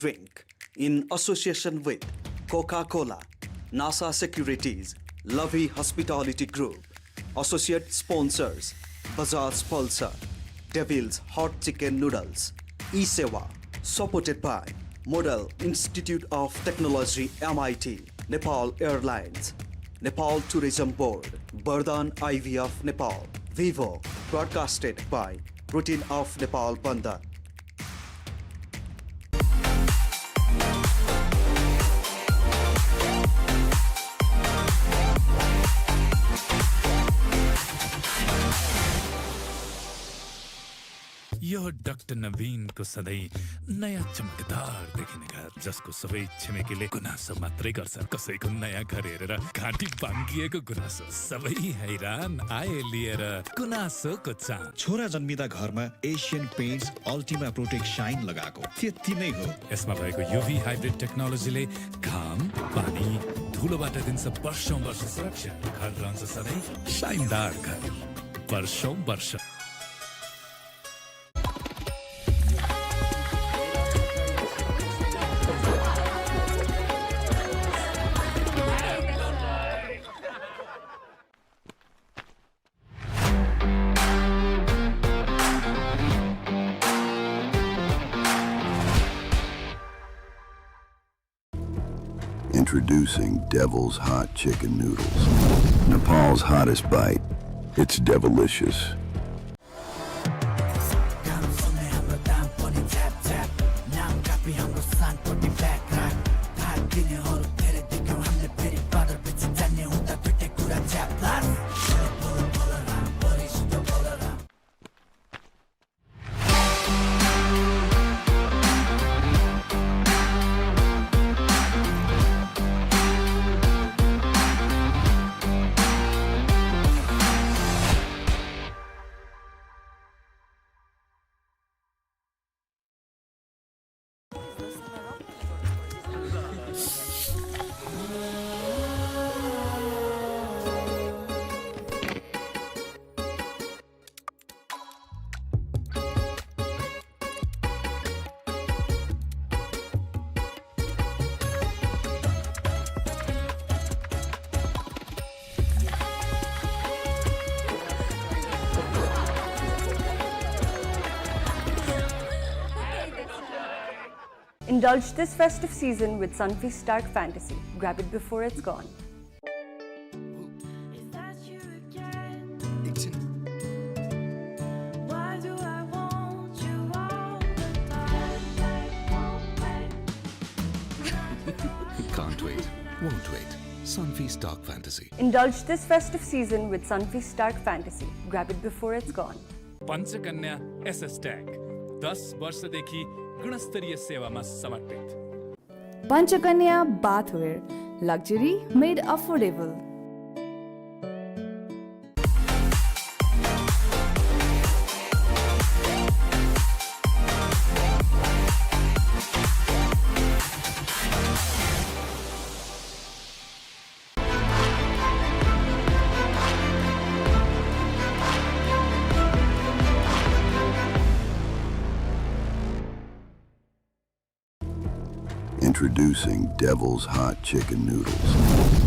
Drink in association with Coca-Cola, NASA Securities, Lovey Hospitality Group, Associate Sponsors, Bajaj Pulsar, Devil's Hot Chicken Noodles, E-Sewa, supported by Model Institute of Technology MIT, Nepal Airlines, Nepal Tourism Board, Bardhan IVF Nepal, Vivo, broadcasted by Routine of Nepal Banda. यो doctor नवीनको सधैँ नयाँ चमकदार देखिने घर जसको सबै छिमेकीले गुनासो मात्रै गर्छ कसैको नयाँ घर हेरेर घाँटी बाङ्गिएको गुनासो सबै हैरान आए लिएर गुनासोको चाम छोरा जन्मिदा घरमा Asian Paints Ultima Protect Shine लगाएको त्यति नै हो यसमा भएको युभी हाइब्रिड टेक्नोलोजीले घाम पानी धुलोबाट दिन्छ वर्षौं वर्ष सुरक्षा घर रहन्छ सधैँ शाइनदार घर वर्षौं वर्ष Introducing Devil's Hot Chicken Noodles. Nepal's hottest bite. It's devilicious. Indulge this festive season with Sunfeast Dark Fantasy. Grab it before it's gone. Can't wait, won't wait. Sunfeast Dark Fantasy. Indulge this festive season with Sunfeast Dark Fantasy. Grab it before it's gone. Panchakanya SS Tag 10 वर्षदेखि गुणस्तरीय सेवामा समर्पित Panchakanya Bathwear. Luxury made affordable. Introducing Devil's Hot Chicken Noodles.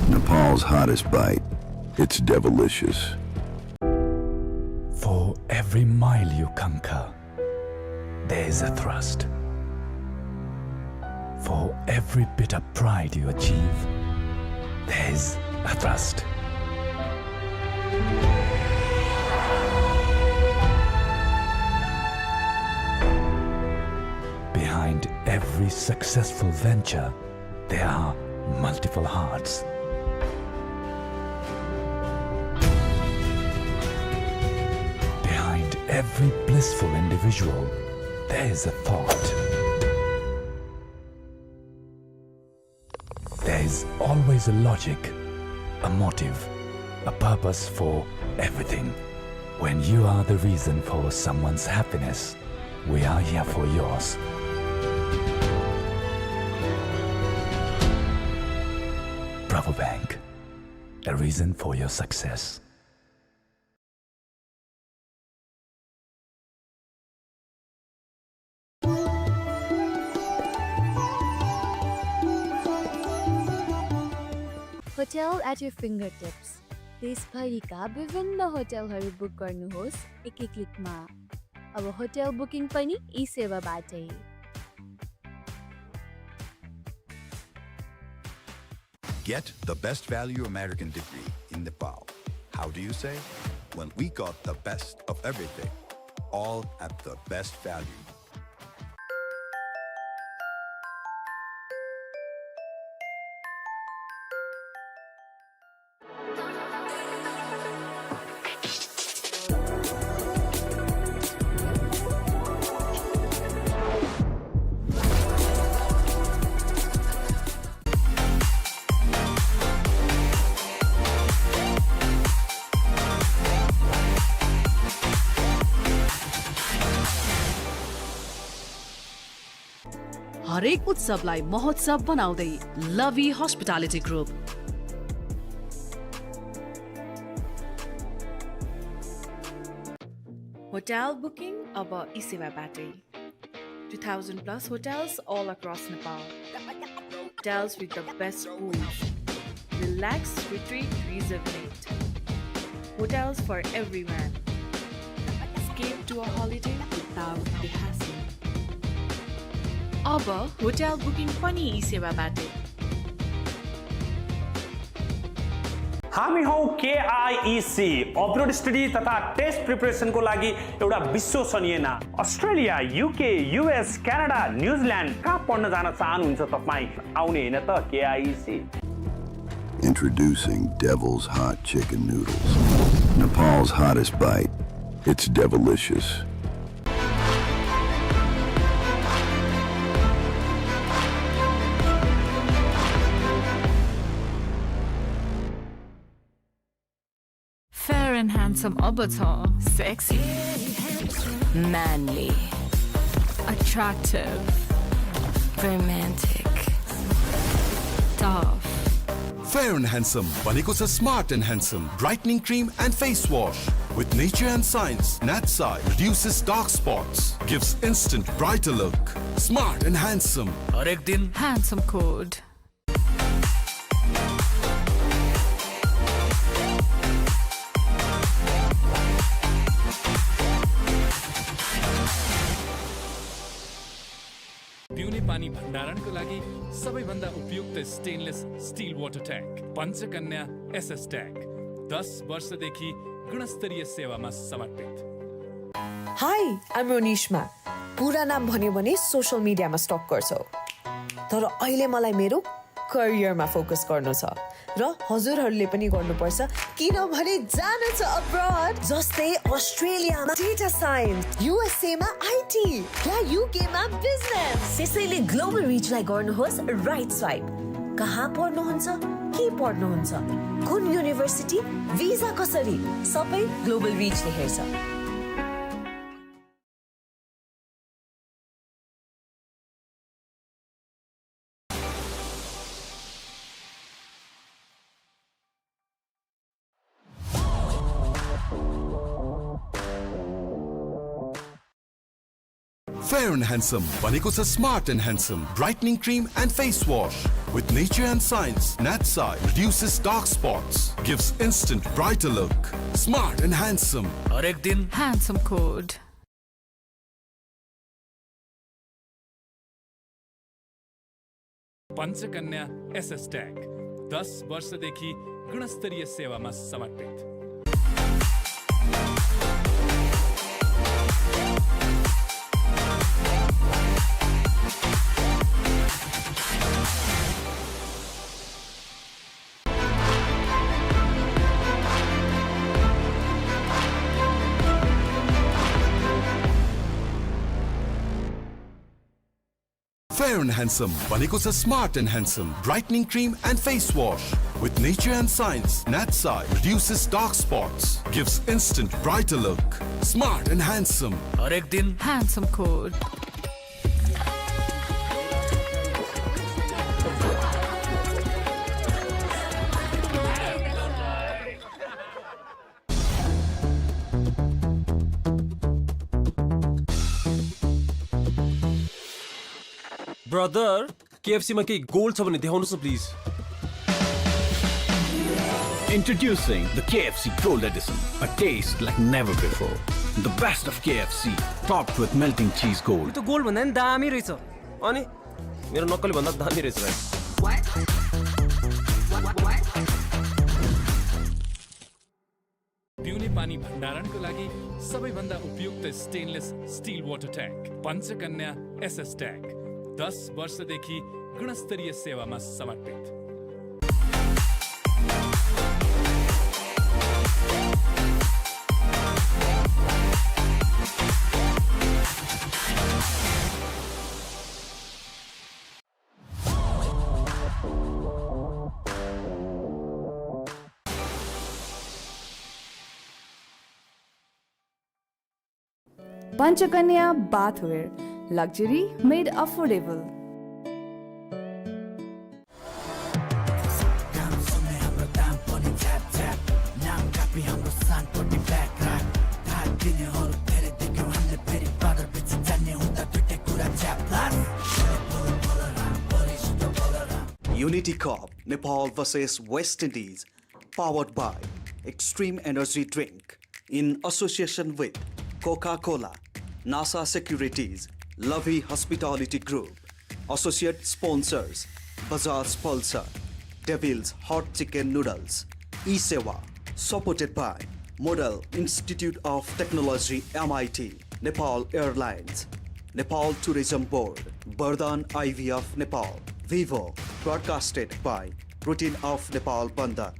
Nepal's hottest bite. It's devilicious. For every mile you conquer, there is a thrust. For every bit of pride you achieve, there is a thrust. Behind every successful venture, there are multiple hearts. Behind every blissful individual, there is a thought. There is always a logic, a motive, a purpose for everything. When you are the reason for someone's happiness, we are here for yours. Bravo Bank, a reason for your success. hotel at your fingertips. देशभरिका विभिन्न होटलहरू book गर्नुहोस् एकै क्लिकमा. अब hotel booking पनि ई सेवाबाटै. Get the best value American degree in Nepal. How do you say? Well, we got the best of everything, all at the best value. हरेक उत्सवलाई महोत्सव बनाउँदै लभी हस्पिटालिटी ग्रुप. होटल बुकिङ अब ई सेवाबाटै. 2000 plus hotels all across Nepal. Hotels with the best pools. Relax, retreat, rejuvenate. Hotels for everyone. Escape to a holiday without the hassle. अब hotel booking पनि ई सेवाबाटै. हामी हौ KIEC abroad study तथा test प्रिपरेसनको लागि एउटा विश्वसनीय नाम. Australia, UK, US, Canada, New Zealand कहाँ पढ्न जान चाहनुहुन्छ तपाईँ? आउने हैन त KIEC. Introducing Devil's Hot Chicken Noodles. Nepal's hottest bite. It's devilicious. Fair and handsome avatar. Sexy. Manly. Attractive. Romantic. Tough. Fair and Handsome भनेको छ smart and handsome brightening cream and face wash with nature and science. Natsai reduces dark spots, gives instant brighter look. Smart and handsome. हरेक दिन handsome code. पिउने पानी भण्डारणको लागि सबैभन्दा उपयुक्त stainless steel water tank Panchakanya SS tank 10 वर्षदेखि गुणस्तरीय सेवामा समर्पित. Hi, I'm Ronishma. पुरा नाम भन्यो भने सोशल मिडियामा स्टक गर्छौ. तर अहिले मलाई मेरो करियरमा फोकस गर्नु छ र हजुरहरूले पनि गर्नुपर्छ किनभने जानु छ अब्रॉड. जस्तै अस्ट्रेलियामा डेटा साइन्स, USA मा IT या UK मा बिजनेस. त्यसैले ग्लोबल रिचलाई गर्नुहोस् राइट स्वाइप. कहाँ पढ्नुहुन्छ, के पढ्नुहुन्छ, कुन युनिभर्सिटी, भिजा कसरी, सबै ग्लोबल रिचले हेर्छ. Fair and Handsome भनेको छ smart and handsome brightening cream and face wash with nature and science. Natsai reduces dark spots, gives instant brighter look. Smart and handsome. हरेक दिन handsome code. Panchakanya SS tank 10 वर्षदेखि गुणस्तरीय सेवामा समर्पित. Fair and Handsome भनेको छ smart and handsome brightening cream and face wash with nature and science. Natsai reduces dark spots, gives instant brighter look. Smart and handsome. हरेक दिन handsome code. ब्रदर, KFC मा केही गोल्ड छ भने देखाउनुस् न please. Introducing the KFC Gold Edition, a taste like never before. The best of KFC, topped with melting cheese gold. त्यो gold भन्दा नि दामी रहेछ अनि मेरो नक्कली भन्दा दामी रहेछ भाइ पिउने पानी भण्डारणको लागि सबैभन्दा उपयुक्त stainless steel water tank Panchakanya SS tank 10 वर्षदेखि गुणस्तरीय सेवामा समर्पित Panchakanya bathware, luxury made affordable. Unity Cup, Nepal vs West Indies, powered by Extreme Energy Drink, in association with Coca-Cola, NASA Securities, Lovey Hospitality Group, associate sponsors, Bajaj Pulsar, Devil's Hot Chicken Noodles, E-Sewa, supported by Model Institute of Technology MIT, Nepal Airlines, Nepal Tourism Board, Bardhan IVF Nepal, Vivo, broadcasted by Routine of Nepal Banda.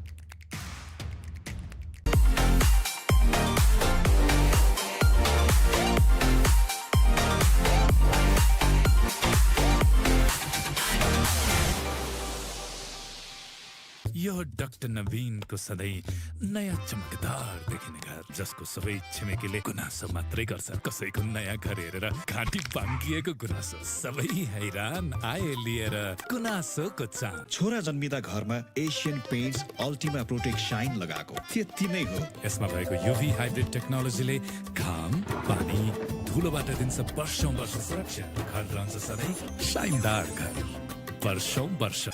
यो doctor नवीनको सधैँ नयाँ चमकदार देखिने घर जसको सबै छिमेकीले गुनासो मात्रै गर्छ कसैको नयाँ घर हेरेर घाँटी बाङ्गिएको गुनासो सबै हैरान आए लिएर गुनासोको चाम छोरा जन्मिदा घरमा Asian Paints Ultima Protect Shine लगाएको त्यति नै हो यसमा भएको युभी हाइब्रिड टेक्नोलोजीले घाम पानी धुलोबाट दिन्छ वर्षौं वर्ष सुरक्षा घर रहन्छ सधैँ शाइनदार घर वर्षौं वर्ष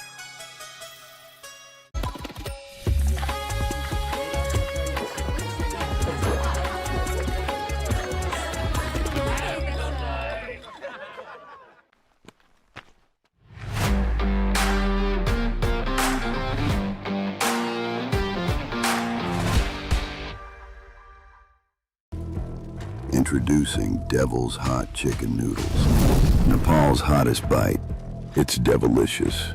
Introducing Devil's Hot Chicken Noodles. Nepal's hottest bite. It's devilicious.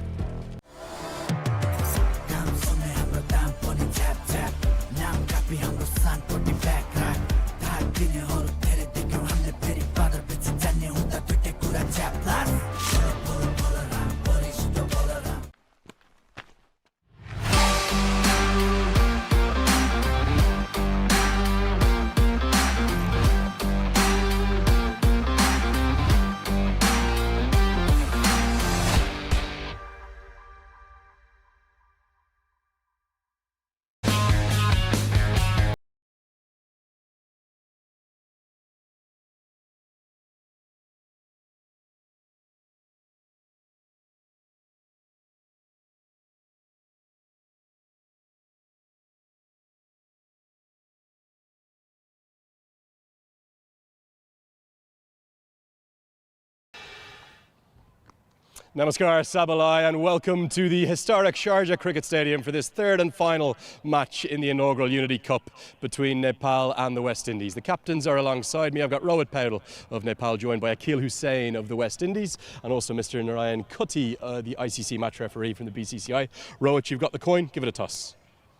Namaskar, Sabalai, and welcome to the historic Sharjah Cricket Stadium for this third and final match in the inaugural Unity Cup between Nepal and the West Indies. The captains are alongside me. I've got Rohit Paudel of Nepal, joined by Akil Hussain of the West Indies, and also Mr. Narayan Kutty, the ICC match referee from the BCCI. Rohit, you've got the coin. Give it a toss.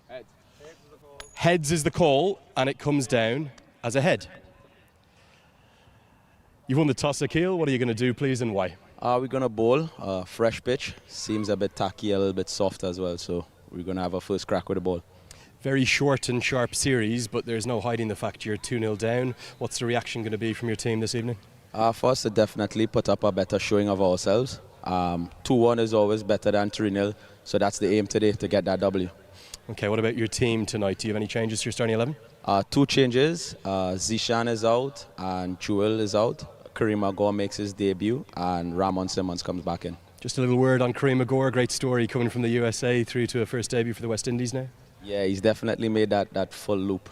Heads. Heads is the call, and it comes down as a head. You've won the toss, Akil. What are you going to do, please, and why? We're going to bowl a fresh pitch. Seems a bit tacky, a little bit soft as well, so we're going to have a first crack with the ball. Very short and sharp series, but there's no hiding the fact you're 2-0 down. What's the reaction going to be from your team this evening? For us to definitely put up a better showing of ourselves. 2-1 is always better than 3-0, so that's the aim today, to get that W. Okay, what about your team tonight? Do you have any changes to your starting 11? 2 changes. Zishan is out and Jewel is out. Kareem Agor makes his debut and Ramon Simmons comes back in. Just a little word on Kareem Agor, great story coming from the USA through to a first debut for the West Indies now. Yeah, he's definitely made that full loop.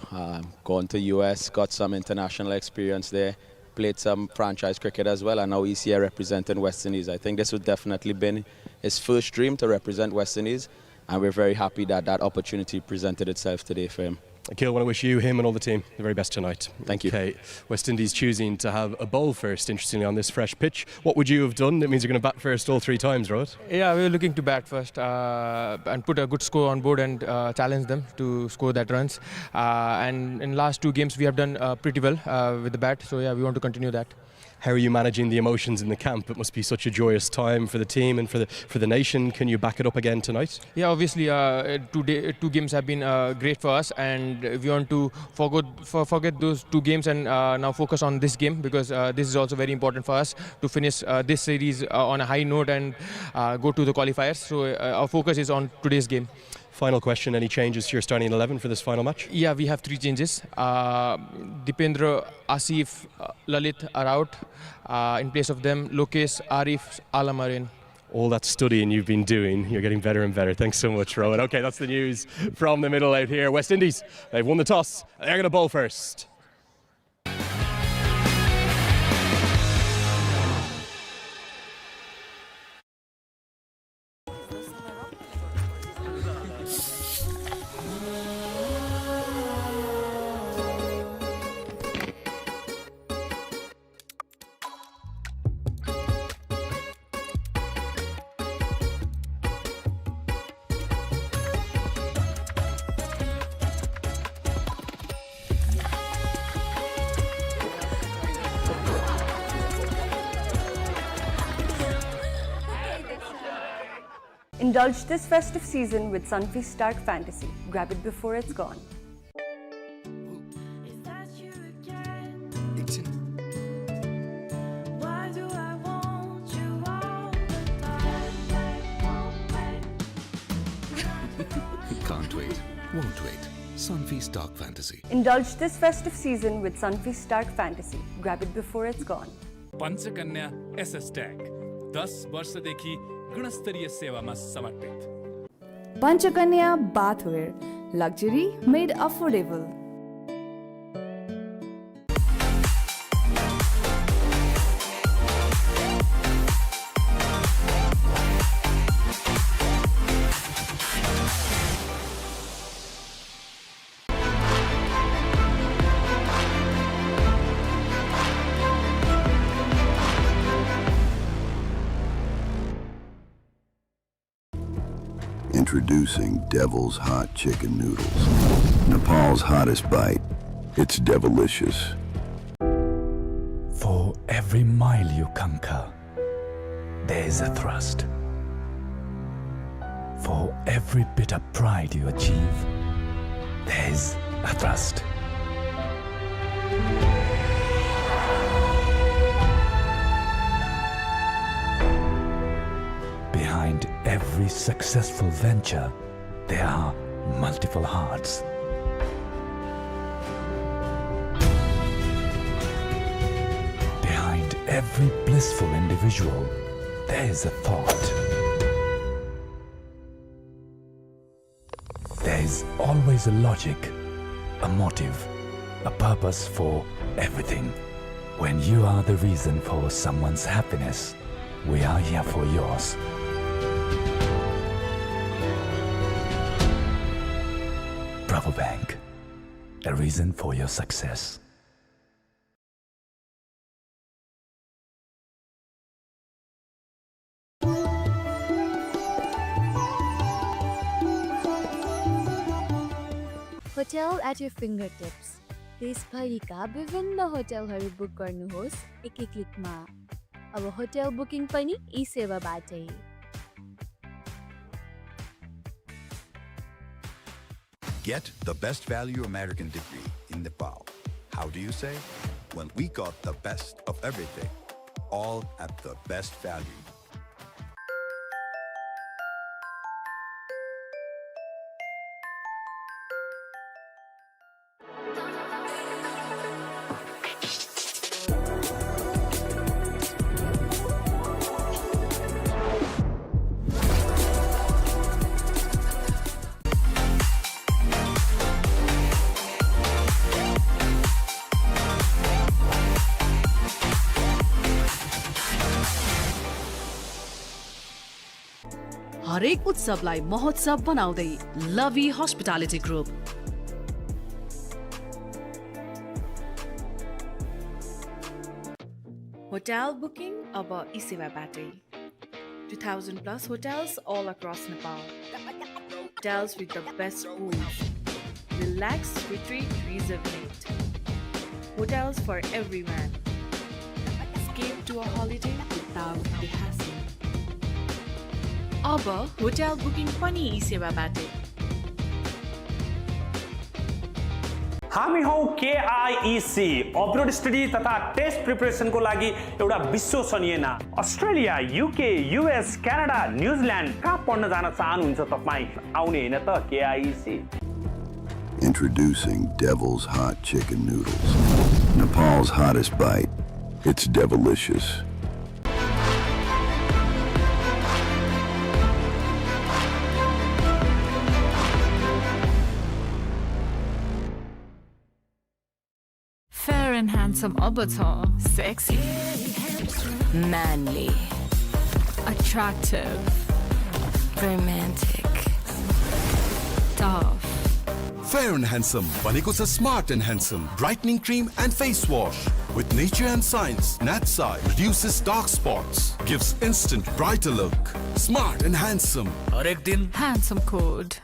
Gone to US, got some international experience there, played some franchise cricket as well, and now he's here representing West Indies. I think this would definitely been his first dream to represent West Indies, and we're very happy that that opportunity presented itself today for him. Akhil, I want to wish you, him and all the team the very best tonight. Thank you. Okay, West Indies choosing to have a bowl first, interestingly, on this fresh pitch. What would you have done? It means you're going to bat first all 3 times, right? Yeah, we're looking to bat first and put a good score on board and challenge them to score that runs. And in last 2 games, we have done pretty well with the bat. So yeah, we want to continue that. How are you managing the emotions in the camp? It must be such a joyous time for the team and for the nation. Can you back it up again tonight? Yeah, obviously, 2 games have been great for us, and we want to forget those 2 games and now focus on this game, because this is also very important for us to finish this series on a high note and go to the qualifiers. So our focus is on today's game. Final question, any changes to your starting 11 for this final match? Yeah, we have 3 changes. Dipendra, Asif, Lalit are out. In place of them, Lokesh, Arif, Alam are in. All that studying you've been doing, you're getting better and better. Thanks so much, Rowan. Okay, that's the news from the middle out here. West Indies, they've won the toss. They're going to bowl first. Indulge this festive season with Sunfeast Stark Fantasy. Grab it before it's gone. Can't wait, won't wait. Sunfeast Dark Fantasy. Indulge this festive season with Sunfeast Stark Fantasy. Grab it before it's gone. Panchakanya SS tank 10 वर्षदेखि गुणस्तरीय सेवामा समर्पित. Panchakanya Bathwear. Luxury made affordable. Introducing Devil's Hot Chicken Noodles. Nepal's hottest bite. It's devilicious. For every mile you conquer, there is a thrust. For every bit of pride you achieve, there is a thrust. Behind every successful venture, there are multiple hearts. Behind every blissful individual, there is a thought. There is always a logic, a motive, a purpose for everything. When you are the reason for someone's happiness, we are here for yours. Bravo Bank, a reason for your success. Hotel at your fingertips. देशभरिका विभिन्न होटलहरू book गर्नुहोस् एकै क्लिकमा. अब hotel booking पनि ई सेवाबाटै. Get the best value American degree in Nepal. How do you say? Well, we got the best of everything, all at the best value. हरेक उत्सवलाई महोत्सव बनाउँदै लभी हस्पिटालिटी ग्रुप। होटल बुकिङ अब ई-सेवाबाटै। 2000 plus hotels all across Nepal. Hotels with the best pools. Relax, retreat, rejuvenate. Hotels for everyone. Escape to a holiday without the hassle. अब hotel booking पनि ई-सेवाबाटै। हामी हौ KIEC upload study तथा test प्रिपरेसनको लागि एउटा विश्वसनीय नाम। Australia, UK, US, Canada, New Zealand कहाँ पढ्न जान चाहनुहुन्छ तपाईँ? आउने हैन त KIEC। Introducing Devil's Hot Chicken Noodles. Nepal's hottest bite. It's devilicious. Fair and handsome avatar. Sexy. Manly. Attractive. Romantic. Tough. Fair and Handsome बनेको छ Smart and Handsome brightening cream and face wash with nature and science. Natsai reduces dark spots, gives instant brighter look. Smart and Handsome. हरेक दिन handsome code.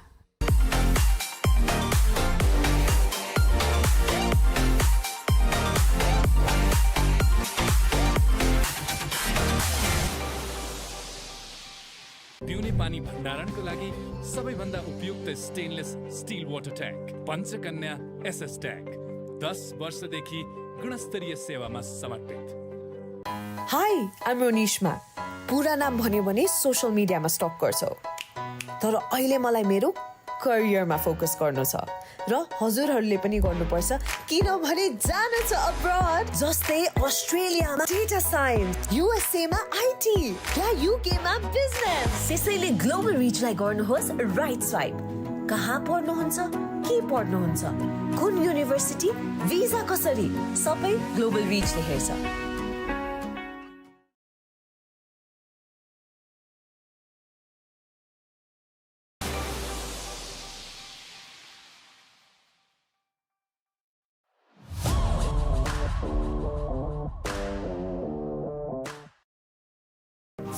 पिउने पानी भण्डारणको लागि सबैभन्दा उपयुक्त stainless steel water tank Panchakanya SS tank 10 वर्षदेखि गुणस्तरीय सेवामा समर्पित। हाई, आइम रोनिशमा। पुरा नाम भन्यो भने सोशल मिडियामा स्टक गर्छौ, तर अहिले मलाई मेरो करियरमा फोकस गर्नु छ र हजुरहरूले पनि गर्नुपर्छ, किनभने जान छ अब्रड। जस्तै अस्ट्रेलियामा डेटा साइन्स, USA मा IT या UK मा बिजनेस। त्यसैले ग्लोबल रिचलाई गर्नुहोस् राइट स्वाइप। कहाँ पढ्नुहुन्छ, के पढ्नुहुन्छ, कुन युनिभर्सिटी, भिजा कसरी, सबै ग्लोबल रिचले हेर्छ।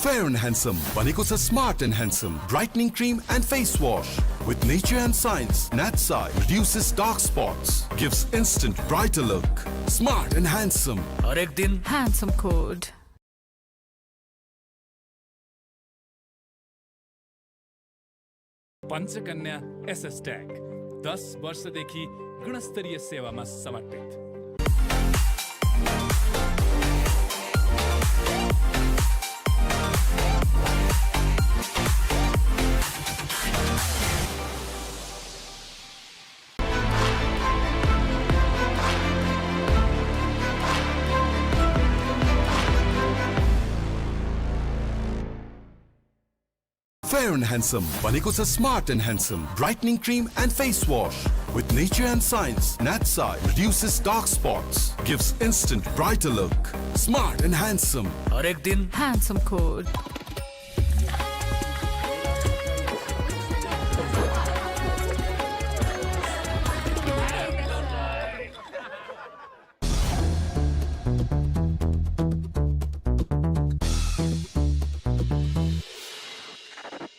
Fair and Handsome बनेको छ Smart and Handsome brightening cream and face wash with nature and science. Natsai reduces dark spots, gives instant brighter look. Smart and Handsome. हरेक दिन handsome code. Panchakanya SS tank 10 वर्षदेखि गुणस्तरीय सेवामा समर्पित। Fair and Handsome बनेको छ Smart and Handsome brightening cream and face wash with nature and science. Natsai reduces dark spots, gives instant brighter look. Smart and Handsome. हरेक दिन handsome code.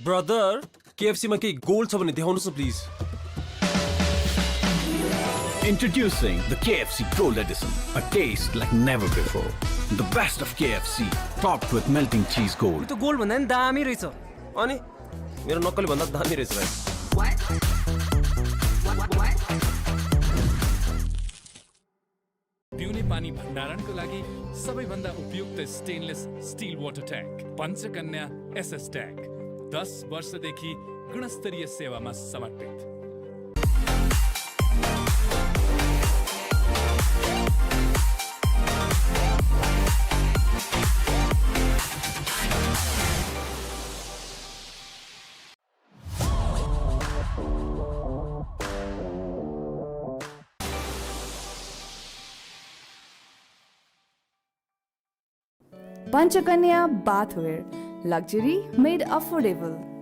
ब्रदर, KFC मा केही गोल्ड छ भने देखाउनुस् न please. Introducing the KFC Gold Edition, a taste like never before. The best of KFC, topped with melting cheese gold. यो त gold भन्दा नि दामी रहेछ। अनि मेरो नक्कली भन्दा दामी रहेछ भाइ। पिउने पानी भण्डारणको लागि सबैभन्दा उपयुक्त stainless steel water tank Panchakanya SS tank 10 वर्षदेखि गुणस्तरीय सेवामा समर्पित। Panchakanya Bathware, Luxury made affordable.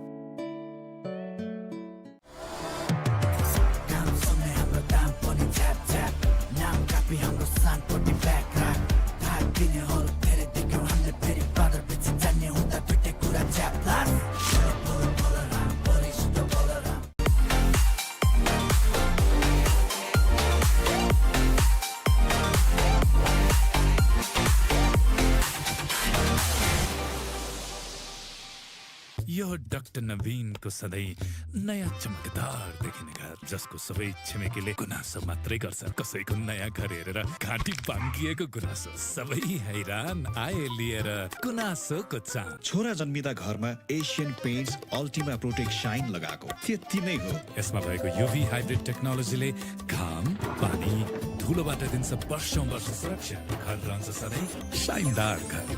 यो डाक्टर नवीनको सधैँ नयाँ चमकदार देखिने घर जसको सबै छिमेकीले गुनासो मात्रै गर्छ कसैको नयाँ घर हेरेर घाँटी बाङ्गिएको गुनासो सबै हैरान आए लिएर गुनासोको चाम छोरा जन्मिँदा घरमा Asian Paints Ultima Protect Shine लगाएको त्यति नै हो यसमा भएको युभी हाइब्रिड टेक्नोलोजीले घाम पानी धुलोबाट दिन्छ वर्षौं वर्ष सुरक्षा घर रहन्छ सधैँ शाइनदार घर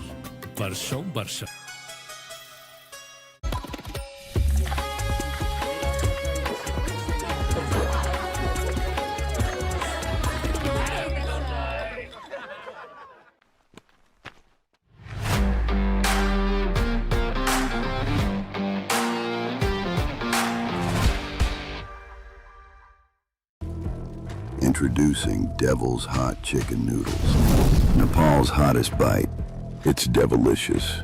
वर्षौं वर्ष Introducing Devil's Hot Chicken Noodles. Nepal's hottest bite. It's devilicious.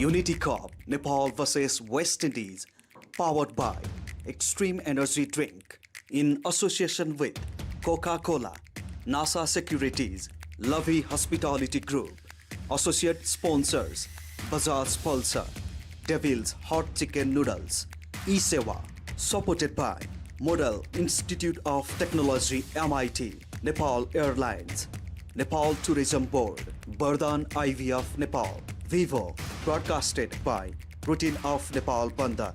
Unity Cup, Nepal vs West Indies, powered by Extreme Energy Drink, in association with Coca-Cola, NASA Securities, Lovey Hospitality Group, associate sponsors, Bajaj Pulsar, Devil's Hot Chicken Noodles, eSewa, supported by Model Institute of Technology MIT, Nepal Airlines, Nepal Tourism Board, Bardhan IVF Nepal, Vivo, broadcasted by Routine of Nepal Banda.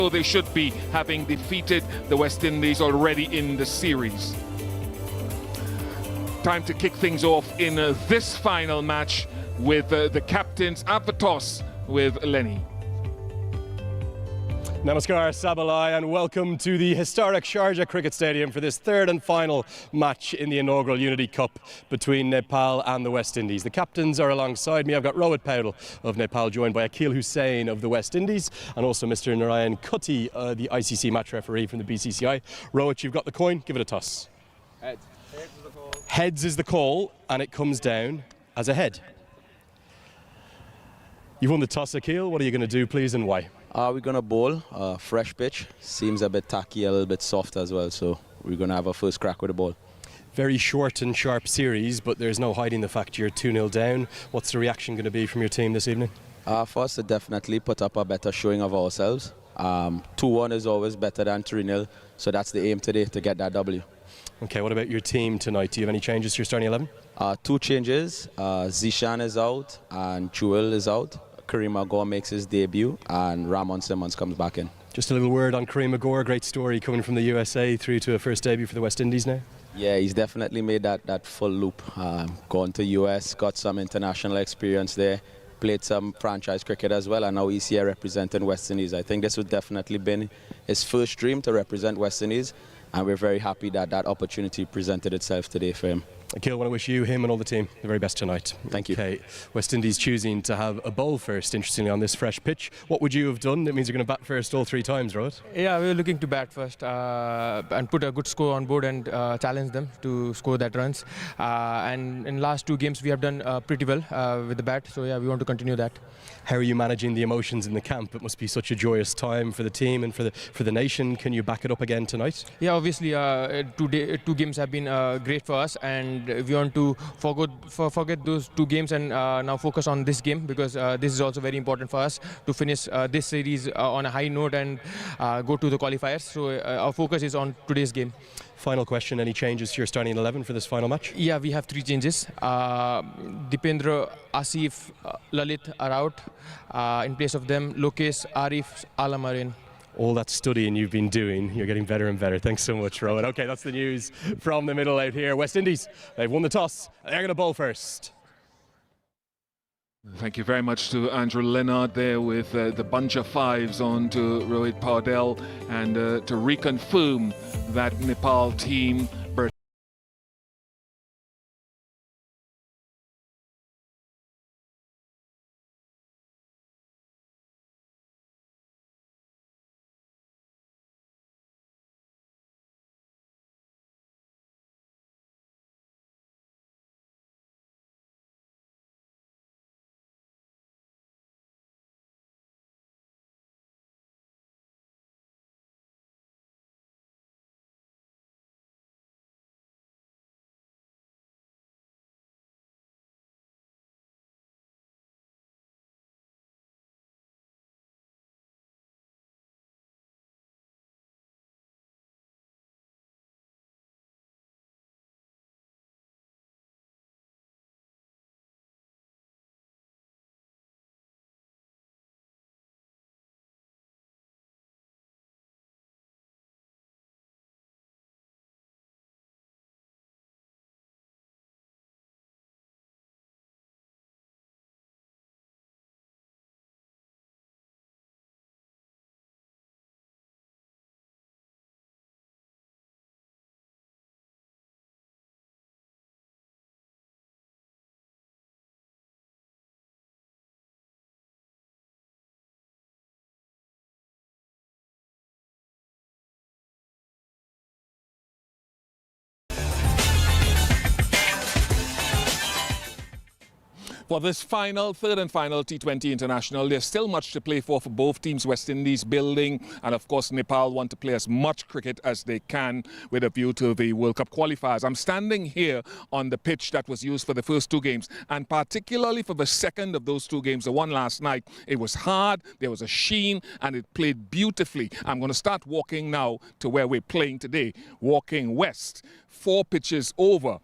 So they should be, having defeated the West Indies already in the series. Time to kick things off in this final match with the captains at the toss with Lenny. Namaskar, Sabalai, and welcome to the historic Sharjah Cricket Stadium for this third and final match in the inaugural Unity Cup between Nepal and the West Indies. The captains are alongside me. I've got Rohit Paudel of Nepal, joined by Akil Hussain of the West Indies, and also Mr. Narayan Kutty, the ICC match referee from the BCCI. Rohit, you've got the coin. Give it a toss. Heads. Heads is the call, and it comes down as a head. You've won the toss, Akil. What are you going to do, please, and why? We're going to bowl fresh pitch. Seems a bit tacky, a little bit soft as well, so we're going to have a first crack with the ball. Very short and sharp series, but there's no hiding the fact you're 2-0 down. What's the reaction going to be from your team this evening? For us to definitely put up a better showing of ourselves. 2-1 is always better than 3-0, so that's the aim today, to get that W. Okay, what about your team tonight? Do you have any changes to your starting 11? 2 changes. Zishan is out and Jewel is out. Kareem Agor makes his debut and Ramon Simmons comes back in. Just a little word on Kareem Agor. Great story coming from the USA through to a first debut for the West Indies now. Yeah, he's definitely made that full loop. Gone to US, got some international experience there, played some franchise cricket as well, and now he's here representing West Indies. I think this would definitely been his first dream to represent West Indies, and we're very happy that that opportunity presented itself today for him. Akil, I want to wish you, him and all the team the very best tonight. Thank you. Okay, West Indies choosing to have a bowl first, interestingly, on this fresh pitch. What would you have done? It means you're going to bat first all 3 times, right? Yeah, we're looking to bat first and put a good score on board and challenge them to score that runs. And in last 2 games, we have done pretty well with the bat. So yeah, we want to continue that. How are you managing the emotions in the camp? It must be such a joyous time for the team and for the nation. Can you back it up again tonight? Yeah, obviously, 2 games have been great for us, and we want to forget those 2 games and now focus on this game, because this is also very important for us to finish this series on a high note and go to the qualifiers. So our focus is on today's game. Final question, any changes to your starting 11 for this final match? Yeah, we have 3 changes. Dipendra, Asif, Lalit are out. In place of them, Lokesh, Arif, Alam are in. All that studying you've been doing, you're getting better and better. Thanks so much, Rowan. Okay, that's the news from the middle out here. West Indies, they've won the toss. They're going to bowl first. Thank you very much to Andrew Leonard there with the bunch of 5s on to Rohit Paudel, and to reconfirm that Nepal team. For this third and final T20 International, there's still much to play for both teams. West Indies building, and of course Nepal want to play as much cricket as they can with a view to the World Cup qualifiers. I'm standing here on the pitch that was used for the first 2 games, and particularly for the second of those 2 games, the one last night. It was hard, there was a sheen, and it played beautifully. I'm going to start walking now to where we're playing today, walking west, 4 pitches over.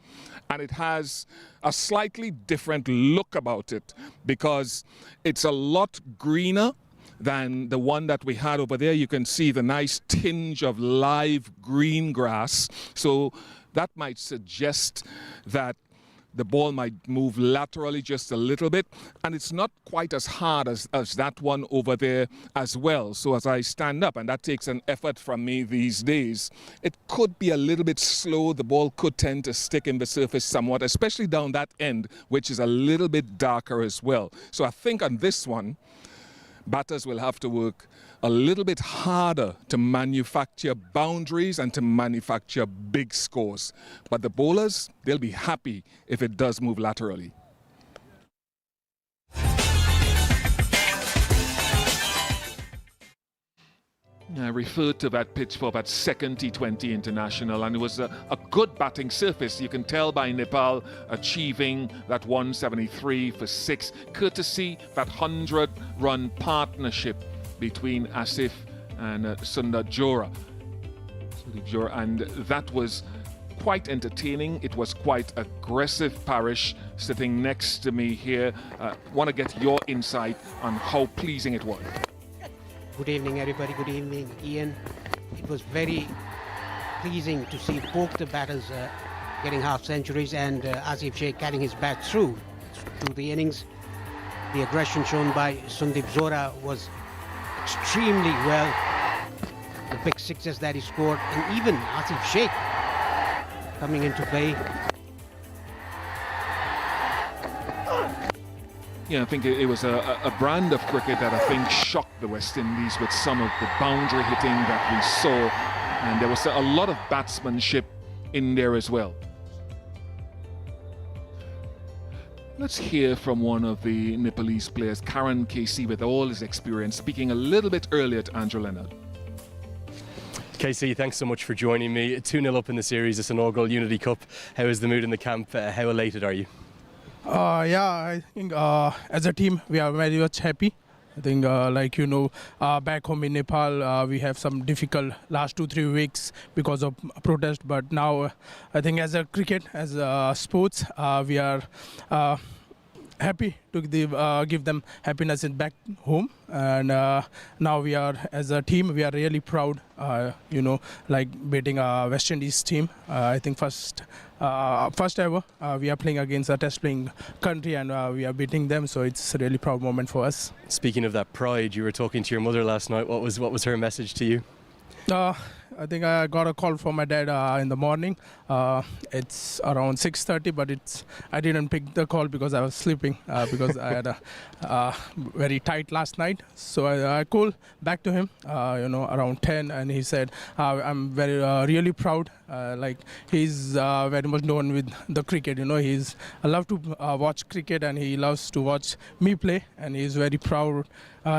And it has a slightly different look about it because it's a lot greener. than the one that we had over there. You can see the nice tinge of live green grass. So that might suggest that the ball might move laterally just a little bit, and it's not quite as hard as that one over there as well. So as I stand up, and that takes an effort from me these days, it could be a little bit slow. The ball could tend to stick in the surface somewhat, especially down that end, which is a little bit darker as well. So I think on this one, batters will have to work a little bit harder to manufacture boundaries and to manufacture big scores. But the bowlers, they'll be happy if it does move laterally. I referred to that pitch for that second T20 international, and it was a good batting surface. You can tell by Nepal achieving that 173 for 6, courtesy that 100-run partnership between Asif and Sundar Jora. And that was quite entertaining. It was quite aggressive. Parish sitting next to me here. Want to get your insight on how pleasing it was. Good evening, everybody. Good evening, Ian. It was very pleasing to see both the batters getting half centuries and Asif Sheikh carrying his bat through the innings. The aggression shown by Sundip Zora was extremely well. The big sixes that he scored, and even Asif Sheikh coming into play. Yeah, I think it was a brand of cricket that I think shocked the West Indies with some of the boundary hitting that we saw, and there was a lot of batsmanship in there as well. Let's hear from one of the Nepalese players, Karan KC, with all his experience, speaking a little bit earlier to Andrew Leonard. KC, thanks so much for joining me. 2-0 up in the series, this inaugural Unity Cup. How is the mood in the camp? How elated are you? Yeah, I think as a team we are very much happy. I think back home in Nepal we have some difficult last 2-3 weeks because of protest, but now I think as a cricket, as sports, we are happy to give them happiness in back home, and now we are as a team we are really proud beating a West Indies team. I think first ever we are playing against a test playing country, and we are beating them, so it's a really proud moment for us. Speaking of that pride, you were talking to your mother last night. What was her message to you? I think I got a call from my dad in the morning. It's around 6:30, but I didn't pick the call because I was sleeping because I had a very tight last night. So I called back to him, around 10, and he said, "I'm really proud. He's very much known with the cricket. I love to watch cricket, and he loves to watch me play, and he's very proud."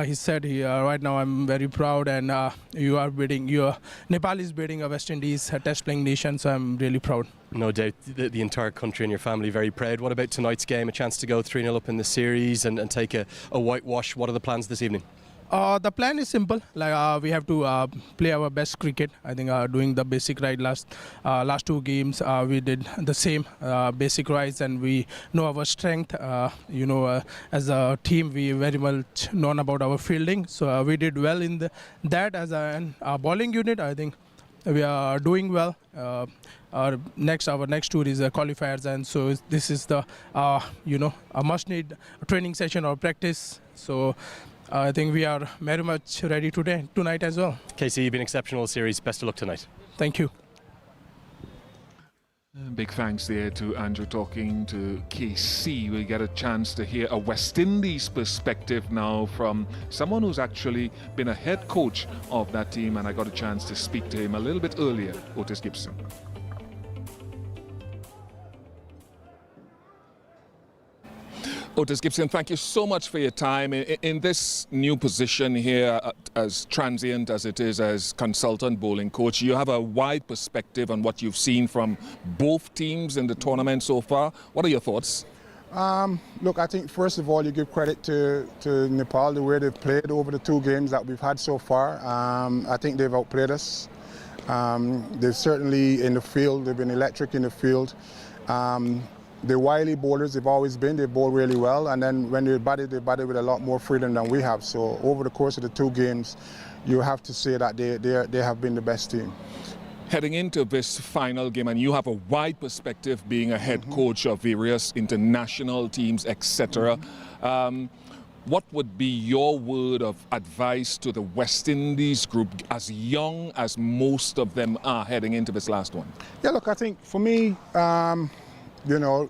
He said, "Right now I'm very proud, and Nepal is beating a West Indies test playing nation, so I'm really proud." No doubt the entire country and your family very proud. What about tonight's game? A chance to go 3-0 up in the series and take a whitewash. What are the plans this evening? The plan is simple. We have to play our best cricket. I think doing the basic right last 2 games we did the same basic rights, and we know our strength. As a team we very much known about our fielding, so we did well in that. As a bowling unit, I think we are doing well. Our next tour is qualifiers, and so this is the a must need training session or practice. So I think we are very much ready tonight as well. KC, you've been exceptional series. Best of luck tonight. Thank you. Big thanks there to Andrew talking to KC. We get a chance to hear a West Indies perspective now from someone who's actually been a head coach of that team, and I got a chance to speak to him a little bit earlier, Otis Gibson. Otis Gibson, thank you so much for your time. In this new position here, as transient as it is as consultant bowling coach, you have a wide perspective on what you've seen from both teams in the tournament so far. What are your thoughts? Look, I think first of all you give credit to Nepal, the way they've played over the 2 games that we've had so far. I think they've outplayed us. They've certainly in the field, they've been electric in the field. the wily bowlers they've always been. They bowl really well, and then when they bat with a lot more freedom than we have. So over the course of the 2 games, you have to say that they have been the best team. Heading into this final game, and you have a wide perspective being a head coach of various international teams, etc. What would be your word of advice to the West Indies group, as young as most of them are heading into this last one? Yeah, look, I think for me, you know,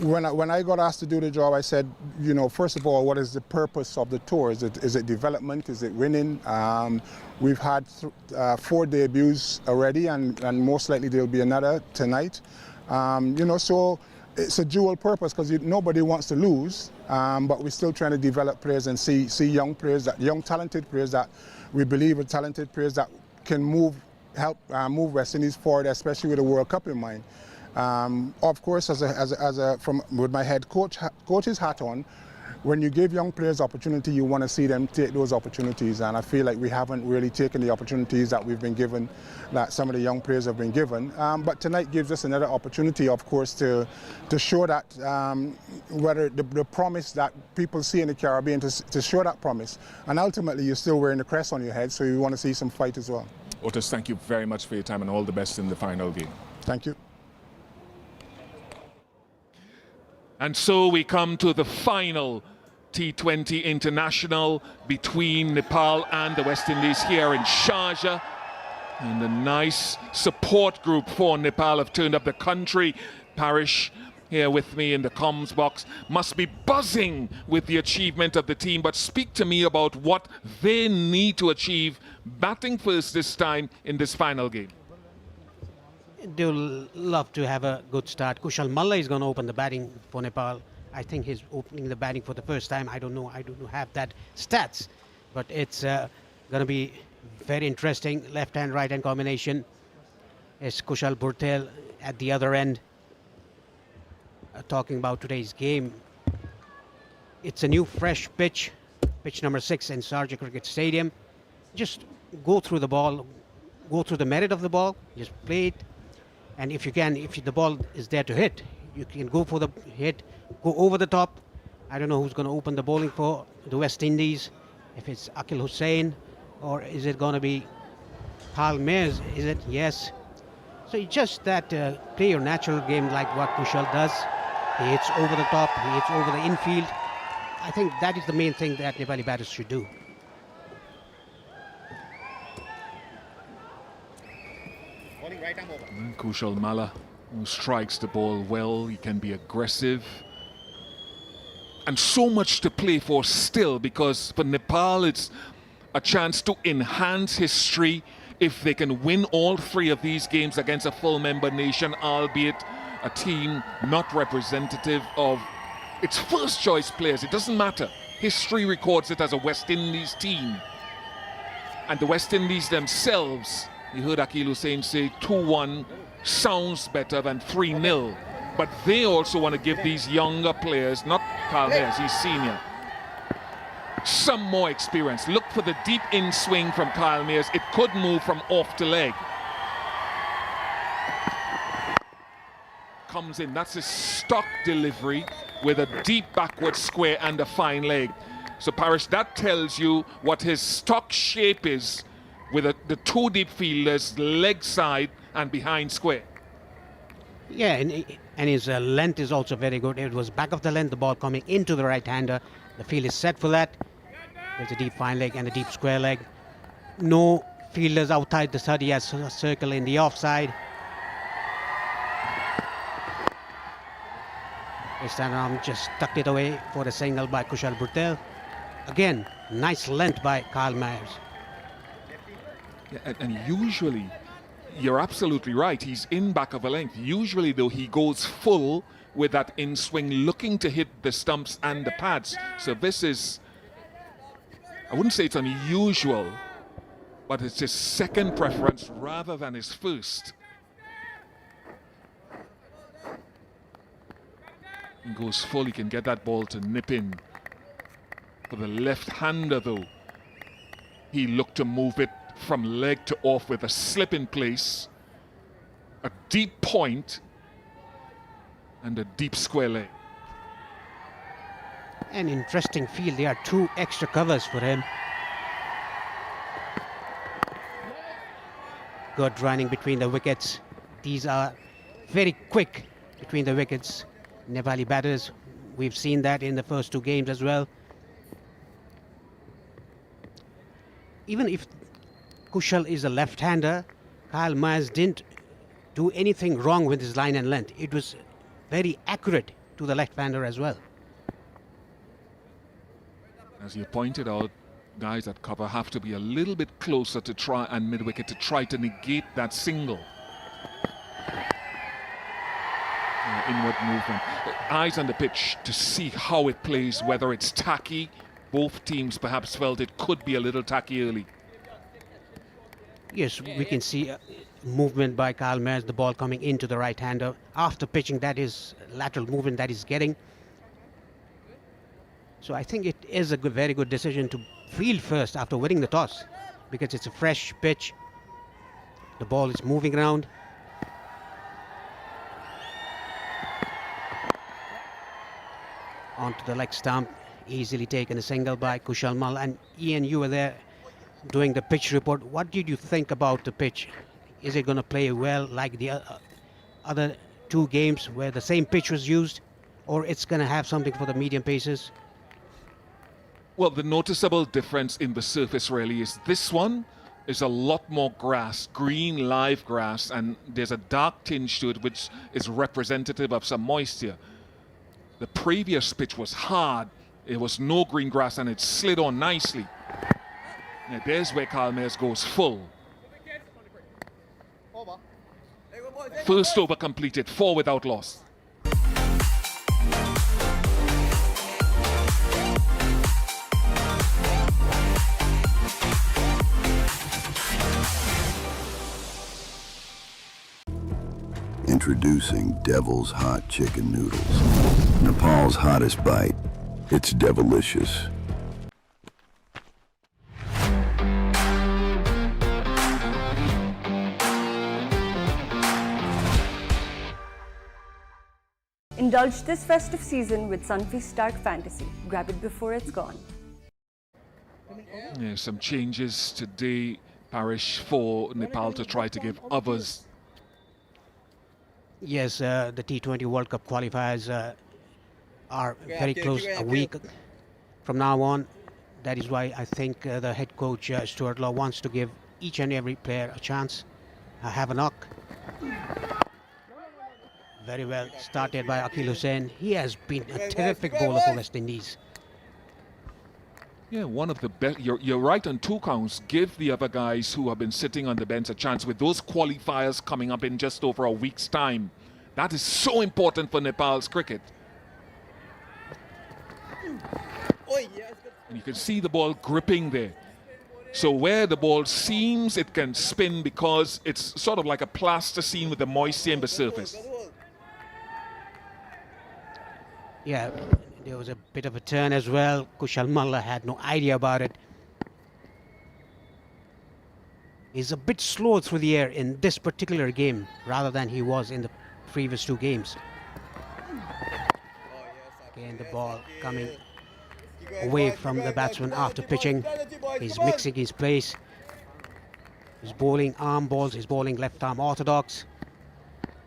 when I got asked to do the job, I said, you know, first of all, what is the purpose of the tour? Is it development? Is it winning? We've had 4 debuts already, and most likely there'll be another tonight. You know, so it's a dual purpose because nobody wants to lose, but we're still trying to develop players and see young players, young talented players that we believe are talented players that can help move West Indies forward, especially with the World Cup in mind. Of course, with my head coach's hat on, when you give young players opportunity, you want to see them take those opportunities, and I feel like we haven't really taken the opportunities that we've been given, that some of the young players have been given. But tonight gives us another opportunity, of course, to show that whether the promise that people see in the Caribbean, to show that promise, and ultimately you're still wearing the crest on your head, so you want to see some fight as well. Otis, thank you very much for your time and all the best in the final game. Thank you. And so we come to the final T20 international between Nepal and the West Indies here in Sharjah. And a nice support group for Nepal have turned up. The country parish here with me in the comms box must be buzzing with the achievement of the team. But speak to me about what they need to achieve batting first this time in this final game. They'll love to have a good start. Kushal Malla is going to open the batting for Nepal. I think he's opening the batting for the first time. I don't know. I don't have that stats, but it's going to be very interesting. Left-hand, right-hand combination. It's Kushal Burtel at the other end. Talking about today's game, it's a new, fresh pitch number 6 in Sharjah Cricket Stadium. Just go through the ball, go through the merit of the ball. Just play it. And if the ball is there to hit, you can go for the hit, go over the top. I don't know who's going to open the bowling for the West Indies. If it's Akil Hussain, or is it going to be Kyle Mayers? Is it? Yes. So it's just that play your natural game like what Kushal does. He hits over the top, he hits over the infield. I think that is the main thing that Nepali batters should do. Kushal Malla, who strikes the ball well, he can be aggressive. And so much to play for still, because for Nepal it's a chance to enhance history if they can win all 3 of these games against a full member nation, albeit a team not representative of its first choice players. It doesn't matter. History records it as a West Indies team. And the West Indies themselves, you heard Akil Hussain say 2-1 sounds better than 3-0. But they also want to give these younger players, not Kyle Mayers, he's senior, some more experience. Look for the deep in swing from Kyle Mayers. It could move from off to leg. Comes in, that's his stock delivery with a deep backward square and a fine leg. So Parish, that tells you what his stock shape is, with the 2 deep fielders, leg side and behind square. Yeah, and his length is also very good. It was back of the length, the ball coming into the right-hander. The field is set for that. There's a deep fine leg and a deep square leg. No fielders outside the 30-yard circle in the offside. This time around, just tucked it away for a single by Kushal Burtel. Again, nice length by Kyle Mayers. Yeah, and usually, you're absolutely right, he's in back of a length. Usually, though, he goes full with that in swing, looking to hit the stumps and the pads. So this is, I wouldn't say it's unusual, but it's his second preference rather than his first. He goes full, he can get that ball to nip in. For the left-hander, though, he looked to move it from leg to off with a slip in place, a deep point, And a deep square leg. An interesting field. There are 2 extra covers for him. Good running between the wickets. These are very quick between the wickets. Nepali batters, we've seen that in the first 2 games as well. Even if Kushal is a left-hander, Kyle Mayers didn't do anything wrong with his line and length. It was very accurate to the left-hander as well. As you pointed out, guys at cover have to be a little bit closer to try and mid-wicket to try to negate that single. Inward movement. Eyes on the pitch to see how it plays, whether it's tacky. Both teams perhaps felt it could be a little tacky early. Yes, we can see movement by Kyle Mayers, the ball coming into the right-hander. After pitching, that is lateral movement that he's getting. So I think it is a very good decision to field first after winning the toss, because it's a fresh pitch. The ball is moving around. Onto the leg stump, easily taken a single by Kushal Malla. And Ian, you were there doing the pitch report. What did you think about the pitch? Is it going to play well like the other 2 games where the same pitch was used, or it's going to have something for the medium paces? Well, the noticeable difference in the surface really is this one is a lot more grass, green live grass, and there's a dark tinge to it which is representative of some moisture. The previous pitch was hard, it was no green grass, and it slid on nicely. Now there's where Kyle Mayers goes full. First over completed, 4 without loss. Introducing Devil's Hot Chicken Noodles. Nepal's hottest bite. It's devilicious. Indulge this festive season with Sunfeast Dark Fantasy. Grab it before it's gone. Yeah, some changes today, Parish, for Nepal to try to give others. Yes, the T20 World Cup qualifiers are very close, a week from now on. That is why I think the head coach, Stuart Law, wants to give each and every player a chance. Have a knock. Very well started by Akil Hussain. He has been a terrific bowler for West Indies. Yeah, one of the best. You're right on 2 counts. Give the other guys who have been sitting on the bench a chance with those qualifiers coming up in just over a week's time. That is so important for Nepal's cricket. And you can see the ball gripping there. So where the ball seams, it can spin because it's sort of like a plasticine with the moisture in the surface. Yeah, there was a bit of a turn as well. Kushal Malla had no idea about it. He's a bit slow through the air in this particular game rather than he was in the previous 2 games. Again, the ball coming away from the batsman after pitching. He's mixing his pace. He's bowling arm balls, he's bowling left arm orthodox.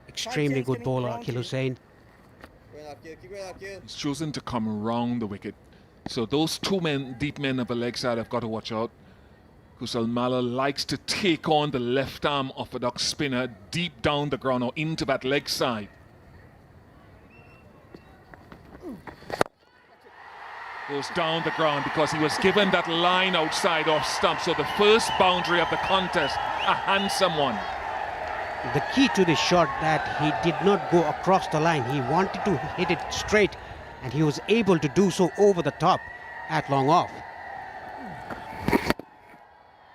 Extremely good bowler, Akil Hussain. He's chosen to come around the wicket. So those 2 men, deep men of the leg side, have got to watch out. Kushal Malla likes to take on the left arm orthodox spinner deep down the ground or into that leg side. Goes down the ground because he was given that line outside off stump. So the first boundary of the contest, a handsome one. The key to this shot that he did not go across the line. He wanted to hit it straight, and he was able to do so over the top at long off.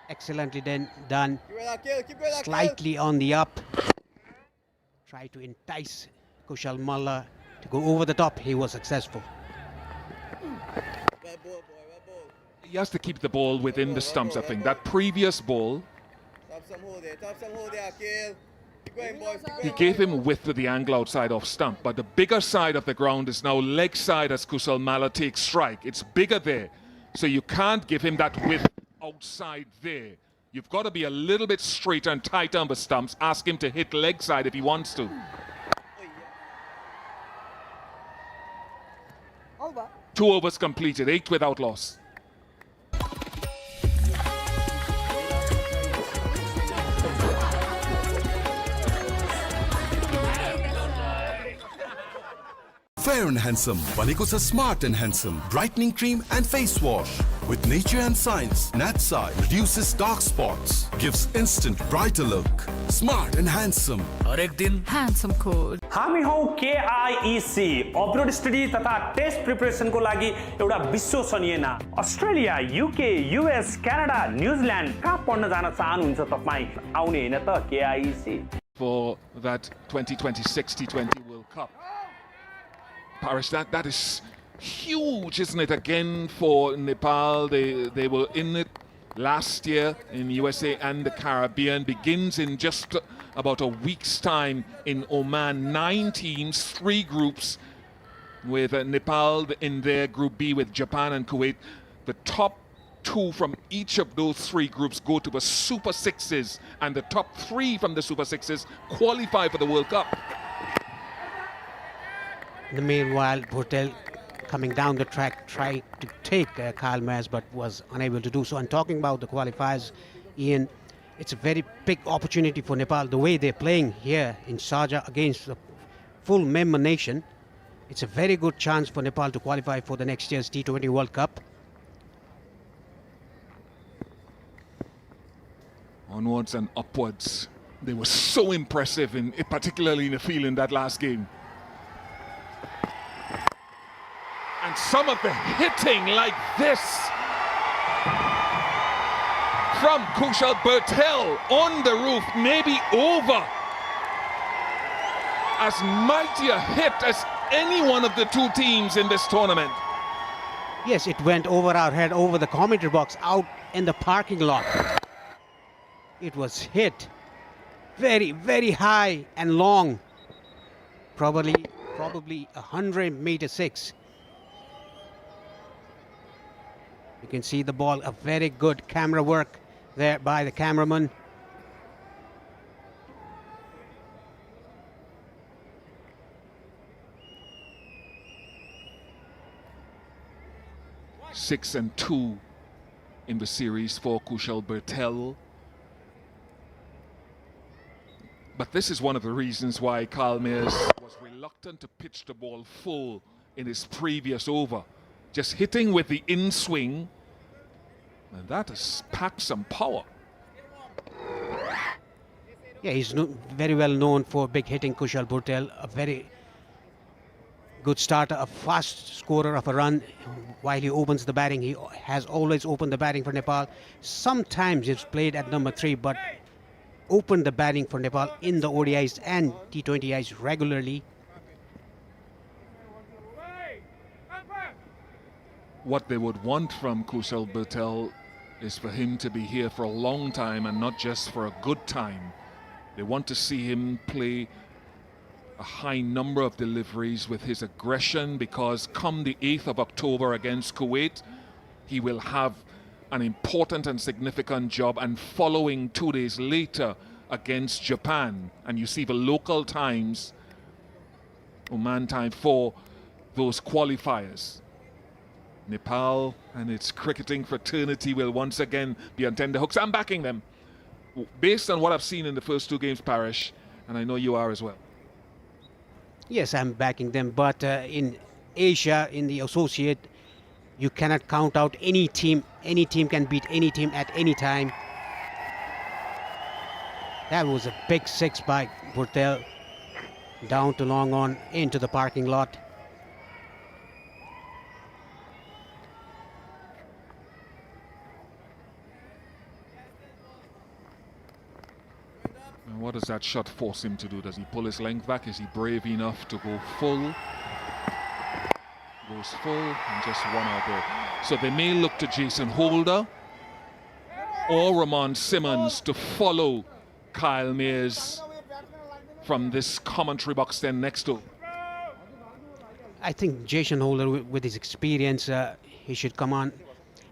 Excellently then done. Slightly on the up. Try to entice Kushal Malla to go over the top. He was successful. He has to keep the ball within the stumps, I think. That previous ball, He gave him width with the angle outside off stump, but the bigger side of the ground is now leg side as Kushal Malla takes strike. It's bigger there, so you can't give him that width outside there. You've got to be a little bit straighter and tighter on the stumps. Ask him to hit leg side if he wants to. 2 overs completed, 8 without loss. Fair and Handsome बनेको छ Smart and Handsome brightening cream and face wash with nature and science. Nat side reduces dark spots, gives instant brighter look. Smart and Handsome. हरेक दिन handsome code. हामी हौ KIEC upload study तथा test preparation को लागि एउटा विश्वसनीय नाम. Australia, UK, US, Canada, न्यूजील्यान्ड कहाँ पढ्न जान चाहनुहुन्छ तपाई? आउने हैन त KIEC. For that 2026 T20 World Cup. Parish, that is huge, isn't it? Again for Nepal, they were in it last year in USA and the Caribbean. Begins in just about a week's time in Oman. 9 teams, 3 groups, with Nepal in their Group B with Japan and Kuwait. The top 2 from each of those 3 groups go to the Super Sixes, and the top 3 from the Super Sixes qualify for the World Cup. In the meanwhile, Bhurtel coming down the track tried to take Kyle Mayers but was unable to do so. And talking about the qualifiers, Ian, it's a very big opportunity for Nepal. The way they're playing here in Sharjah against the full member nation, it's a very good chance for Nepal to qualify for the next year's T20 World Cup. Onwards and upwards. They were so impressive, particularly in the field in that last game. And some of the hitting like this from Kushal Bertel on the roof, maybe over as mighty a hit as any one of the 2 teams in this tournament. Yes, it went over our head, over the commentary box, out in the parking lot. It was hit very, very high and long, probably 100-meter 6. You can see the ball, a very good camera work there by the cameraman. Six and 2 in the series for Kushal Bertel. But this is one of the reasons why Kyle Mayers was reluctant to pitch the ball full in his previous over. Just hitting with the in-swing, and that has packed some power. Yeah, he's very well known for big hitting, Kushal Bertel, a very good starter, a fast scorer of a run while he opens the batting. He has always opened the batting for Nepal. Sometimes he's played at number 3, but opened the batting for Nepal in the ODIs and T20Is regularly. What they would want from Kushal Bertel is for him to be here for a long time and not just for a good time. They want to see him play a high number of deliveries with his aggression, because come the 8th of October against Kuwait, he will have an important and significant job, and following 2 days later against Japan. And you see the local times, Oman time, for those qualifiers. Nepal and its cricketing fraternity will once again be on tender hooks. I'm backing them based on what I've seen in the first 2 games, Parish, and I know you are as well. Yes, I'm backing them, but in Asia, in the associate, you cannot count out any team. Any team can beat any team at any time. That was a big 6 by Bertel, down to long on, into the parking lot. And what does that shot force him to do? Does he pull his length back? Is he brave enough to go full? Goes full and just 1 out there. So they may look to Jason Holder or Ramon Simmons to follow Kyle Mayers from this commentary box then next to? I think Jason Holder, with his experience, he should come on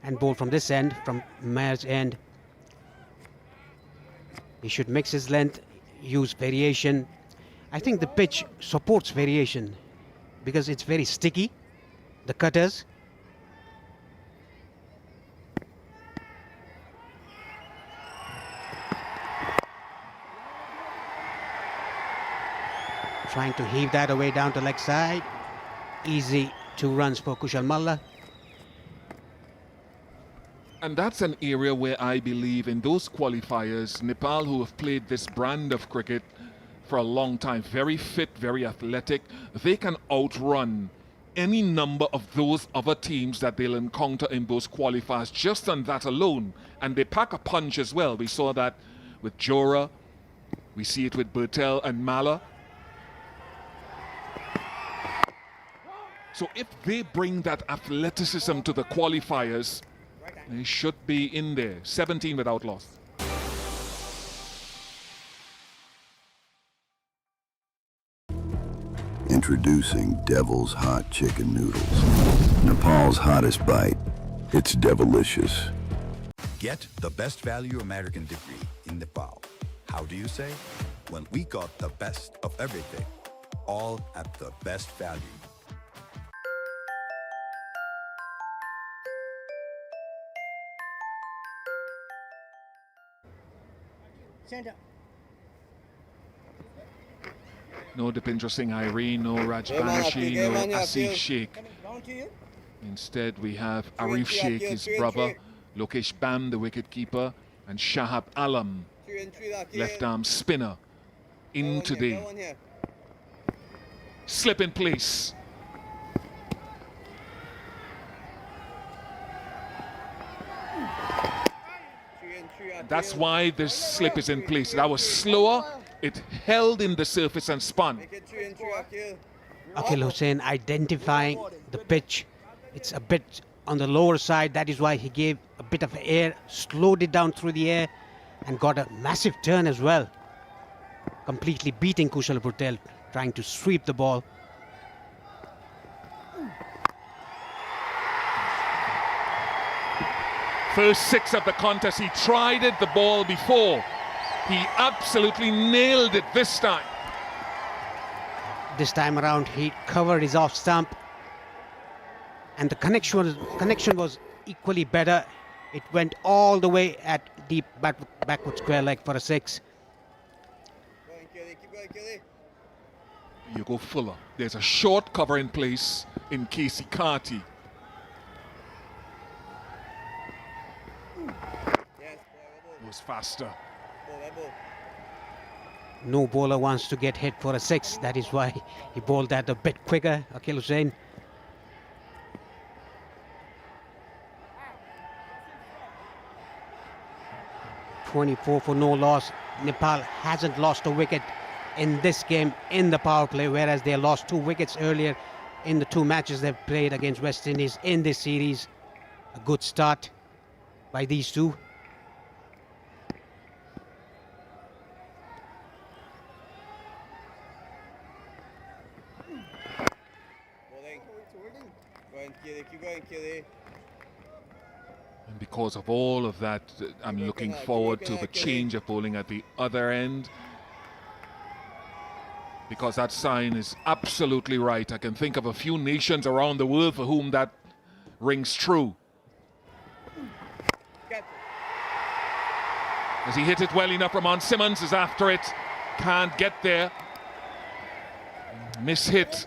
and bowl from this end, from Mayer's end. He should mix his length, use variation. I think the pitch supports variation because it's very sticky, the cutters. Trying to heave that away down to leg side. Easy 2 runs for Kushal Malla. And that's an area where I believe in those qualifiers, Nepal, who have played this brand of cricket for a long time, very fit, very athletic, they can outrun any number of those other teams that they'll encounter in those qualifiers just on that alone. And they pack a punch as well. We saw that with Jora, we see it with Bertel and Malla. So if they bring that athleticism to the qualifiers, they should be in there. 17 without loss. Introducing Devil's Hot Chicken Noodles. Nepal's hottest bite. It's devilicious. Get the best value American degree in Nepal. How do you say? Well, we got the best of everything, all at the best value. No Dipindra Singh Irene, no Raj Banerjee, no Asif Sheikh. Instead, we have Arif Sheikh, his brother, Lokesh Bam, the wicketkeeper, and Shahab Alam, left-arm spinner, in today. Slip in place. That's why this slip is in place. That was slower. It held in the surface and spun. Akhil Hussain identifying the pitch. It's a bit on the lower side. That is why he gave a bit of air, slowed it down through the air, and got a massive turn as well. Completely beating Kushal Bertel, trying to sweep the ball. First 6 of the contest, he tried it the ball before. He absolutely nailed it this time. This time around, he covered his off stump, and the connection was equally better. It went all the way at deep backward square leg for a 6. You go Fuller. There's a short cover in place in Casey Carty. It was faster. No bowler wants to get hit for a 6. That is why he bowled that a bit quicker, Akhil Hussain. .24 for no loss. Nepal hasn't lost a wicket in this game in the power play, whereas they lost 2 wickets earlier in the 2 matches they've played against West Indies in this series. A good start by these two. And because of all of that, I'm looking forward to the change of bowling at the other end. Because that sign is absolutely right. I can think of a few nations around the world for whom that rings true. As he hit it well enough, Ramon Simmons is after it. Can't get there. Miss-hit.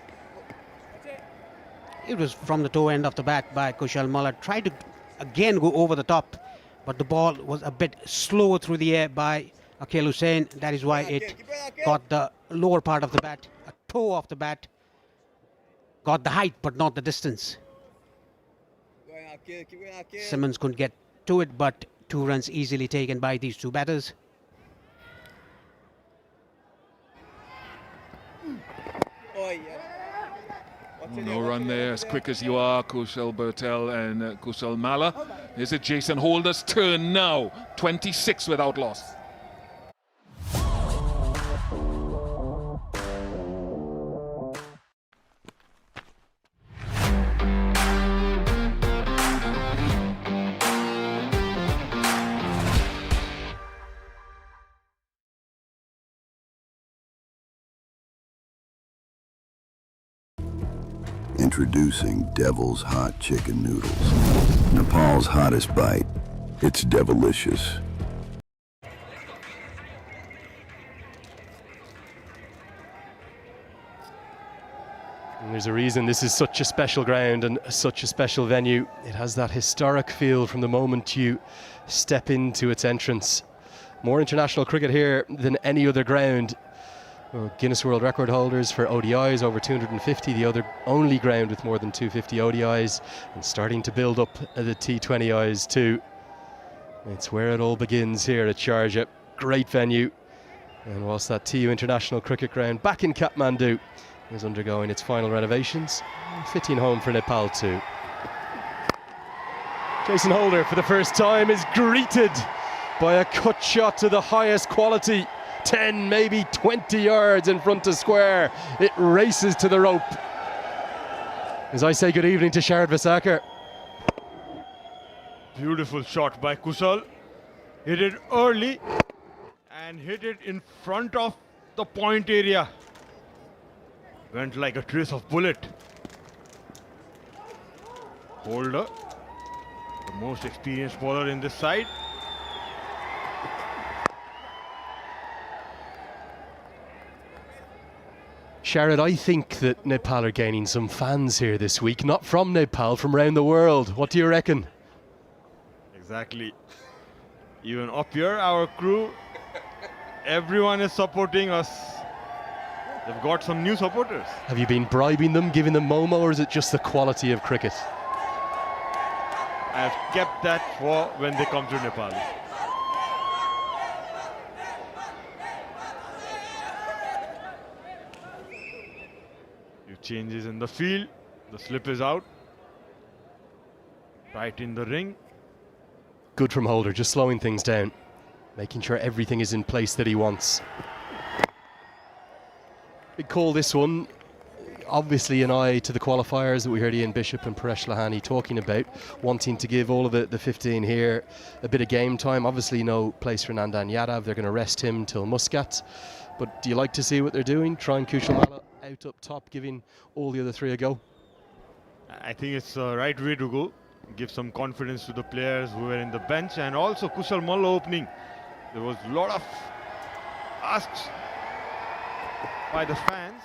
It was from the toe end of the bat by Kushal Malla. Tried to again go over the top, but the ball was a bit slower through the air by Akhil Hussain. That is why it got the lower part of the bat, a toe of the bat. Got the height, but not the distance. Simmons couldn't get to it, but 2 runs easily taken by these 2 batters. No run there, as quick as you are, Kushal Bertel and Kushal Malla. Is it Jason Holder's turn now? 26 without loss. Introducing Devil's Hot Chicken Noodles. Nepal's hottest bite. It's devilicious. And there's a reason this is such a special ground and such a special venue. It has that historic feel from the moment you step into its entrance. More international cricket here than any other ground. Guinness World Record holders for ODIs, over 250, the only ground with more than 250 ODIs, and starting to build up the T20Is too. It's where it all begins here at Sharjah. Great venue. And whilst that TU International Cricket Ground back in Kathmandu is undergoing its final renovations, fitting home for Nepal too. Jason Holder for the first time is greeted by a cut shot to the highest quality. 10, maybe 20 yards in front of square. It races to the rope. As I say good evening to Sharad Vasakar. Beautiful shot by Kushal. Hit it early and hit it in front of the point area. Went like a trace of bullet. Holder, the most experienced bowler in this side. Sharad, I think that Nepal are gaining some fans here this week, not from Nepal, from around the world. What do you reckon? Exactly. Even up here, our crew, everyone is supporting us. They've got some new supporters. Have you been bribing them, giving them Momo, or is it just the quality of cricket? I have kept that for when they come to Nepal. Changes in the field, the slip is out, right in the ring. Good from Holder, just slowing things down, making sure everything is in place that he wants. Big call this one, obviously an eye to the qualifiers that we heard Ian Bishop and Paresh Lahani talking about, wanting to give all of the 15 here a bit of game time. Obviously no place for Nandan Yadav, they're going to rest him till Muscat. But do you like to see what they're doing? Trying Kushal Malla out up top, giving all the other three a go? I think it's the right way to go. Give some confidence to the players who were in the bench, and also Kushal Malla opening. There was a lot of asks by the fans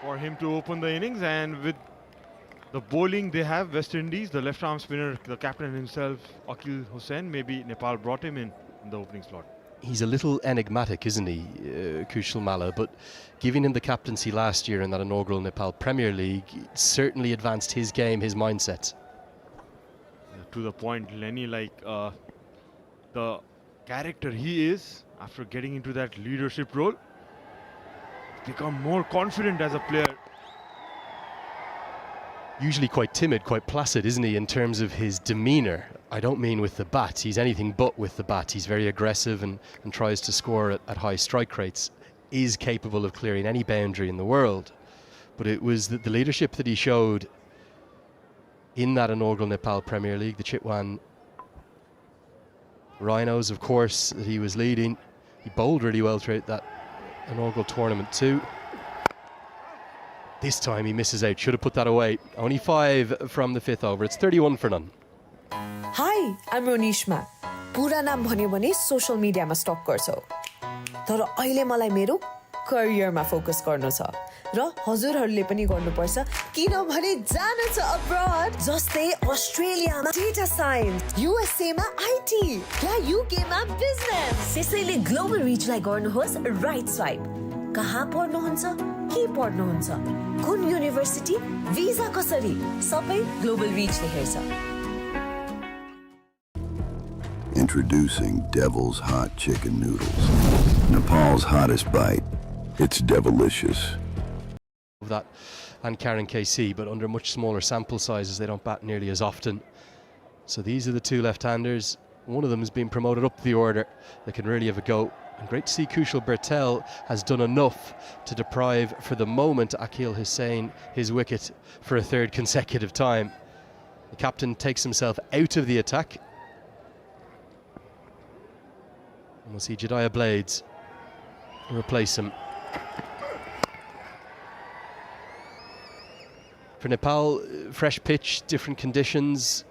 for him to open the innings, and with the bowling they have, West Indies, the left arm spinner, the captain himself, Akil Hussain, maybe Nepal brought him in the opening slot. He's a little enigmatic, isn't he, Kushal Malla, but giving him the captaincy last year in that inaugural Nepal Premier League certainly advanced his game, his mindset. To the point, Lenny, like the character he is, after getting into that leadership role, become more confident as a player. Usually quite timid, quite placid, isn't he, in terms of his demeanour? I don't mean with the bat. He's anything but with the bat. He's very aggressive and tries to score at high strike rates, is capable of clearing any boundary in the world. But it was the leadership that he showed in that inaugural Nepal Premier League, the Chitwan Rhinos, of course, that he was leading. He bowled really well throughout that inaugural tournament too. This time he misses out, should have put that away. Only 5 from the 5th over, it's 31 for none. Hi, I'm Ronishma. पुरा नाम भन्यो भने social मिडियामा stuck गर्छौ तर अहिले मलाई मेरो करियरमा फोकस गर्नु छ र हजुरहरूले पनि गर्नुपर्छ किनभने जानु छ अब्रॉड जस्तै अस्ट्रेलियामा डेटा साइन्स युएसए मा आईटी या युके मा बिजनेस त्यसैले ग्लोबल रिचलाई गर्नुहोस् राइट स्वाइप कहाँ पढ्नुहुन्छ के पढ्नुहुन्छ कुन युनिभर्सिटी भिजा कसरी सबै ग्लोबल रिचले हेर्छ Introducing Devil's Hot Chicken Noodles. Nepal's hottest bite. It's devilicious. That and Karen KC, but under much smaller sample sizes, they don't bat nearly as often. So these are the two left-handers. One of them has been promoted up the order. They can really have a go. And great to see Kushal Bertel has done enough to deprive, for the moment, Akil Hussain his wicket for a 3rd consecutive time. The captain takes himself out of the attack. And we'll see Jediah Blades replace him. For Nepal, fresh pitch, different conditions,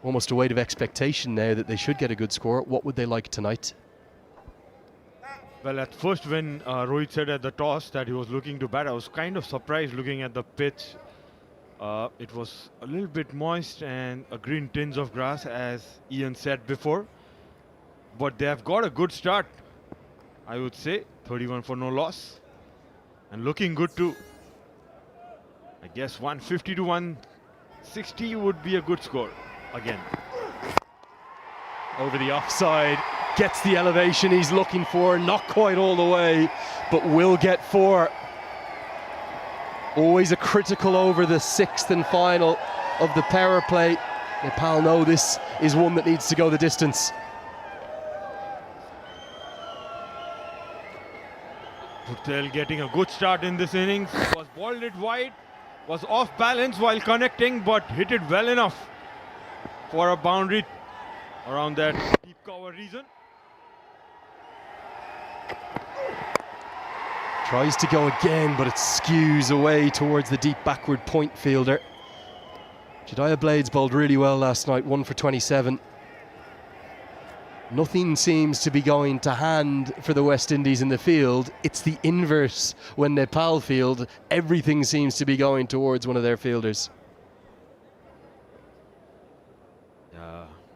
almost a weight of expectation now that they should get a good score. What would they like tonight? Well, at first when Rohit said at the toss that he was looking to bat, I was kind of surprised looking at the pitch. It was a little bit moist and a green tinge of grass, as Ian said before. But they have got a good start, I would say. 31 for no loss. And looking good too. I guess 150 to 160 would be a good score again. Over the offside, gets the elevation he's looking for, not quite all the way, but will get 4. Always a critical over, the 6th and final of the power play. Nepal know this is one that needs to go the distance. Bhurtel getting a good start in this innings. Was balled it wide, was off balance while connecting, but hit it well enough for a boundary around that deep cover region. Tries to go again, but it skews away towards the deep backward point fielder. Jediah Blades bowled really well last night, 1 for 27. Nothing seems to be going to hand for the West Indies in the field. It's the inverse when Nepal field. Everything seems to be going towards one of their fielders.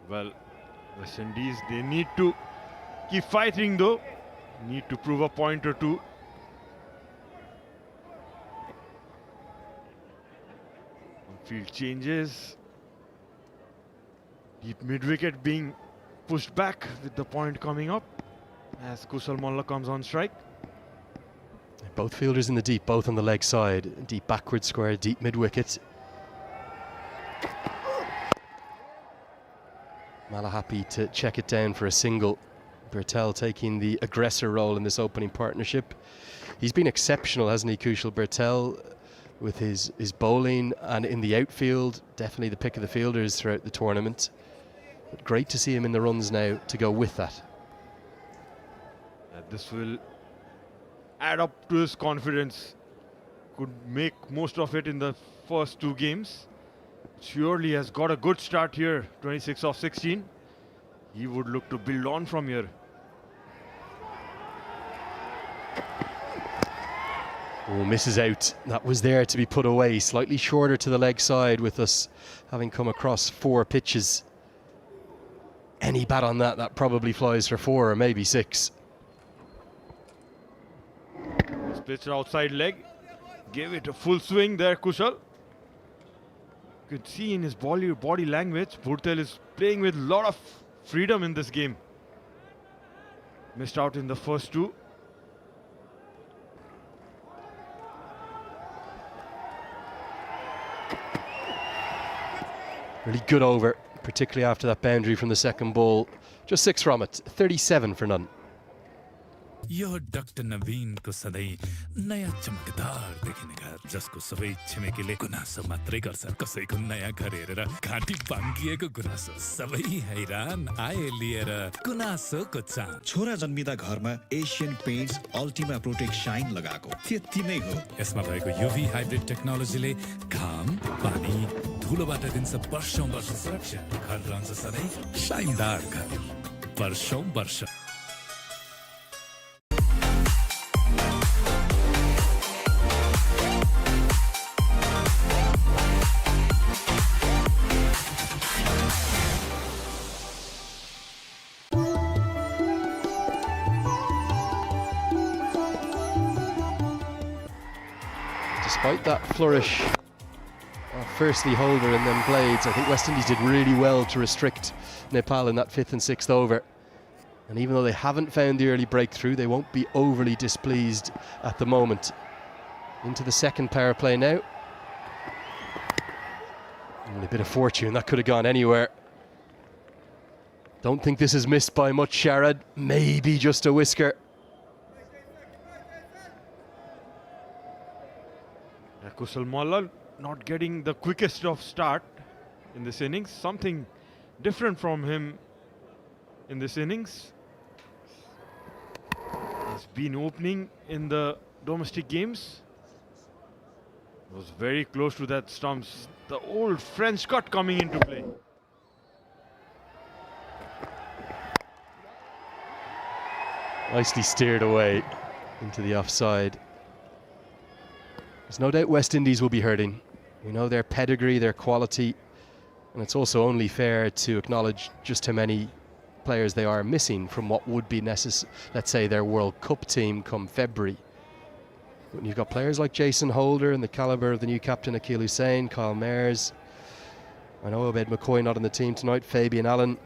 Well, West Indies, they need to keep fighting though. Need to prove a point or two. Field changes. Deep mid-wicket being pushed back with the point coming up as Kushal Malla comes on strike. Both fielders in the deep, both on the leg side. Deep backward square, deep mid-wicket. Malla happy to check it down for a single. Bhurtel taking the aggressor role in this opening partnership. He's been exceptional, hasn't he, Kushal Bhurtel, with his bowling and in the outfield. Definitely the pick of the fielders throughout the tournament. But great to see him in the runs now to go with that. This will add up to his confidence. Could make most of it in the first 2 games. Surely has got a good start here, 26 of 16. He would look to build on from here. Oh, misses out. That was there to be put away. Slightly shorter to the leg side with us having come across 4 pitches. Any bat on that, that probably flies for 4 or maybe 6. This pitch outside leg. Gave it a full swing there, Kushal. You could see in his body language, Bhurtel is playing with a lot of freedom in this game. Missed out in the first 2. Really good over, particularly after that boundary from the second ball. Just 6 from it, 37 for none. यो doctor Naveen को सधैँ नयाँ चमकदार देखिने घर जसको सबै छिमेकीले गुनासो मात्रै गर्छ कसैको नयाँ घर हेरेर घाँटी बाङ्गिएको गुनासो सबै हैरान आए लिएर गुनासोको चाम छोरा जन्मिदा घरमा Asian Paints Ultima Protect Shine लगाएको त्यति नै हो यसमा भएको युभी हाइब्रिड टेक्नोलोजीले घाम पानी धुलोबाट दिन्छ वर्षौं वर्ष सुरक्षा घर रहन्छ सधैँ शाइनदार घर वर्षौं वर्ष Despite that flourish of firstly Holder and then Blades, I think West Indies did really well to restrict Nepal in that 5th and 6th over. And even though they haven't found the early breakthrough, they won't be overly displeased at the moment. Into the second power play now. And a bit of fortune, that could have gone anywhere. Don't think this is missed by much, Sharad. Maybe just a whisker. Kushal Malla not getting the quickest of start in this innings. Something different from him in this innings. He's been opening in the domestic games. Was very close to that stumps. The old French cut coming into play. Nicely steered away into the offside. There's no doubt West Indies will be hurting. We know their pedigree, their quality, and it's also only fair to acknowledge just how many players they are missing from what would be let's say their World Cup team come February. When you've got players like Jason Holder and the calibre of the new captain Akil Hussain, Kyle Mayers, I know Obed McCoy not on the team tonight, Fabian Allen,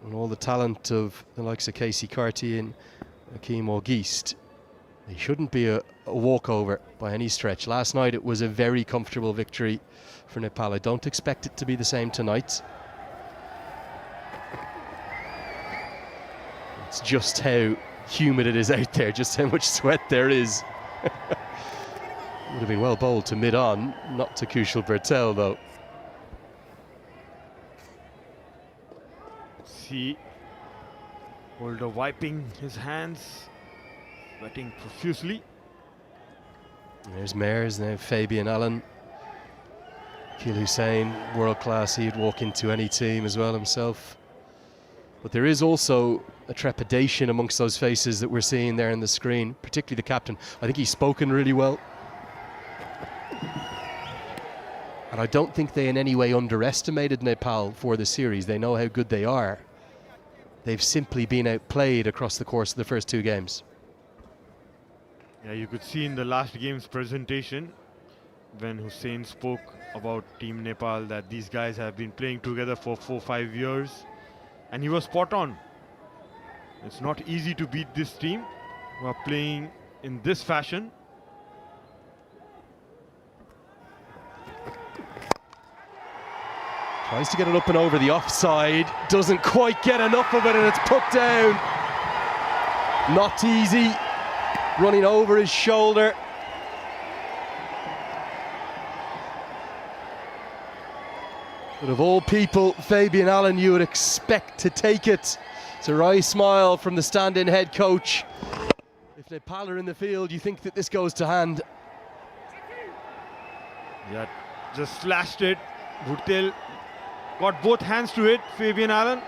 and all the talent of the likes of Casey Carty and Akeem Auguste, they shouldn't be a walkover by any stretch. Last night it was a very comfortable victory for Nepal. I don't expect it to be the same tonight. It's just how humid it is out there, just how much sweat there is. Would have been well bowled to mid-on, not to Kushal Bertel though. See Holder wiping his hands, sweating profusely. There's Mayers, now Fabian Allen. Akil Hussain, world class, he'd walk into any team as well himself. But there is also a trepidation amongst those faces that we're seeing there on the screen, particularly the captain. I think he's spoken really well. And I don't think they in any way underestimated Nepal for the series. They know how good they are. They've simply been outplayed across the course of the first two games. Yeah, you could see in the last game's presentation when Hussain spoke about Team Nepal that these guys have been playing together for 4-5 years. And he was spot on. It's not easy to beat this team who are playing in this fashion. Tries to get it up and over the offside, doesn't quite get enough of it, and it's put down. Not easy, running over his shoulder. But of all people, Fabian Allen, you would expect to take it. It's a wry smile from the stand-in head coach. If Nepal are in the field, you think that this goes to hand. Yeah, just slashed it. Bhurtel got both hands to it. Fabian Allen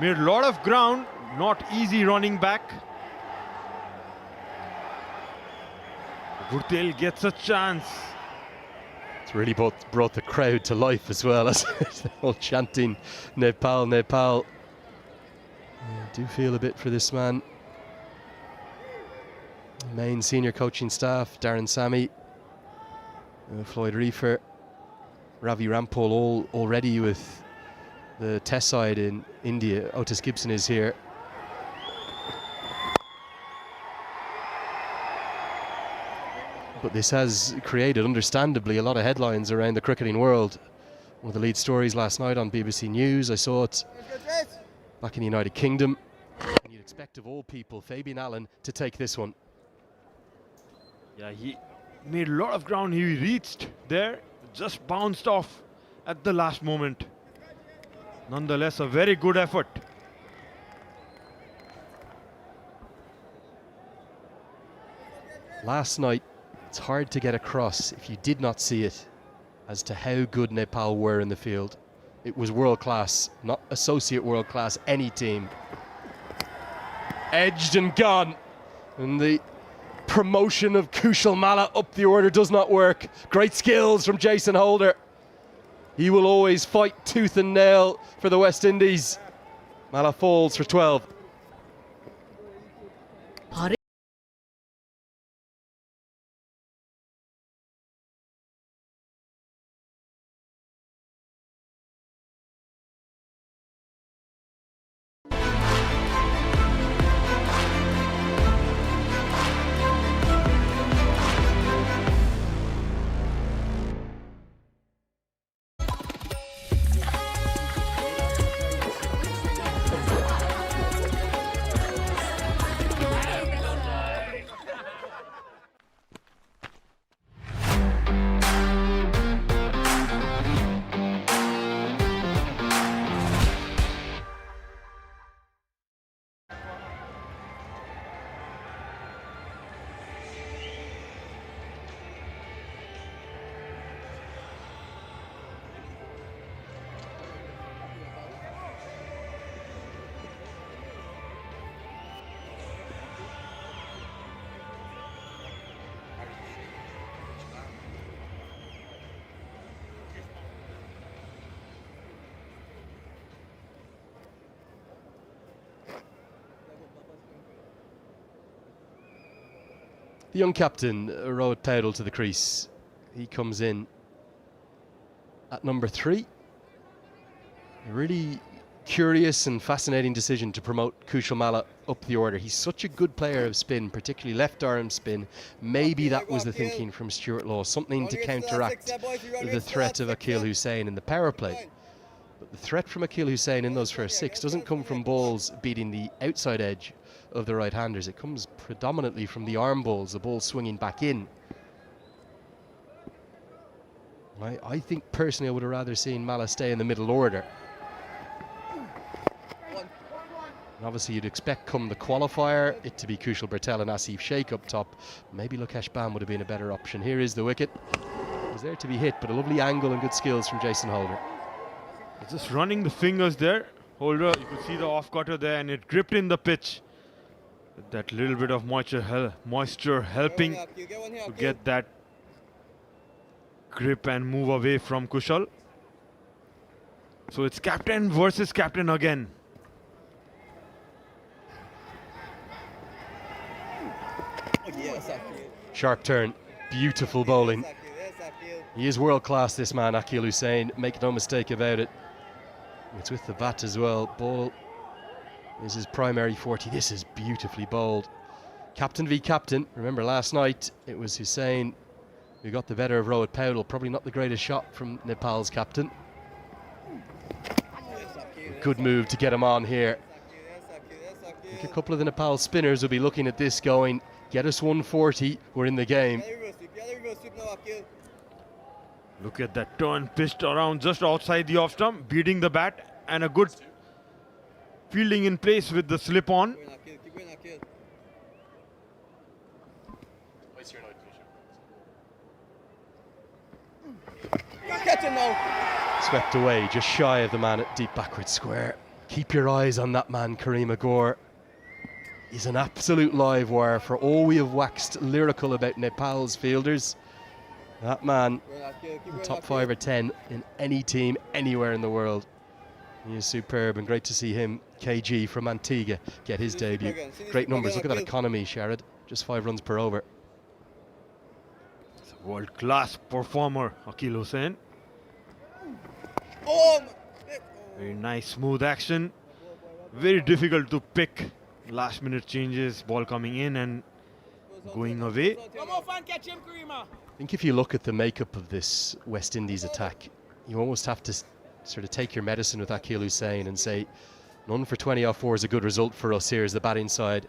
made a lot of ground, not easy running back. Bhurtel gets a chance. It's really brought the crowd to life as well, as they're all chanting Nepal, Nepal. I do feel a bit for this man. Main senior coaching staff, Darren Sammy, Floyd Reefer, Ravi Rampal, all already with the test side in India. Otis Gibson is here. But this has created, understandably, a lot of headlines around the cricketing world. One of the lead stories last night on BBC News, I saw it back in the United Kingdom. And you'd expect of all people, Fabian Allen to take this one. Yeah, he made a lot of ground. He reached there, just bounced off at the last moment. Nonetheless, a very good effort. Last night, it's hard to get across, if you did not see it, as to how good Nepal were in the field. It was world class, not associate world class, any team. Edged and gone. And the promotion of Kushal Malla up the order does not work. Great skills from Jason Holder. He will always fight tooth and nail for the West Indies. Malla falls for 12. The young captain, Rohit Paudel, to the crease. He comes in at number 3. A really curious and fascinating decision to promote Kushal Malla up the order. He's such a good player of spin, particularly left arm spin. Maybe that was the thinking from Stuart Law, something to counteract the threat of Akil Hussain in the power play. But the threat from Akil Hussain in those first 6 doesn't come from balls beating the outside edge of the right-handers. It comes predominantly from the arm balls, the ball swinging back in. I think personally I would have rather seen Malla stay in the middle order. And obviously you'd expect come the qualifier it to be Kushal Bertel and Asif Sheikh up top. Maybe Lokesh Bam would have been a better option. Here is the wicket. It was there to be hit, but a lovely angle and good skills from Jason Holder. Just running the fingers there. Holder, you could see the off-cutter there, and it gripped in the pitch. With that little bit of moisture helping to get that grip and move away from Kushal. So it's captain versus captain again. Sharp turn, beautiful bowling. He is world class, this man, Akil Hussain, make no mistake about it. It's with the bat as well. Ball is his primary forte. This is beautifully bowled. Captain v captain. Remember last night it was Hussain who got the better of Rohit Paudel. Probably not the greatest shot from Nepal's captain. Good move to get him on here. I think a couple of the Nepal spinners will be looking at this going, get us 140, we're in the game. Look at that turn, pitched around just outside the off stump, beating the bat, and a good fielding in place with the slip on. Swept away, just shy of the man at deep backward square. Keep your eyes on that man, Kareem Agor. He's an absolute live wire. For all we have waxed lyrical about Nepal's fielders, that man, top 5 or 10 in any team, anywhere in the world. He is superb, and great to see him, KG from Antigua, get his debut. Great numbers. Look at that economy, Sharad. Just 5 runs per over. It's a world-class performer, Akil Hussain. Very nice, smooth action. Very difficult to pick. Last-minute changes, ball coming in and going away. I think if you look at the makeup of this West Indies attack, you almost have to sort of take your medicine with Akil Hussain and say, none for 20 off 4 is a good result for us. Here's the batting side.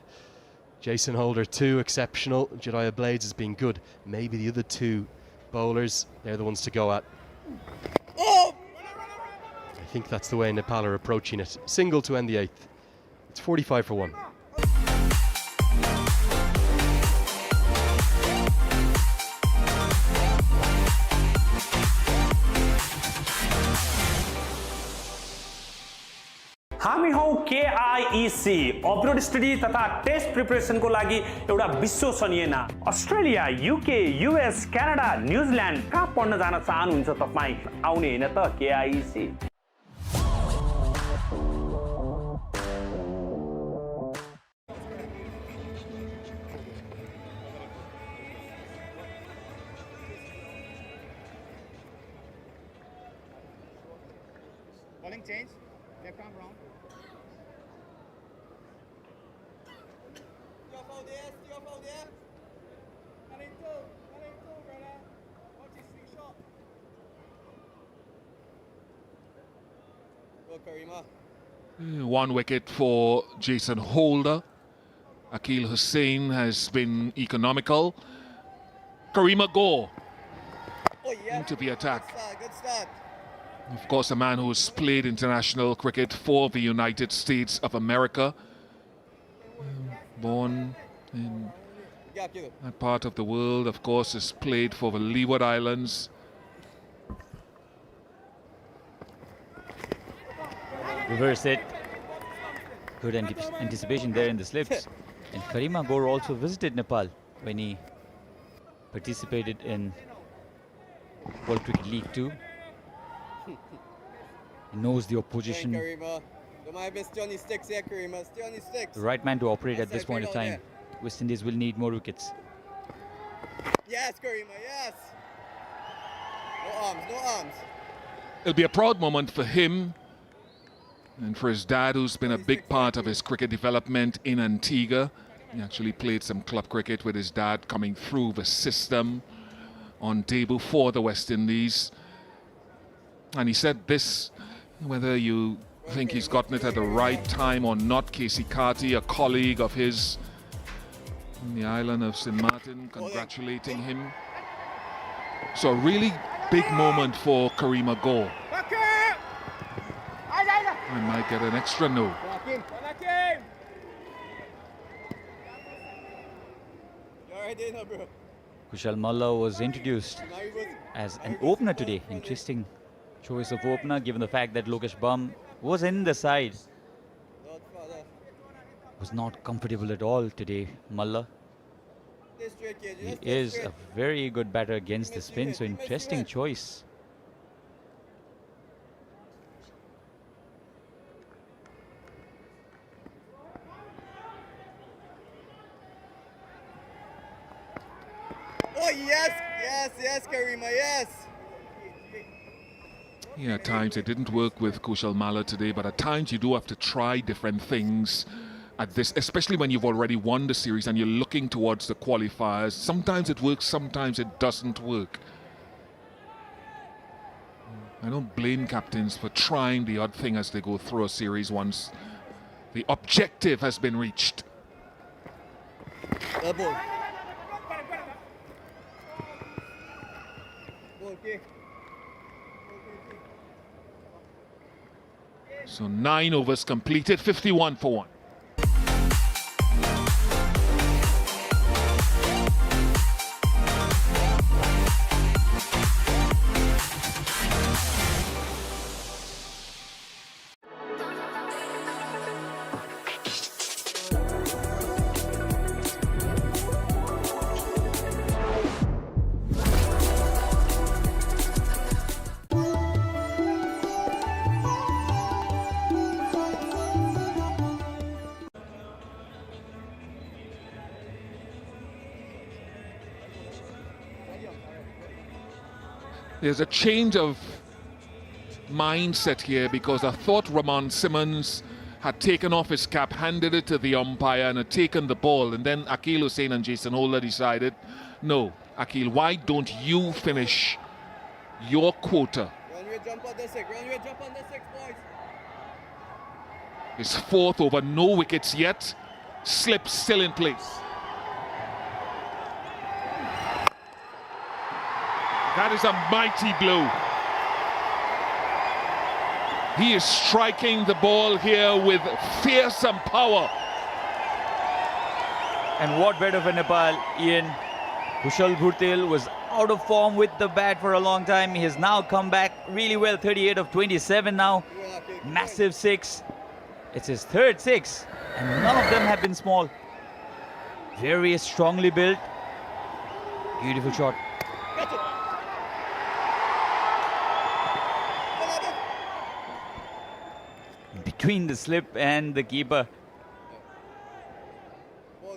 Jason Holder, 2 exceptional. Jediah Blades has been good. Maybe the other 2 bowlers, they're the ones to go at. I think that's the way Nepal are approaching it. Single to end the 8th. It's 45 for 1. हामी हौ KIEC upload study तथा test preparation को लागि एउटा विश्वसनीय नाम Australia UK US Canada New Zealand कहाँ पढ्न जान चाहनुहुन्छ तपाई आउने हैन त KIEC Bowling change, left arm round. One wicket for Jason Holder. Akil Hussain has been economical. Kareem Agor into the attack. Good start. Of course, a man who's played international cricket for the United States of America. Born in that part of the world, of course, has played for the Leeward Islands. Reverse it. Good anticipation there in the slips. And Kareem Agor also visited Nepal when he participated in World Cricket League 2. He knows the opposition. The right man to operate at this point of time. West Indies will need more wickets. Yes, Karima, yes. No arms, no arms. It'll be a proud moment for him and for his dad, who's been a big part of his cricket development in Antigua. He actually played some club cricket with his dad coming through the system on debut for the West Indies. And he said this, whether you think he's gotten it at the right time or not, Casey Carty, a colleague of his in the island of St. Martin, congratulating him. So a really big moment for Karima Gore. I might get an extra no. Kushal Malla was introduced as an opener today. Interesting choice of opener given the fact that Lokesh Bum was in the side. Was not comfortable at all today, Malla. He is a very good batter against the spin, so interesting choice. Oh, yes, yes, yes, Karima, yes. Yeah, at times it didn't work with Kushal Malla today, but at times you do have to try different things at this, especially when you've already won the series and you're looking towards the qualifiers. Sometimes it works, sometimes it doesn't work. I don't blame captains for trying the odd thing as they go through a series once the objective has been reached. So 9 overs completed, 51 for 1. There's a change of mindset here because I thought Ramon Simmons had taken off his cap, handed it to the umpire and had taken the ball, and then Akil Hussain and Jason Holder decided, no, Akil, why don't you finish your quota? Jump on the six, jump on the six, boys. His 4th over, no wickets yet, slip still in place. That is a mighty blow. He is striking the ball here with fearsome power. And what better for Nepal, Ian? Kushal Bhurtel was out of form with the bat for a long time. He has now come back really well, 38 of 27 now. Massive 6. It's his 3rd 6, and none of them have been small. Very strongly built. Beautiful shot. Between the slip and the keeper.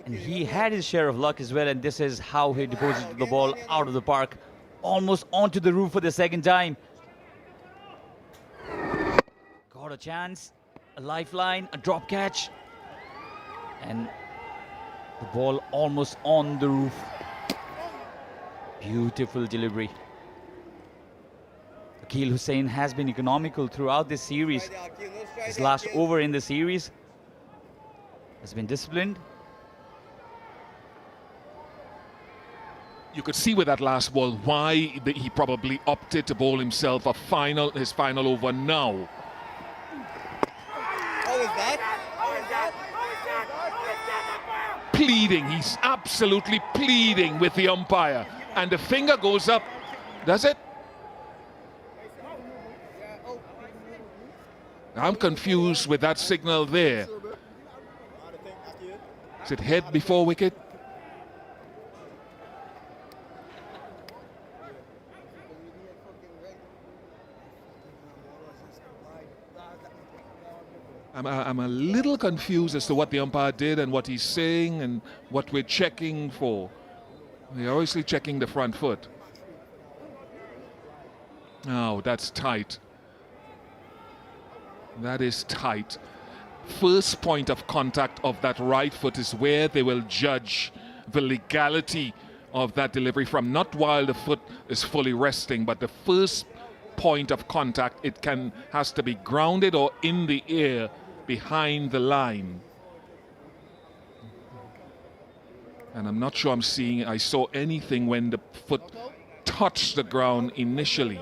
And he had his share of luck as well, and this is how he deposited the ball out of the park, almost onto the roof for the 2nd time. Got a chance, a lifeline, a drop catch, and the ball almost on the roof. Beautiful delivery. Akil Hussain has been economical throughout this series. His last over in the series has been disciplined. You could see with that last ball why he probably opted to bowl himself his final over now. How is that? Pleading, he's absolutely pleading with the umpire. And the finger goes up, does it? I'm confused with that signal there. Is it head before wicket? I'm a little confused as to what the umpire did and what he's saying and what we're checking for. They're obviously checking the front foot. Oh, that's tight. That is tight. First point of contact of that right foot is where they will judge the legality of that delivery from, not while the foot is fully resting, but the first point of contact. It has to be grounded or in the air behind the line. And I'm not sure I saw anything when the foot touched the ground initially.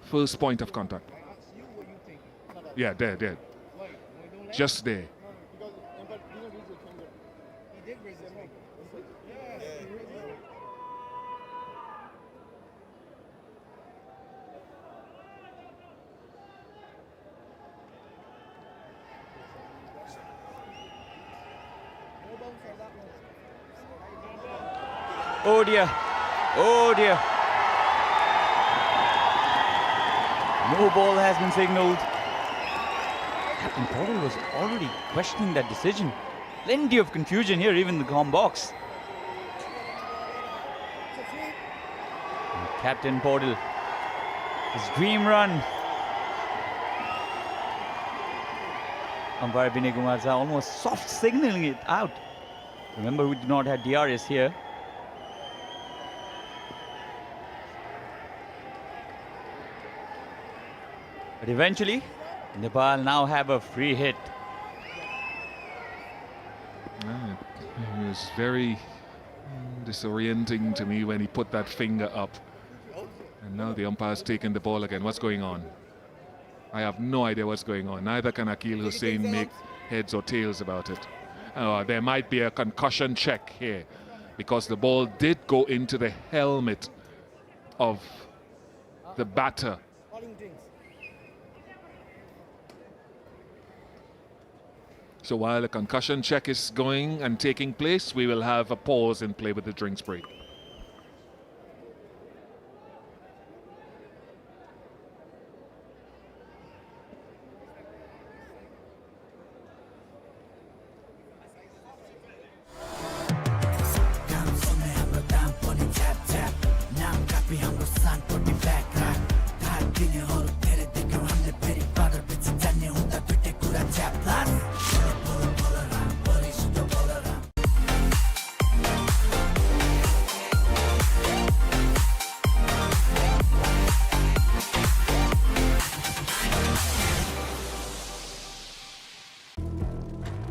First point of contact. Yeah, there. Just there. Oh dear. Oh dear. No ball has been signalled. Captain Portal was already questioning that decision. Plenty of confusion here, even in the com box. And Captain Portal, his dream run. Umpire Vinay Kumar Jha almost soft signalling it out. Remember, we do not have DRS here. But eventually, Nepal now have a free hit. It was very disorienting to me when he put that finger up. And now the umpire's taken the ball again. What's going on? I have no idea what's going on. Neither can Akil Hussain make heads or tails about it. There might be a concussion check here, because the ball did go into the helmet of the batter. So while a concussion check is going and taking place, we will have a pause in play with the drinks break.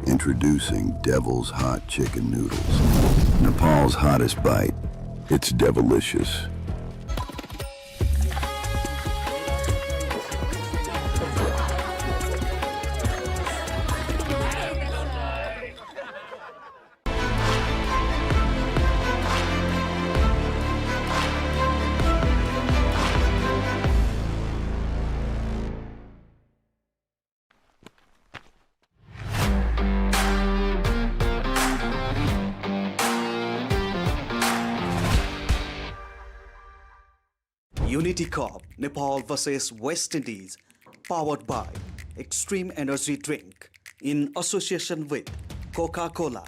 Introducing Devil's Hot Chicken Noodles. Nepal's hottest bite. It's devilicious. Unity Cup, Nepal vs West Indies, powered by Extreme Energy Drink, in association with Coca-Cola,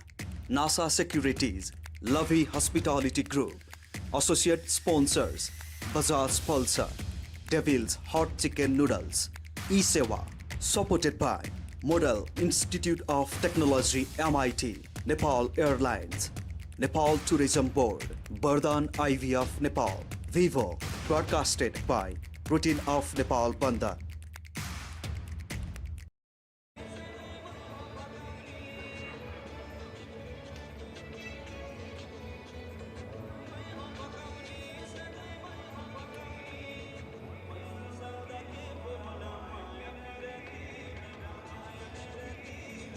NASA Securities, Lovey Hospitality Group, associate sponsors, Bajaj Pulsar, Devil's Hot Chicken Noodles, E-Sewa, supported by Model Institute of Technology MIT, Nepal Airlines, Nepal Tourism Board, Bardhan IVF Nepal, Vivo, broadcasted by Routine of Nepal Banda.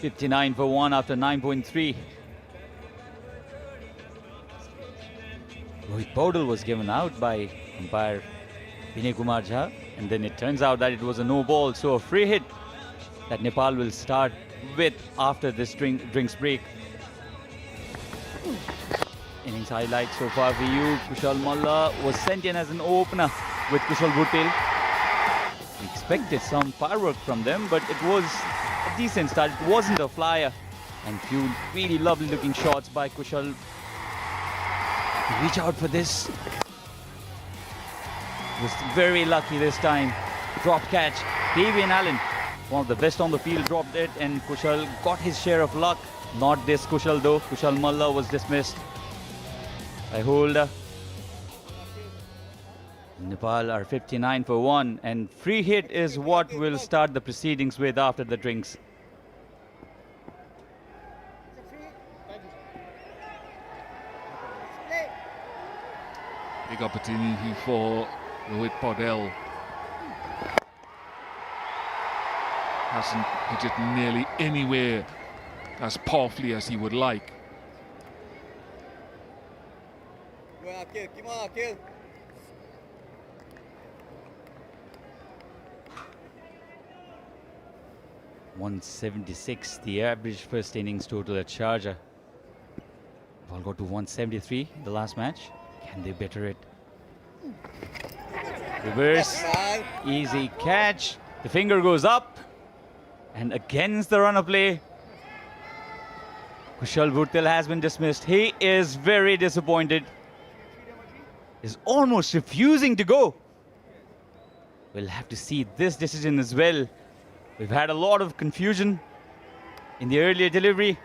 $59 for 1 after 9.3. Rohit Paudel was given out by umpire Vinay Kumar Jha, and then it turns out that it was a no ball, so a free hit that Nepal will start with after this drinks break. Innings highlights so far for you. Kushal Malla was sent in as an opener with Kushal Bhutel. We expected some firework from them, but it was a decent start. It wasn't a flyer, And few really lovely looking shots by Kushal. Reach out for this. Was very lucky this time. Drop catch. Davian Allen, one of the best on the field, dropped it, and Kushal got his share of luck. Not this Kushal though. Kushal Malla was dismissed by Holder. Nepal are 59 for 1, and free hit is what we'll start the proceedings with after the drinks. Big opportunity for Rohit Paudel. Hasn't hit it nearly anywhere as powerfully as he would like. Come on, kill. 176, the average first innings total at Sharjah. Ball got to 173 the last match. Can they better it? Reverse, easy catch. The finger goes up, and against the run of play, Kushal Bhurtel has been dismissed. He is very disappointed. Is almost refusing to go. We'll have to see this decision as well. We've had a lot of confusion in the earlier delivery,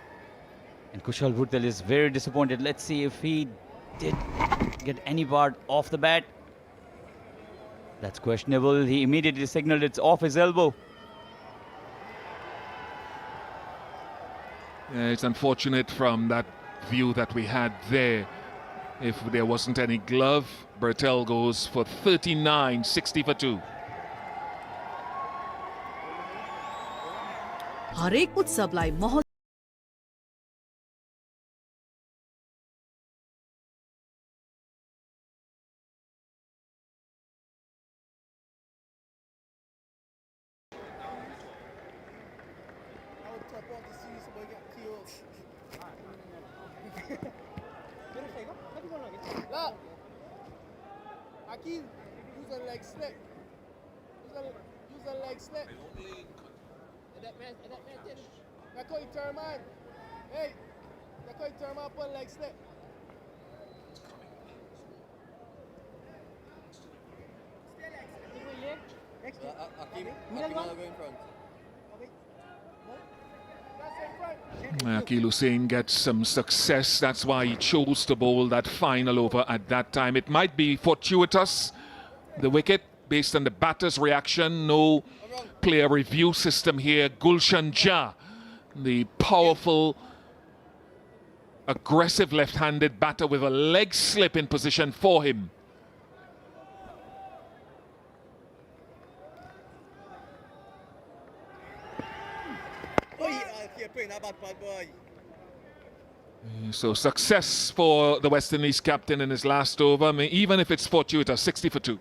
and Kushal Bhurtel is very disappointed. Let's see if he did get any part off the bat. That's questionable. He immediately signaled it's off his elbow. It's unfortunate from that view that we had there. If there wasn't any glove, Bhurtel goes for 39, 60 for 2. हरेक उत्सवलाई Akil, use a leg slip. Use a leg slip. That man did. That's how you turn man. Hey, that's how you turn man for a leg slip. Akil will go in front. Akil Hussain gets some success. That's why he chose to bowl that final over at that time. It might be fortuitous, the wicket, based on the batter's reaction. No player review system here. Gulshan Jha, the powerful, aggressive left-handed batter with a leg slip in position for him. So success for the West Indies captain in his last over, even if it's fortuitous. 60 for 2.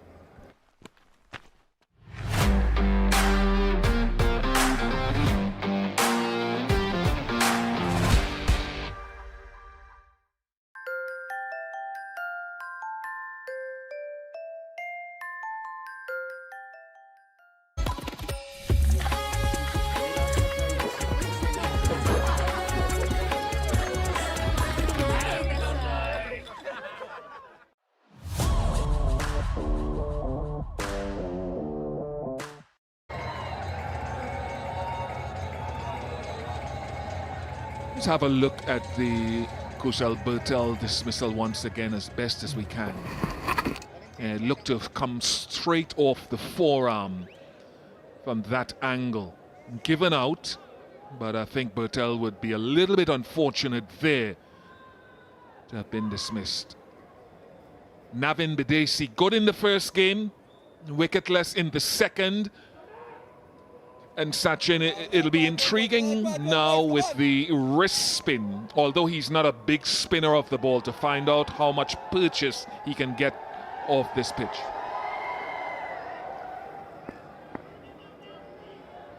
Let's have a look at the Kushal Bhurtel dismissal once again as best as we can. Looked to have come straight off the forearm from that angle. Given out, but I think Bhurtel would be a little bit unfortunate there to have been dismissed. Navin Bidesi, good in the first game, wicketless in the second. And Sachin, it'll be intriguing now with the wrist spin, although he's not a big spinner of the ball, to find out how much purchase he can get off this pitch.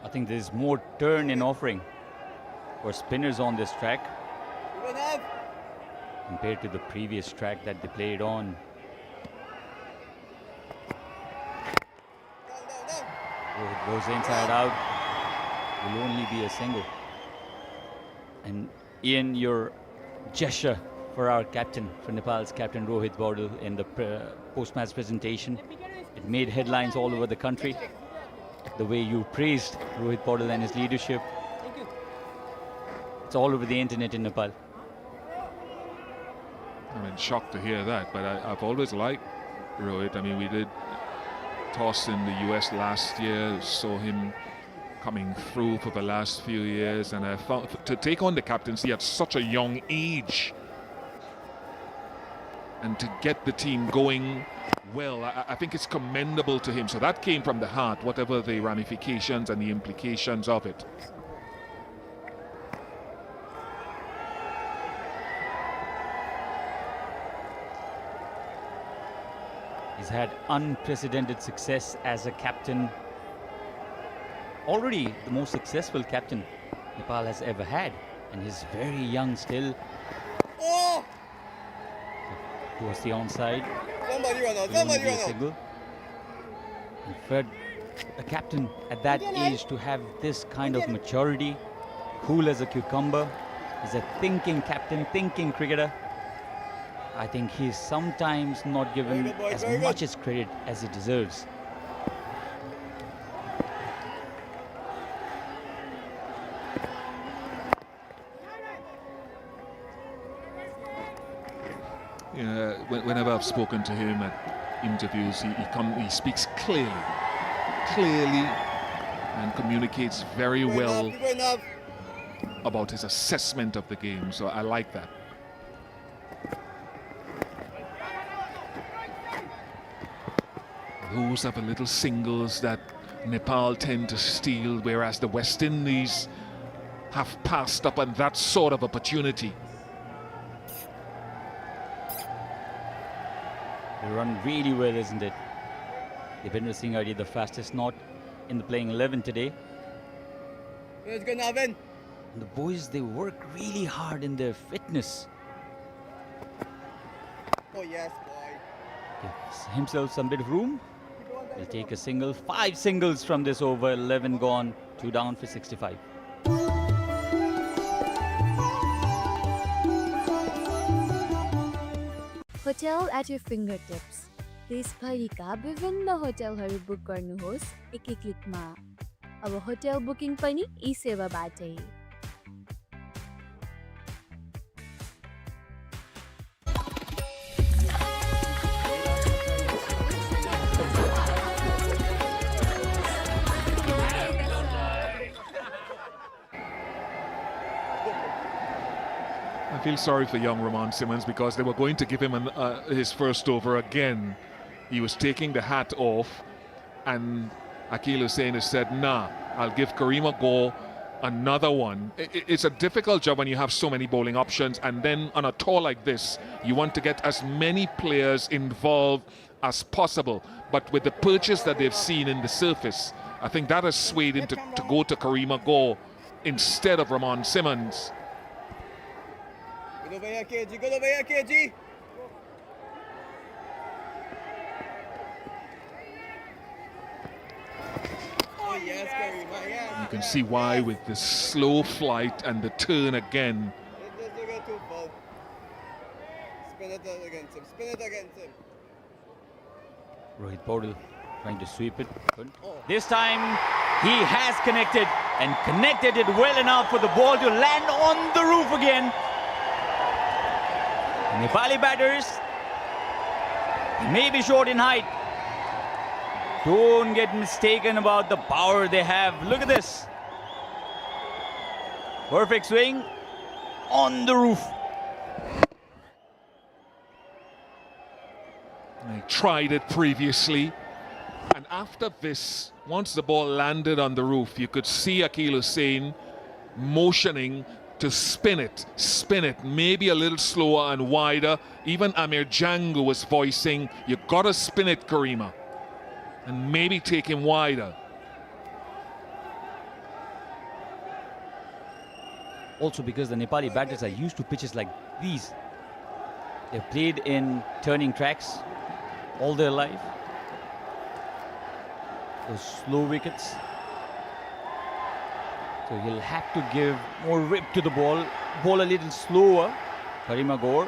I think there's more turn in offering for spinners on this track compared to the previous track that they played on. It goes inside out. Will only be a single. And Ian, your gesture for our captain, for Nepal's captain Rohit Paudel in the post-match presentation, it made headlines all over the country. The way you praised Rohit Paudel and his leadership, it's all over the internet in Nepal. I'm in shock to hear that, but I've always liked Rohit. I mean, we did toss in the US last year, saw him coming through for the last few years, and I found to take on the captaincy at such a young age and to get the team going well, I think it's commendable to him. So that came from the heart, whatever the ramifications and the implications of it. He's had unprecedented success as a captain. Already the most successful captain Nepal has ever had, and he's very young still. Oh! Towards the onside. Somebody run out, somebody run out. And for a captain at that age to have this kind of maturity, cool as a cucumber, he's a thinking captain, thinking cricketer. I think he's sometimes not given as much as credit as he deserves. Yeah, whenever I've spoken to him at interviews, he speaks clearly, and communicates very well about his assessment of the game. So I like that. Those are the little singles that Nepal tend to steal, whereas the West Indies have passed up on that sort of opportunity. They run really well, isn't it? Devendra Singh already the fastest not in the playing 11 today. Let's go, Navin. And the boys, they work really hard in their fitness. Oh yes, boy. Gives himself some bit of room. He'll take a single. 5 singles from this over. 11 gone. 2 down for 65. Hotel at your fingertips. देशभरिका विभिन्न होटलहरू book गर्नुहोस् एकै क्लिकमा। अब hotel booking पनि ई सेवाबाटै। I feel sorry for young Ramon Simmons because they were going to give him his first over again. He was taking the hat off, and Akil Hussain has said, nah, I'll give Kareem a go, another one. It's a difficult job when you have so many bowling options, and then on a tour like this, you want to get as many players involved as possible. But with the purchase that they've seen in the surface, I think that has swayed him to go to Kareem a go instead of Ramon Simmons. Good over here, KG. Good over here, KG. Oh, yes, Karima, yes. You can see why with the slow flight and the turn again. It doesn't get too full. Spin it against him. Spin it against him. Rohit Paudel trying to sweep it. Good. This time he has connected, and connected it well enough for the ball to land on the roof again. Nepali batters may be short in height. Don't get mistaken about the power they have. Look at this. Perfect swing on the roof. They tried it previously, and after this, once the ball landed on the roof, you could see Akil Hussain motioning to spin it, maybe a little slower and wider. Even Amir Jangu was voicing, you gotta spin it, Karima, and maybe take him wider. Also because the Nepali batters are used to pitches like these. They've played in turning tracks all their life. Those slow wickets. So he'll have to give more rip to the ball, bowl a little slower. Karima Gore.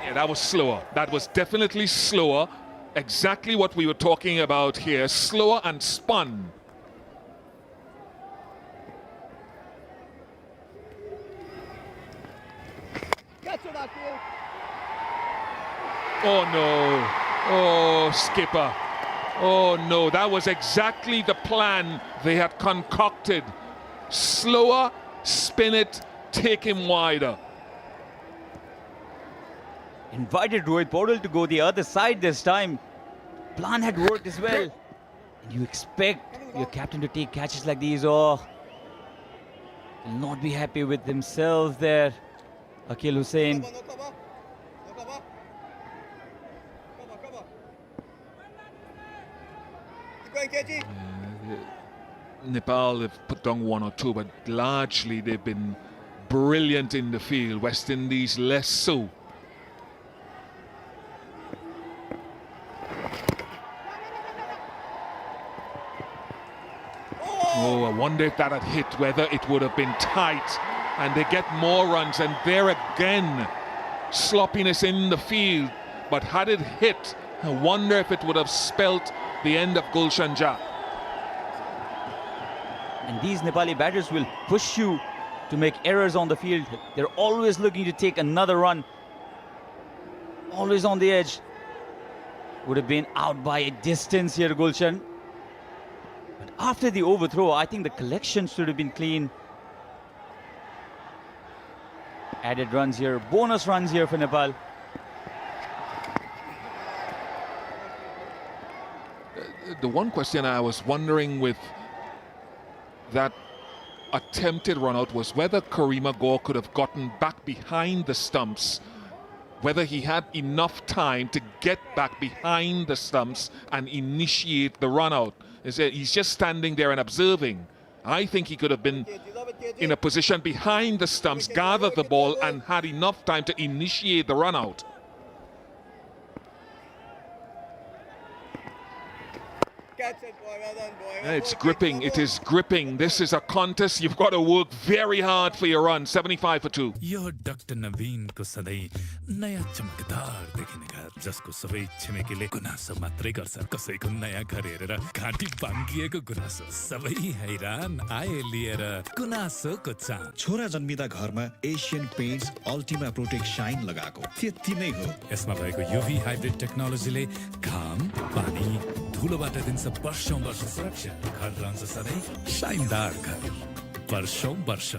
Yeah, that was slower. That was definitely slower. Exactly what we were talking about here. Slower and spun. Oh no. Oh, skipper. Oh no, that was exactly the plan they had concocted. Slower, spin it, take him wider. Invited Rohit Paudel to go the other side this time. Plan had worked as well. And you expect your captain to take catches like these, or will not be happy with himself there. Akil Hussain. Nepal have put down one or two, but largely they've been brilliant in the field. West Indies less so. Oh, I wonder if that had hit, whether it would have been tight and they get more runs. And there again, sloppiness in the field. But had it hit, I wonder if it would have spelt the end of Gulshan Jah. And these Nepali batters will push you to make errors on the field. They're always looking to take another run. Always on the edge. Would have been out by a distance here, Gulshan. But after the overthrow, I think the collection should have been clean. Added runs here, bonus runs here for Nepal. The one question I was wondering with that attempted run out was whether Karima Gore could have gotten back behind the stumps, whether he had enough time to get back behind the stumps and initiate the run out. He's just standing there and observing. I think he could have been in a position behind the stumps, gathered the ball and had enough time to initiate the run out. It's gripping, it is gripping. This is a contest. You've got to work very hard for your run. 75 for 2. Yo doctor नवीन को सधैँ नयाँ चमकदार देखिने घर जसको सबै छिमेकीले गुनासो मात्रै गर्छ कसैको नयाँ घर हेरेर घाँटी बाङ्गिएको गुनासो सबै हैरान आए लिएर गुनासोको चाम छोरा जन्मिदा घरमा Asian Paints Ultima Protect Shine लगाएको त्यति नै हो यसमा भएको युभी हाइब्रिड टेक्नोलोजीले घाम पानी धुलोबाट दिन्छ वर्षौं वर्ष सुरक्षा घर रहन्छ सधैँ शाइनदार घर वर्षौं वर्ष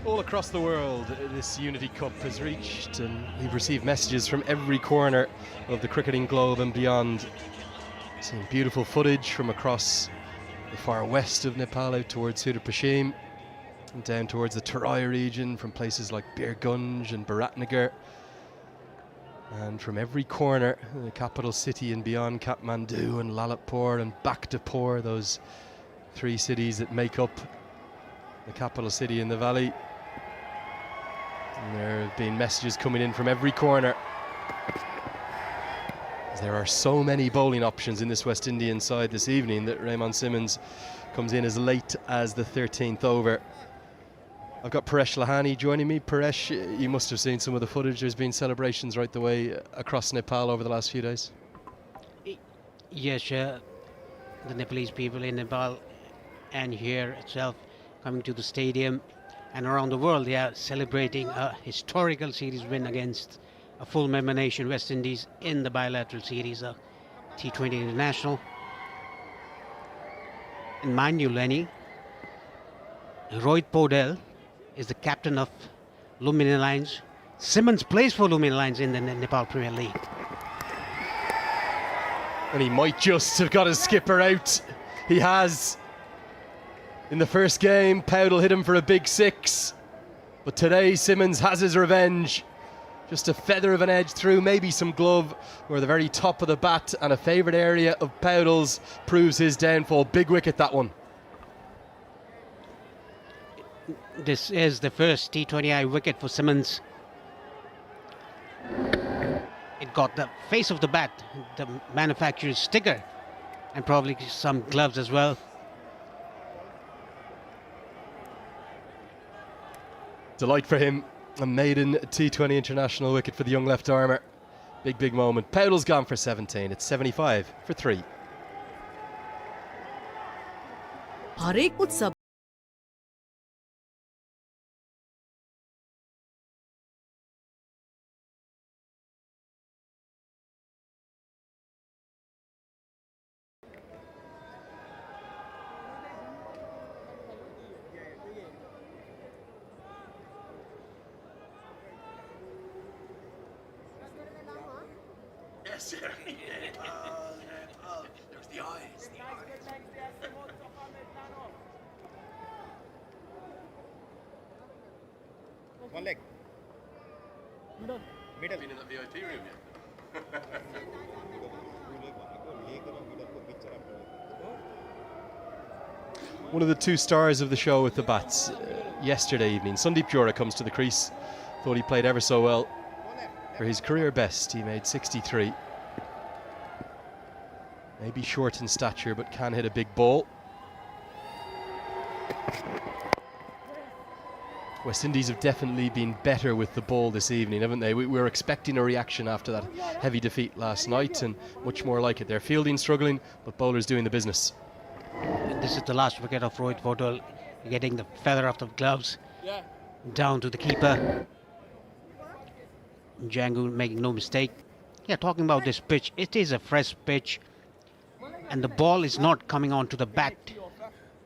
All across the world, this Unity Cup has reached, and we've received messages from every corner of the cricketing globe and beyond. Some beautiful footage from across the far west of Nepal out towards Sudar and down towards the Terai region, from places like Birgunj and Biratnagar. And from every corner, the capital city and beyond, Kathmandu and Lalitpur and Bhaktapur, those three cities that make up the capital city in the valley. And there have been messages coming in from every corner. There are so many bowling options in this West Indian side this evening that Raymond Simmons comes in as late as the 13th over. I've got Paresh Lahani joining me. Paresh, you must have seen some of the footage. There's been celebrations right the way across Nepal over the last few days. Yes, the Nepalese people in Nepal and here itself coming to the stadium and around the world, they are celebrating a historical series win against a full member nation, West Indies, in the bilateral series, T20 International. And mind you, Lenny, Rohit Paudel is the captain of Lumini Lions. Simmons plays for Lumini Lions in the Nepal Premier League. And he might just have got his skipper out. He has. In the first game, Paudel hit him for a big 6. But today, Simmons has his revenge. Just a feather of an edge through, maybe some glove. We're the very top of the bat, and a favourite area of Powell's proves his downfall. Big wicket, that one. This is the first T20I wicket for Simmons. It got the face of the bat, the manufacturer's sticker, and probably some gloves as well. Delight for him. A maiden T20 international wicket for the young left armour. Big, big moment. Powell's gone for 17. It's 75 for 3. हरेक उत्सव Yes, sir. There's the eyes. One leg. Middle. Been in the VIP room yet? One of the two stars of the show with the bats yesterday evening, Sandeep Jora, comes to the crease. Thought he played ever so well. For his career best, he made 63. Maybe short in stature, but can hit a big ball. West Indies have definitely been better with the ball this evening, haven't they? We were expecting a reaction after that heavy defeat last night, and much more like it. Their fielding struggling, but bowlers doing the business. This is the last wicket of Rohit Fodal, getting the feather off the gloves down to the keeper. Django making no mistake. Yeah, talking about this pitch, it is a fresh pitch, and the ball is not coming onto the bat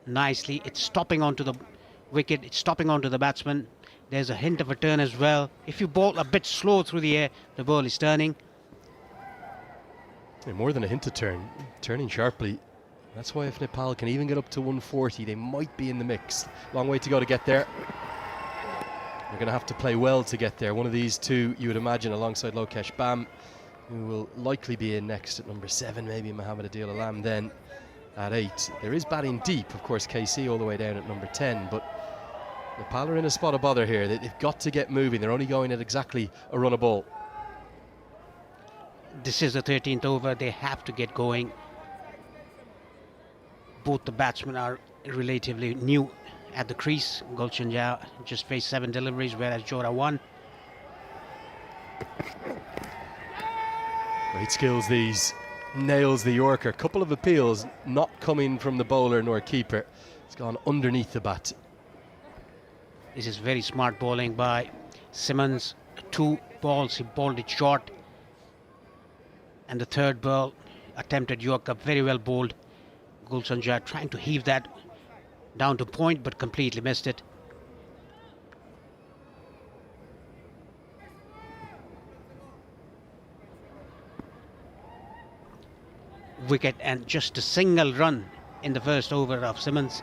nicely. It's stopping onto the wicket, it's stopping onto the batsman. There's a hint of a turn as well. If you bowl a bit slow through the air, the ball is turning. Yeah, more than a hint of turn, turning sharply. That's why if Nepal can even get up to 140, they might be in the mix. Long way to go to get there. They're going to have to play well to get there. One of these two, you would imagine, alongside Lokesh Bam, who will likely be in next at number 7, maybe Mohammed Adil Alam then at 8. There is batting deep, of course, KC all the way down at number 10, but Nepal are in a spot of bother here. They've got to get moving. They're only going at exactly a run a ball. This is the 13th over. They have to get going. Both the batsmen are relatively new at the crease. Gulshan Jha just faced 7 deliveries, whereas Jora 1. Great skills these. Nails the Yorker. Couple of appeals not coming from the bowler nor keeper. It's gone underneath the bat. This is very smart bowling by Simmons. 2 balls, he bowled it short. And the third ball, attempted Yorker, very well bowled. Gulshan Jha trying to heave that down to point, but completely missed it. Wicket, and just a single run in the first over of Simmons.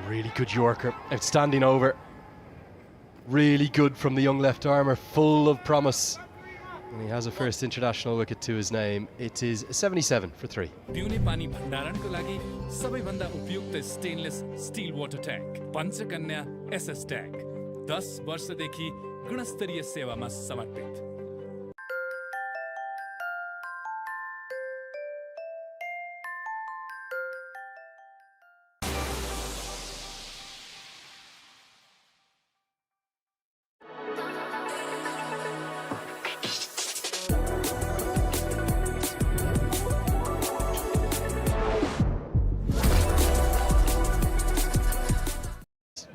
Really good Yorker, outstanding over. Really good from the young left armour, full of promise. And he has a first international wicket to his name. It is 77 for 3. पिउने पानी भण्डारणको लागि सबैभन्दा उपयुक्त stainless steel water tank Panchakanya SS tank 10 वर्षदेखि गुणस्तरीय सेवामा समर्पित.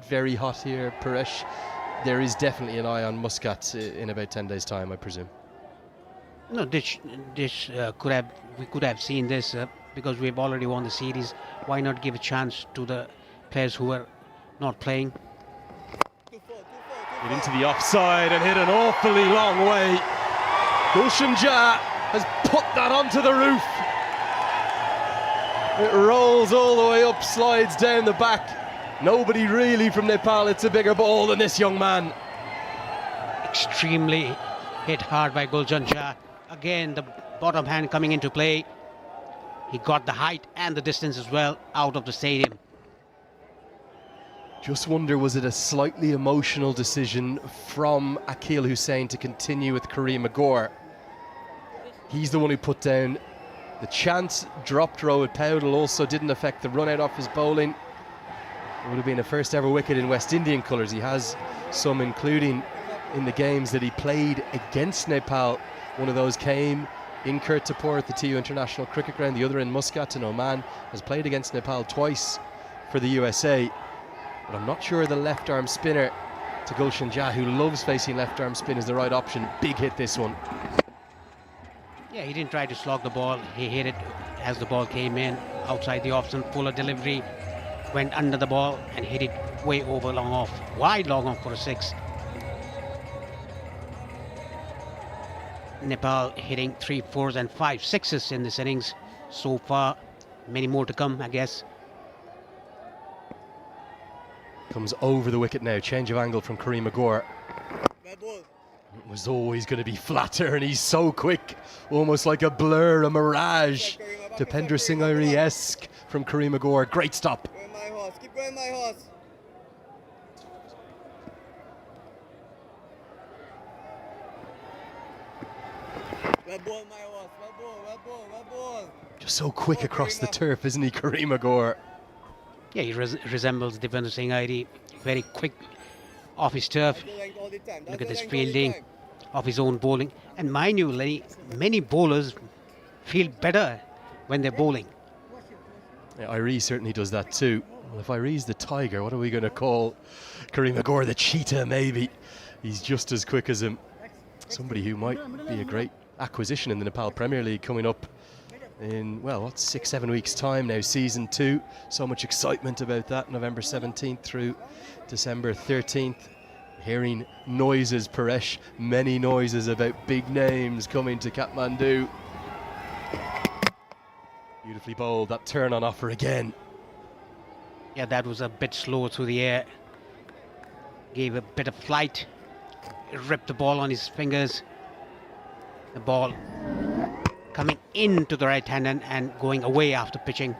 Very hot here, Paresh. There is definitely an eye on Muscat in about 10 days' time, I presume. No, we could have seen this because we've already won the series. Why not give a chance to the players who are not playing? Get into the offside and hit an awfully long way. Gulshan Jha has put that onto the roof. It rolls all the way up, slides down the back. Nobody really from Nepal. It's a bigger ball than this young man. Extremely hit hard by Gulshan Shah. Again, the bottom hand coming into play. He got the height and the distance as well out of the stadium. Just wonder, was it a slightly emotional decision from Akil Hussain to continue with Kareem Agor? He's the one who put down the chance drop throw at Powdell. Also didn't affect the run out off his bowling. It would have been a first ever wicket in West Indian colours. He has some, including in the games that he played against Nepal. One of those came in Kirtipur at the TU International Cricket Ground, the other in Muscat in Oman. Has played against Nepal twice for the USA. But I'm not sure the left arm spinner to Gulshan Shah, who loves facing left arm spin, is the right option. Big hit this one. Yeah, he didn't try to slog the ball. He hit it as the ball came in, outside the option, fuller delivery, went under the ball and hit it way over long off, wide long off for a 6. Nepal hitting 3 4s and 5 6s in this innings so far. Many more to come, I guess. Comes over the wicket now, change of angle from Kareem Agor. It was always going to be flatter, and he's so quick, almost like a blur, a mirage. Dipendra Singh Airi-esque from Kareem Agor. Great stop. Keep going, my horse. Well ball, my horse. Well ball. Just so quick across the turf, isn't he, Kareem Agor? Yeah, he resembles Dipendra Singh Airi. Very quick off his turf. Look at this fielding, off his own bowling. And mind you, Lenny, many bowlers feel better when they're bowling. Yeah, Irie certainly does that too. Well, if Irie's the tiger, what are we going to call Kareem Agor? The cheetah, maybe. He's just as quick as him. Somebody who might be a great acquisition in the Nepal Premier League coming up in, well, what's 6-7 weeks time now, season 2. So much excitement about that, November 17th through December 13th. Hearing noises, Paresh, many noises about big names coming to Kathmandu. Beautifully bowled, that turn on offer again. Yeah, that was a bit slow through the air. Gave a bit of flight. Ripped the ball on his fingers. The ball coming into the right hand and going away after pitching.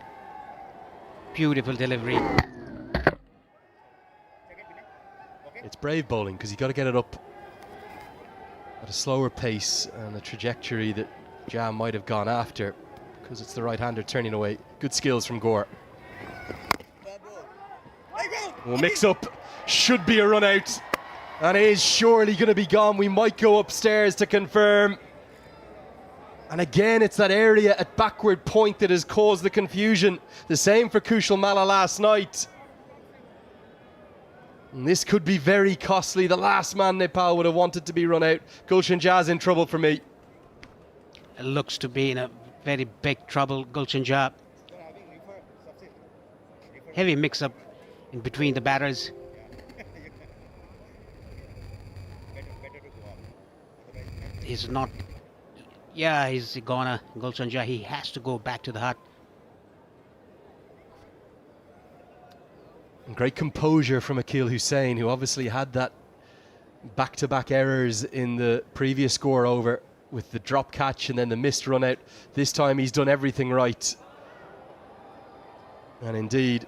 Beautiful delivery. It's brave bowling because you've got to get it up at a slower pace and a trajectory that Jam might have gone after because it's the right-hander turning away. Good skills from Gore. Well, mix up, should be a run out, and it is surely going to be gone. We might go upstairs to confirm. And again, it's that area at backward point that has caused the confusion. The same for Kushal Malla last night. And this could be very costly. The last man Nepal would have wanted to be run out. Gulshan Shah's in trouble for me. It looks to be in a very big trouble, Gulshan Shah. Heavy mix-up in between the batters. He's not... Yeah, he's gonna, Gulshan Shah. He has to go back to the hut. And great composure from Akil Hussain, who obviously had that back-to-back errors in the previous score over with the drop catch and then the missed run out. This time he's done everything right. And indeed,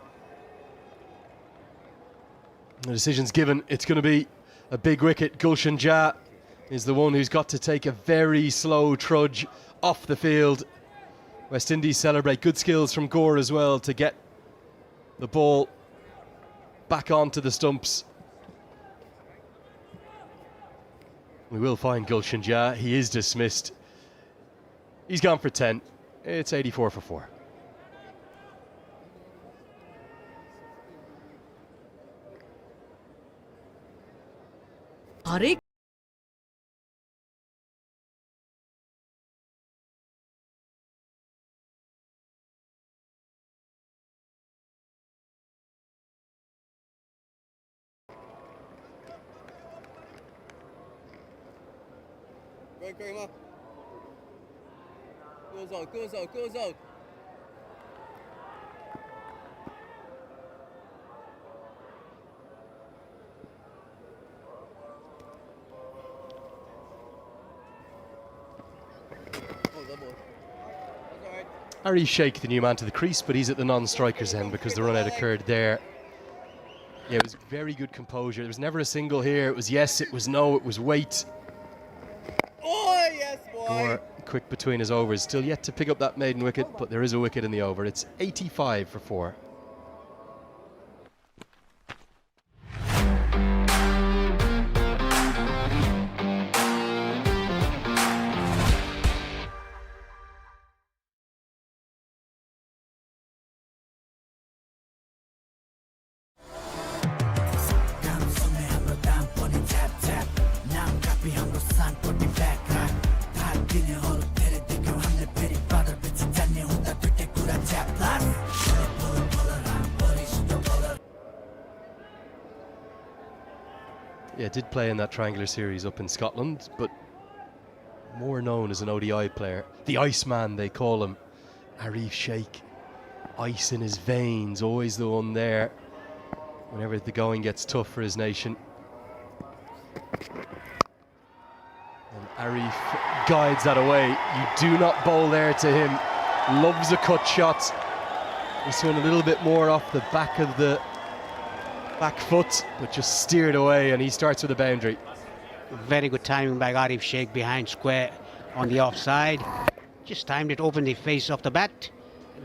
the decision's given. It's going to be a big wicket. Gulshan Shah is the one who's got to take a very slow trudge off the field. West Indies celebrate. Good skills from Gore as well to get the ball back onto the stumps. We will find Gulshan Shah. He is dismissed. He's gone for 10. It's 84 for 4. अरे Going, Karima. Goes out. Arif Sheikh, the new man to the crease, but he's at the non-strikers end because the run-out occurred there. Yeah, it was very good composure. There was never a single here. It was yes, it was no, it was wait. Oh, yes, boy. Gore quick between his overs. Still yet to pick up that maiden wicket, but there is a wicket in the over. It's 85 for 4. Yeah, did play in that triangular series up in Scotland, but more known as an ODI player. The Iceman, they call him. Arif Sheikh. Ice in his veins, always the one there whenever the going gets tough for his nation. And Arif guides that away. You do not bowl there to him. Loves a cut shot. This one a little bit more off the back of the back foot, but just steered away, and he starts with a boundary. Very good timing by Arif Sheikh behind square on the offside. Just timed it, opened the face of the bat,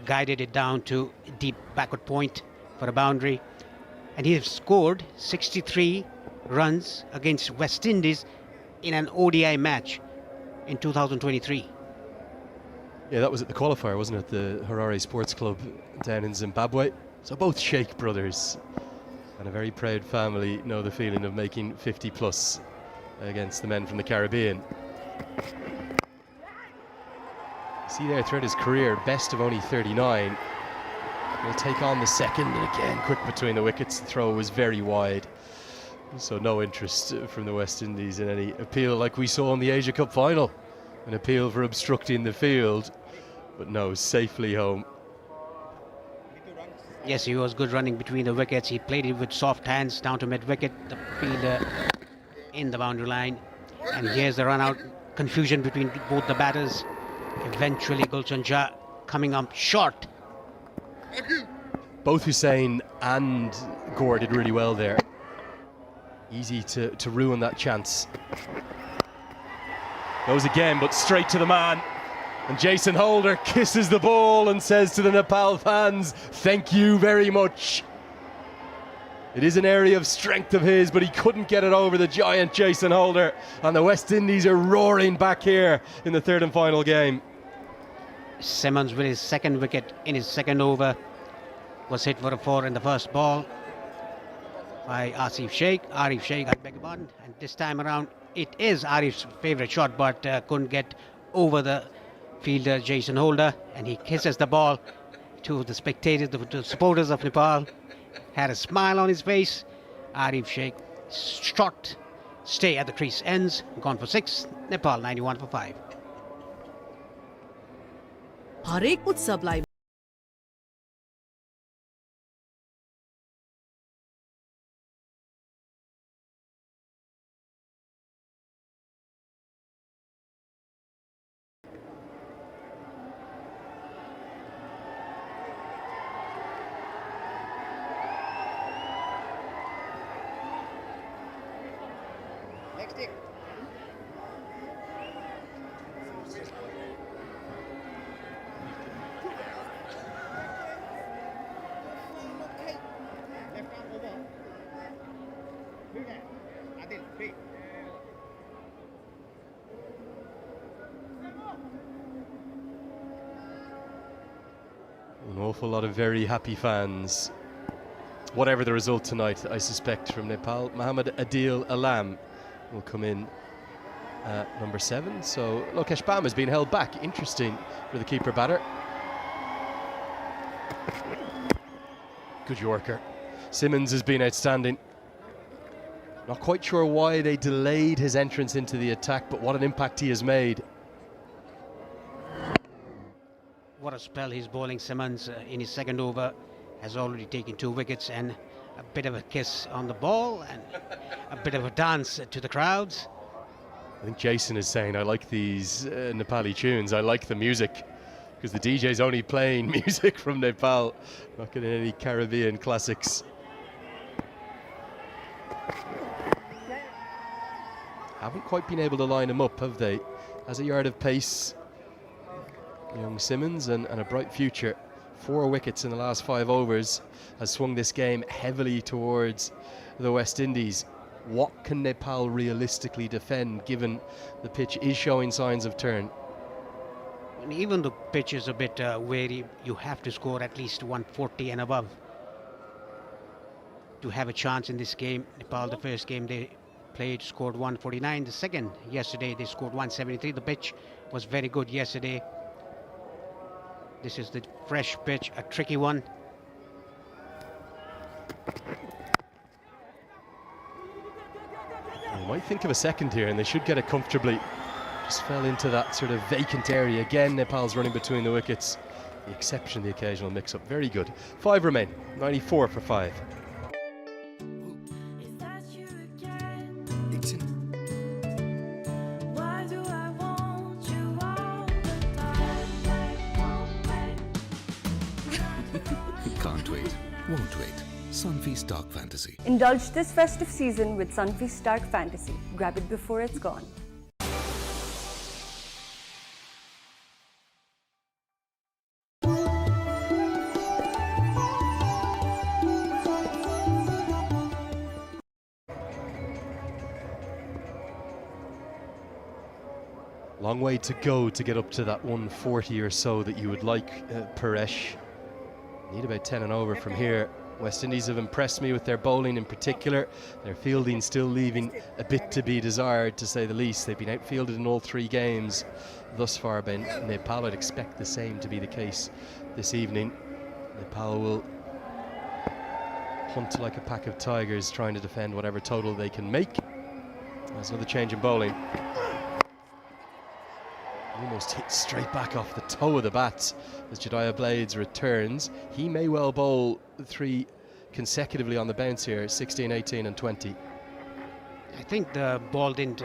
guided it down to deep backward point for a boundary. And he has scored 63 runs against West Indies in an ODI match in 2023. Yeah, that was at the qualifier, wasn't it? The Harare Sports Club down in Zimbabwe. So both Sheikh brothers and a very proud family know the feeling of making 50 plus against the men from the Caribbean. See there throughout his career, best of only 39. He'll take on the second, and again quick between the wickets. The throw was very wide, so no interest from the West Indies in any appeal like we saw in the Asia Cup final. An appeal for obstructing the field, but no, safely home. Yes, he was good running between the wickets. He played it with soft hands down to mid-wicket. The fielder in the boundary line. And here's the run-out. Confusion between both the batters. Eventually, Gulshan Shah coming up short. Both Hussain and Gore did really well there. Easy to ruin that chance. Goes again, but straight to the man. And Jason Holder kisses the ball and says to the Nepal fans, thank you very much. It is an area of strength of his, but he couldn't get it over the giant Jason Holder. And the West Indies are roaring back here in the third and final game. Simmons with his second wicket in his second over was hit for a 4 in the first ball by Arif Sheikh. I beg your pardon. And this time around, it is Arif's favourite shot, but couldn't get over the fielder Jason Holder, and he kisses the ball to the spectators, the supporters of Nepal. Had a smile on his face. Arif Sheikh shot, stay at the crease ends, gone for 6. Nepal 91 for 5. हरेक उत्सवलाई Next stick. An awful lot of very happy fans. Whatever the result tonight, I suspect, from Nepal. Mohammad Adil Alam will come in at number 7. So Lokesh Bam has been held back. Interesting for the keeper batter. Good Yorker. Simmons has been outstanding. Not quite sure why they delayed his entrance into the attack, but what an impact he has made. What a spell he's bowling. Simmons in his second over has already taken 2 wickets, and a bit of a kiss on the ball and a bit of a dance to the crowds. I think Jason is saying, I like these Nepali tunes, I like the music, because the DJ's only playing music from Nepal, not getting any Caribbean classics. Haven't quite been able to line him up, have they? Has a yard of pace, young Simmons, and a bright future. 4 wickets in the last 5 overs, has swung this game heavily towards the West Indies. What can Nepal realistically defend, given the pitch is showing signs of turn? And even the pitch is a bit wary, you have to score at least 140 and above to have a chance in this game. Nepal, the first game they played, scored 149. The second, yesterday, they scored 173. The pitch was very good yesterday. This is the fresh pitch, a tricky one. You might think of a second here, and they should get it comfortably. Just fell into that sort of vacant area. Again, Nepal's running between the wickets. The exception, the occasional mix-up. Very good. 5 remain. 94 for 5. Can't wait, won't wait. Sunfeast Dark Fantasy. Indulge this festive season with Sunfeast Dark Fantasy. Grab it before it's gone. Long way to go to get up to that 140 or so that you would like, Paresh. Need about 10 and over from here. West Indies have impressed me with their bowling in particular. Their fielding still leaving a bit to be desired, to say the least. They've been outfielded in all 3 games thus far by Nepal. I'd expect the same to be the case this evening. Nepal will hunt like a pack of tigers, trying to defend whatever total they can make. There's another change in bowling. Almost hit straight back off the toe of the bat as Jediah Blades returns. He may well bowl 3 consecutively on the bounce here, 16, 18 and 20. I think the ball didn't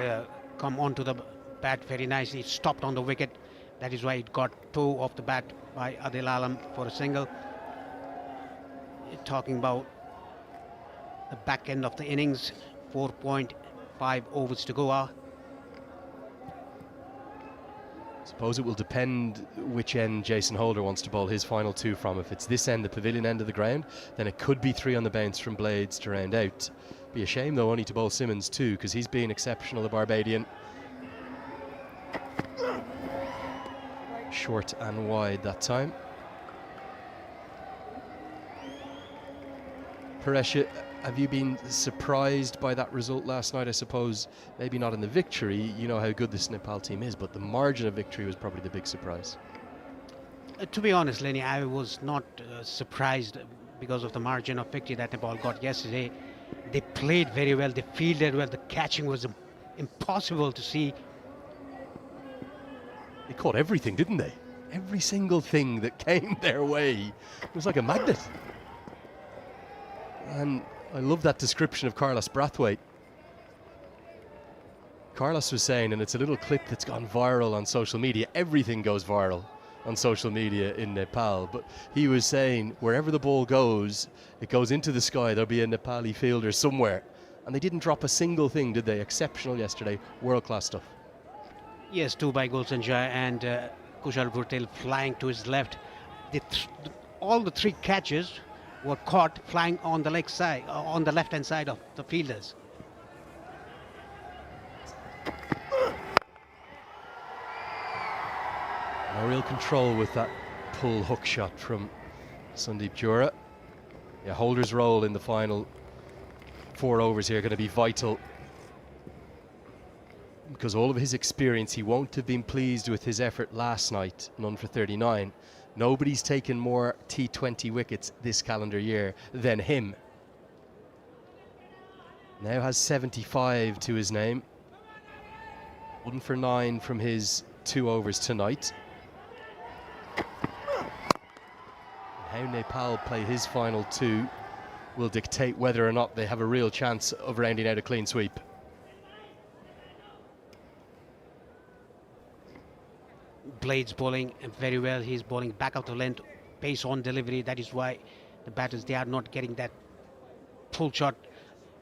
come onto the bat very nicely. It stopped on the wicket. That is why it got toe off the bat by Adil Alam for a single. Talking about the back end of the innings, 4.5 overs to go. Suppose it will depend which end Jason Holder wants to bowl his final 2 from. If it's this end, the pavilion end of the ground, then it could be 3 on the bounce from Blades to round out. Be a shame though only to bowl Simmons 2, because he's been exceptional, the Barbadian. Short and wide that time. Paresh, have you been surprised by that result last night? I suppose maybe not in the victory, you know how good this Nepal team is, but the margin of victory was probably the big surprise. To be honest, Lenny, I was not surprised because of the margin of victory that Nepal got yesterday. They played very well, they fielded well, the catching was impossible to see. They caught everything, didn't they? Every single thing that came their way. It was like a magnet. And I love that description of Carlos Brathwaite. Carlos was saying, and it's a little clip that's gone viral on social media. Everything goes viral on social media in Nepal. But he was saying, wherever the ball goes, it goes into the sky. There'll be a Nepali fielder somewhere. And they didn't drop a single thing, did they? Exceptional yesterday. World-class stuff. Yes, 2 by Gulshan Jaya and Kushal Bhurtel flying to his left. All the 3 catches were caught flying on the leg side, on the left-hand side of the fielders. No real control with that pull hook shot from Sandeep Jura. Yeah, Holder's role in the final 4 overs here going to be vital, because all of his experience, he won't have been pleased with his effort last night, none for 39. Nobody's taken more T20 wickets this calendar year than him. Now has 75 to his name. 1 for 9 from his 2 overs tonight. How Nepal play his final 2 will dictate whether or not they have a real chance of rounding out a clean sweep. Blades bowling very well. He's bowling back out the length, pace on delivery. That is why the batters, they are not getting that full shot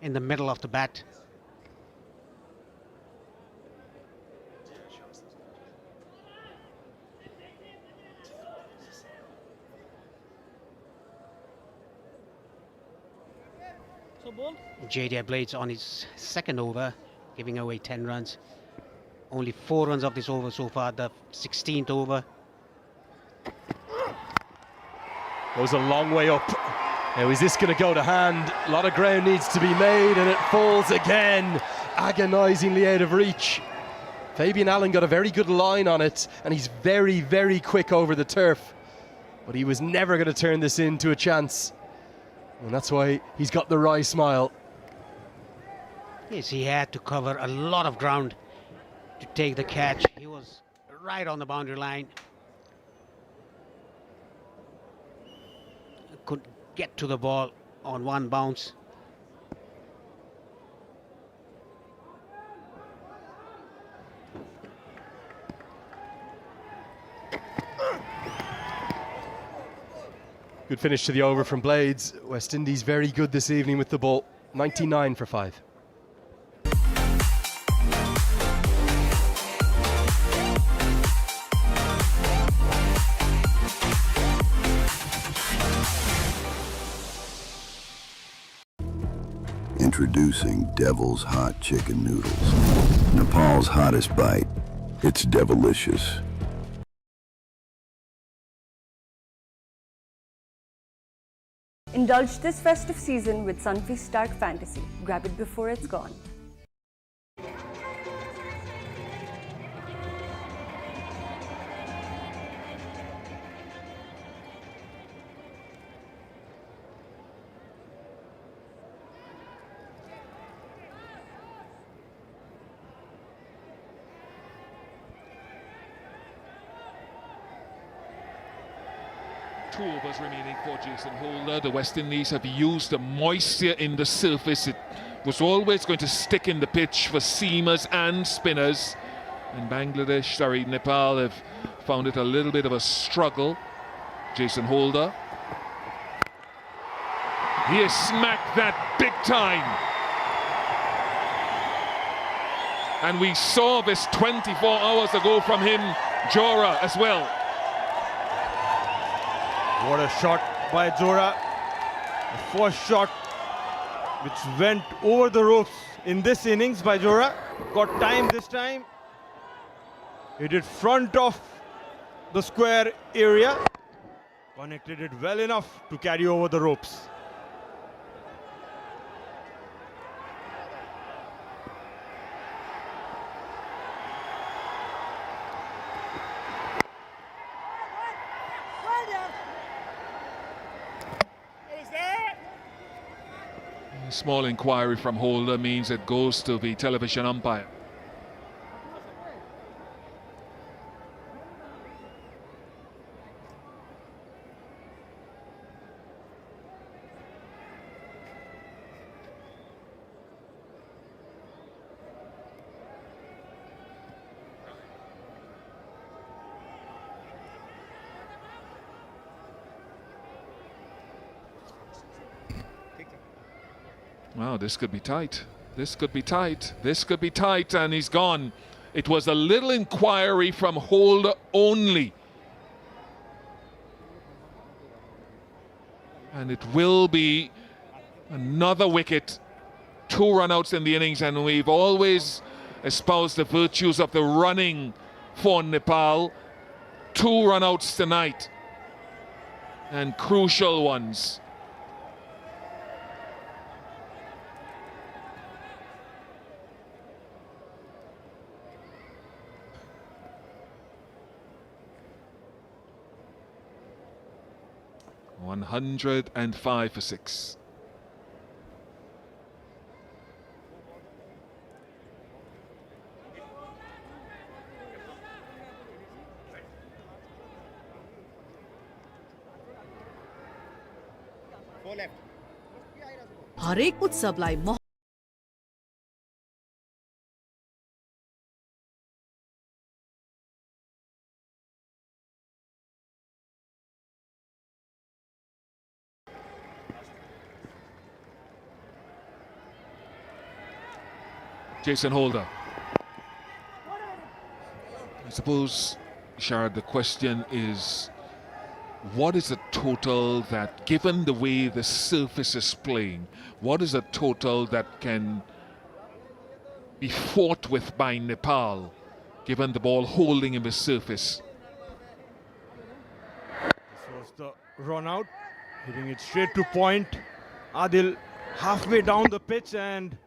in the middle of the bat. JD Blades on his second over, giving away 10 runs. Only 4 runs of this over so far, the 16th over. Goes a long way up. Now, is this going to go to hand? A lot of ground needs to be made, and it falls again, agonisingly out of reach. Fabian Allen got a very good line on it, and he's very, very quick over the turf. But he was never going to turn this into a chance. And that's why he's got the wry smile. Yes, he had to cover a lot of ground to take the catch. He was right on the boundary line. Could get to the ball on one bounce. Good finish to the over from Blades. West Indies very good this evening with the ball. 99 for 5. Introducing Devil's Hot Chicken Noodles. Nepal's hottest bite. It's devilicious. Indulge this festive season with Sunfeast Dark Fantasy. Grab it before it's gone. Two overs remaining for Jason Holder. The West Indies have used the moisture in the surface. It was always going to stick in the pitch for seamers and spinners. And Nepal have found it a little bit of a struggle. Jason Holder. He has smacked that big time. And we saw this 24 hours ago from him, Jora, as well. What a shot by Jora. The first shot which went over the ropes in this innings by Jora. Got time this time. Hit it front of the square area. Connected it well enough to carry over the ropes. A small inquiry from Holder means it goes to the television umpire. Wow, this could be tight. This could be tight. This could be tight, and he's gone. It was a little inquiry from Holder only. And it will be another wicket. 2 run-outs in the innings, and we've always espoused the virtues of the running for Nepal. 2 run-outs tonight, and crucial ones. $105 for 6. हरेक उत्सवलाई Jason Holder. I suppose, Sharad, the question is, what is the total that, given the way the surface is playing, what is a total that can be fought with by Nepal, given the ball holding in the surface? This was the run out, hitting it straight to point. Adil halfway down the pitch and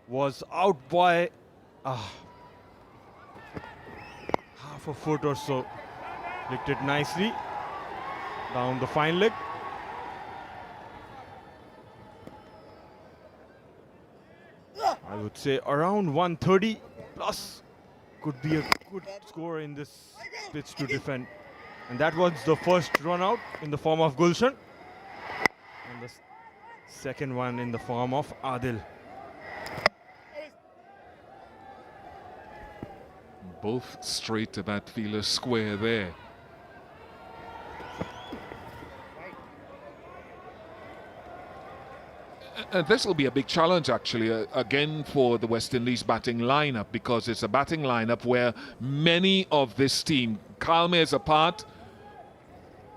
was out by half a foot or so. Flicked it nicely down the fine leg. I would say around 130 plus could be a good score in this pitch to defend. And that was the first run out in the form of Gulshan. And the second one in the form of Adil. Both straight to that fielder square there. This will be a big challenge, actually, again for the West Indies batting lineup, because it's a batting lineup where many of this team, Kalme's apart,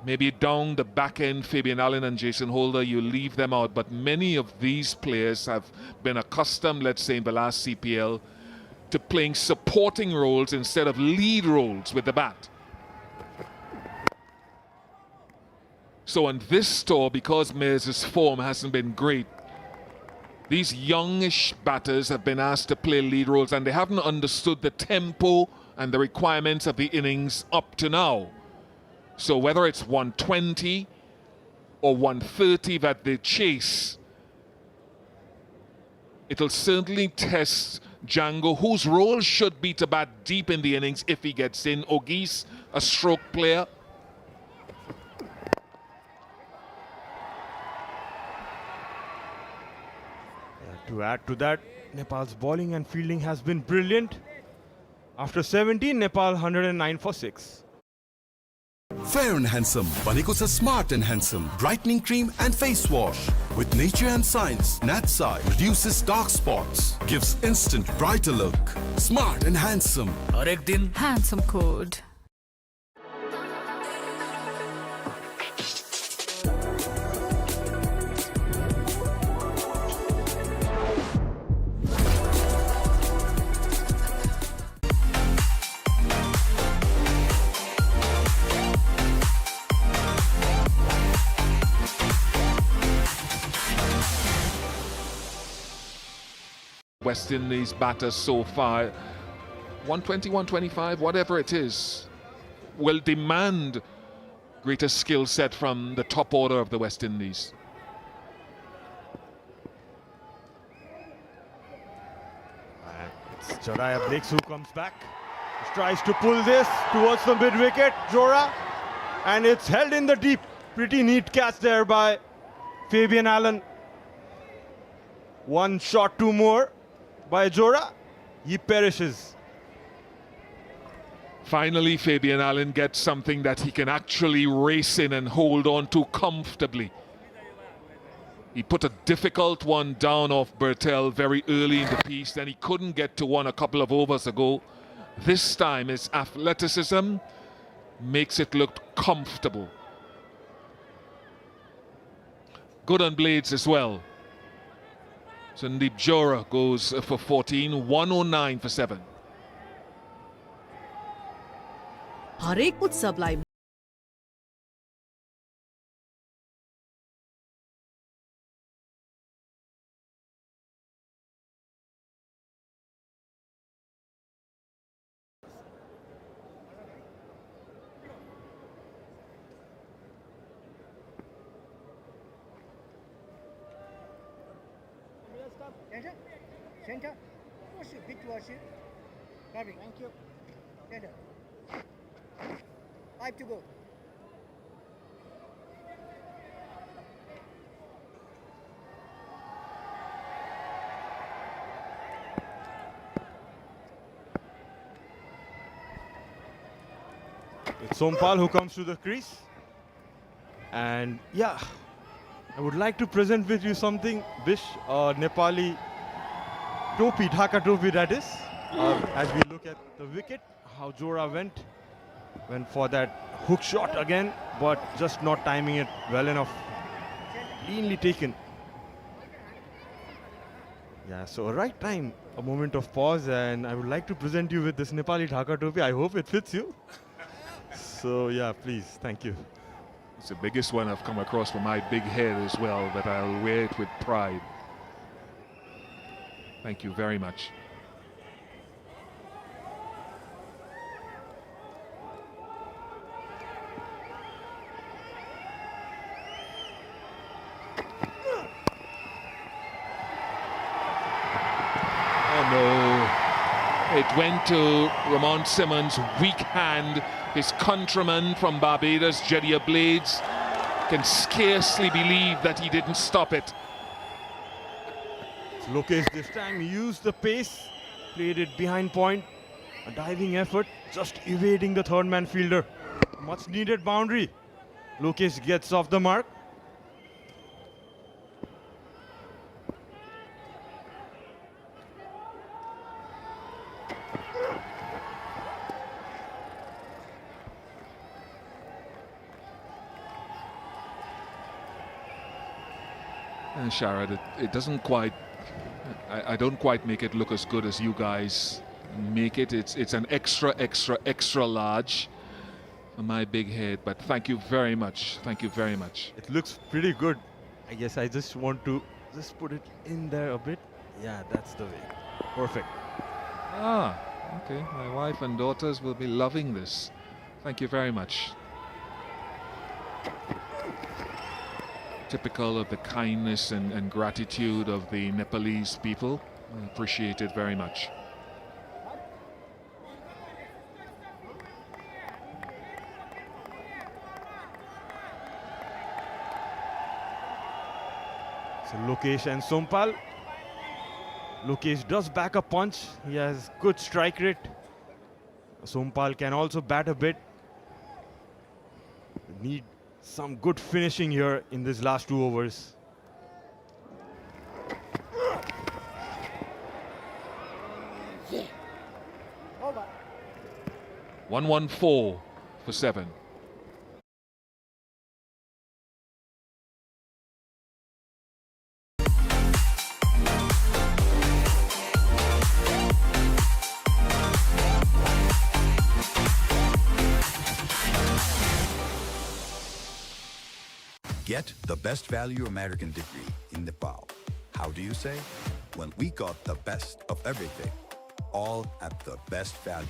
maybe down the back end, Fabian Allen and Jason Holder, you leave them out, but many of these players have been accustomed, let's say, in the last CPL, to playing supporting roles instead of lead roles with the bat. So on this tour, because Mears' form hasn't been great, these youngish batters have been asked to play lead roles, and they haven't understood the tempo and the requirements of the innings up to now. So whether it's 120 or 130 that they chase, it'll certainly test Django, whose role should be to bat deep in the innings if he gets in. Ogis, a stroke player. To add to that, Nepal's bowling and fielding has been brilliant. After 17, Nepal 109 for 6. Fair and Handsome बनेको छ smart and handsome brightening cream and face wash with nature and science. Natsai reduces dark spots, gives instant brighter look. Smart and handsome. और एक दिन handsome code. West Indies batters so far, 120, 125, whatever it is, will demand greater skill set from the top order of the West Indies. It's Jaraya Blakes who comes back. Tries to pull this towards the mid-wicket, Jora. And it's held in the deep. Pretty neat catch there by Fabian Allen. One shot, two more by Jora. He perishes. Finally, Fabian Allen gets something that he can actually race in and hold on to comfortably. He put a difficult one down off Bertel very early in the piece, then he couldn't get to one a couple of overs ago. This time his athleticism makes it look comfortable. Good on blades as well. Sandeep Jora goes for 14, 109 for 7. हरेक उत्सवलाई Center. Bit towards you. Carving. Thank you. Center. 5 to go. It's Sompal who comes to the crease. And yeah, I would like to present with you something, Bish, Nepali Topi, Dhaka Topi that is. As we look at the wicket, how Jora went for that hook shot again, but just not timing it well enough. Cleanly taken. Yeah, so right time, a moment of pause, and I would like to present you with this Nepali Dhaka Topi. I hope it fits you. So yeah, please, thank you. It's the biggest one I've come across for my big head as well, but I'll wear it with pride. Thank you very much. Oh no, it went to Ramon Simmons' weak hand. His countryman from Barbados, Jediah Blades, can scarcely believe that he didn't stop it. Lokesh this time used the pace, played it behind point. A diving effort, just evading the third man fielder. Much needed boundary. Lokesh gets off the mark. And Sharad, it doesn't quite, I don't quite make it look as good as you guys make it. It's an extra large on my big head, but thank you very much. Thank you very much. It looks pretty good. I guess I just want to just put it in there a bit. Yeah, that's the way. Perfect. Ah, okay. My wife and daughters will be loving this. Thank you very much. Typical of the kindness and gratitude of the Nepalese people. I appreciate it very much. So Lokesh and Sompal. Lokesh does back a punch. He has good strike rate. Sompal can also bat a bit. Need some good finishing here in this last 2 overs. Yeah. Over. 114 for 7. Get the best value American degree in Nepal. How do you say? Well, we got the best of everything, all at the best value.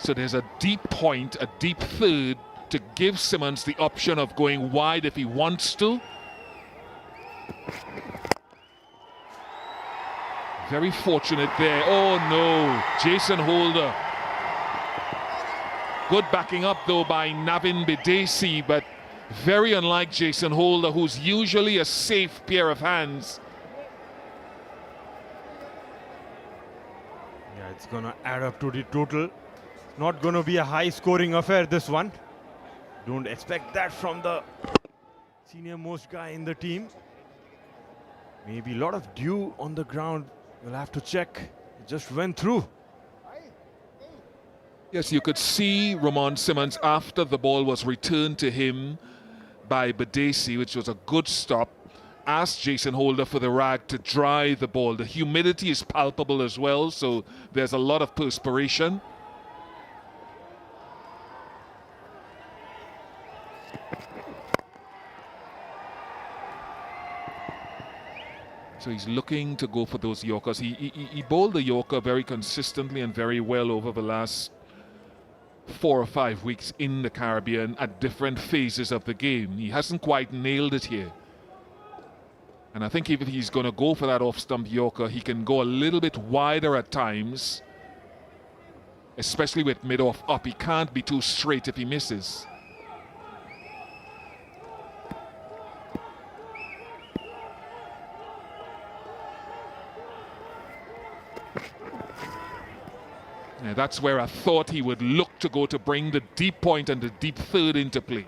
So there's a deep point, a deep third, to give Simmons the option of going wide if he wants to. Very fortunate there. Oh no, Jason Holder. Good backing up though by Navin Bidesi, but very unlike Jason Holder, who's usually a safe pair of hands. Yeah, it's gonna add up to the total. Not going to be a high-scoring affair, this one. Don't expect that from the senior-most guy in the team. Maybe a lot of dew on the ground. We'll have to check. It just went through. Yes, you could see Ramon Simmons after the ball was returned to him by Badesi, which was a good stop. Asked Jason Holder for the rag to dry the ball. The humidity is palpable as well, so there's a lot of perspiration. So he's looking to go for those Yorkers. He bowled the Yorker very consistently and very well over the last 4 or 5 weeks in the Caribbean at different phases of the game. He hasn't quite nailed it here. And I think if he's going to go for that off-stump Yorker, he can go a little bit wider at times, especially with mid-off up. He can't be too straight if he misses. Now that's where I thought he would look to go to bring the deep point and the deep third into play.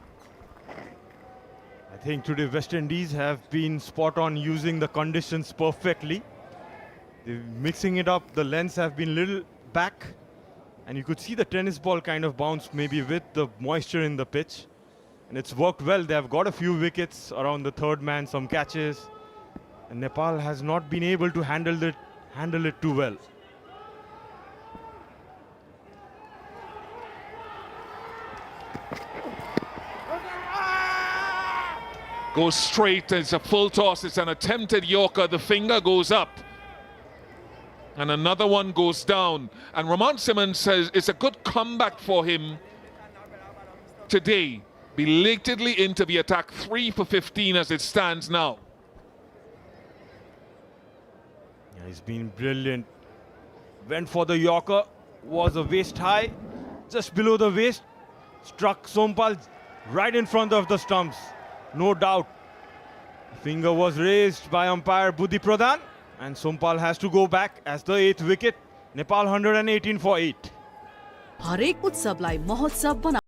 I think today West Indies have been spot on using the conditions perfectly. They're mixing it up, the lengths have been little back, and you could see the tennis ball kind of bounce maybe with the moisture in the pitch. And it's worked well. They have got a few wickets around the third man, some catches. And Nepal has not been able to handle it too well. Goes straight, it's a full toss, it's an attempted Yorker, the finger goes up. And another one goes down. And Ramon Simmons says it's a good comeback for him today. Belatedly into the attack, 3 for 15 as it stands now. Yeah, he's been brilliant. Went for the Yorker, was a waist high, just below the waist, struck Sompal right in front of the stumps. No doubt. Finger was raised by umpire Buddhi Pradhan, and Sompal has to go back as the 8th wicket. Nepal 118 for 8. हरेक उत्सवलाई महोत्सव बना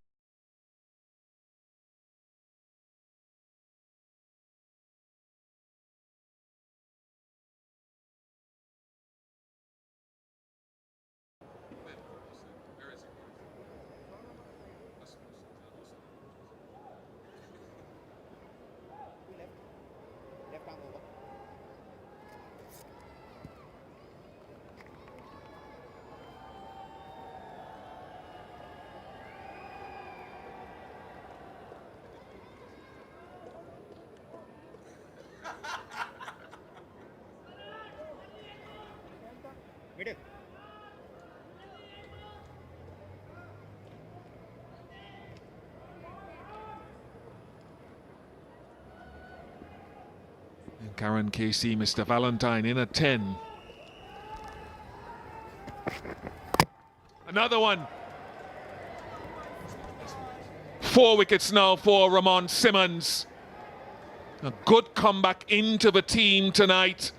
Karen Casey, Mr. Valentine in at 10. Another one. 4 wickets now for Ramon Simmons. A good comeback into the team tonight.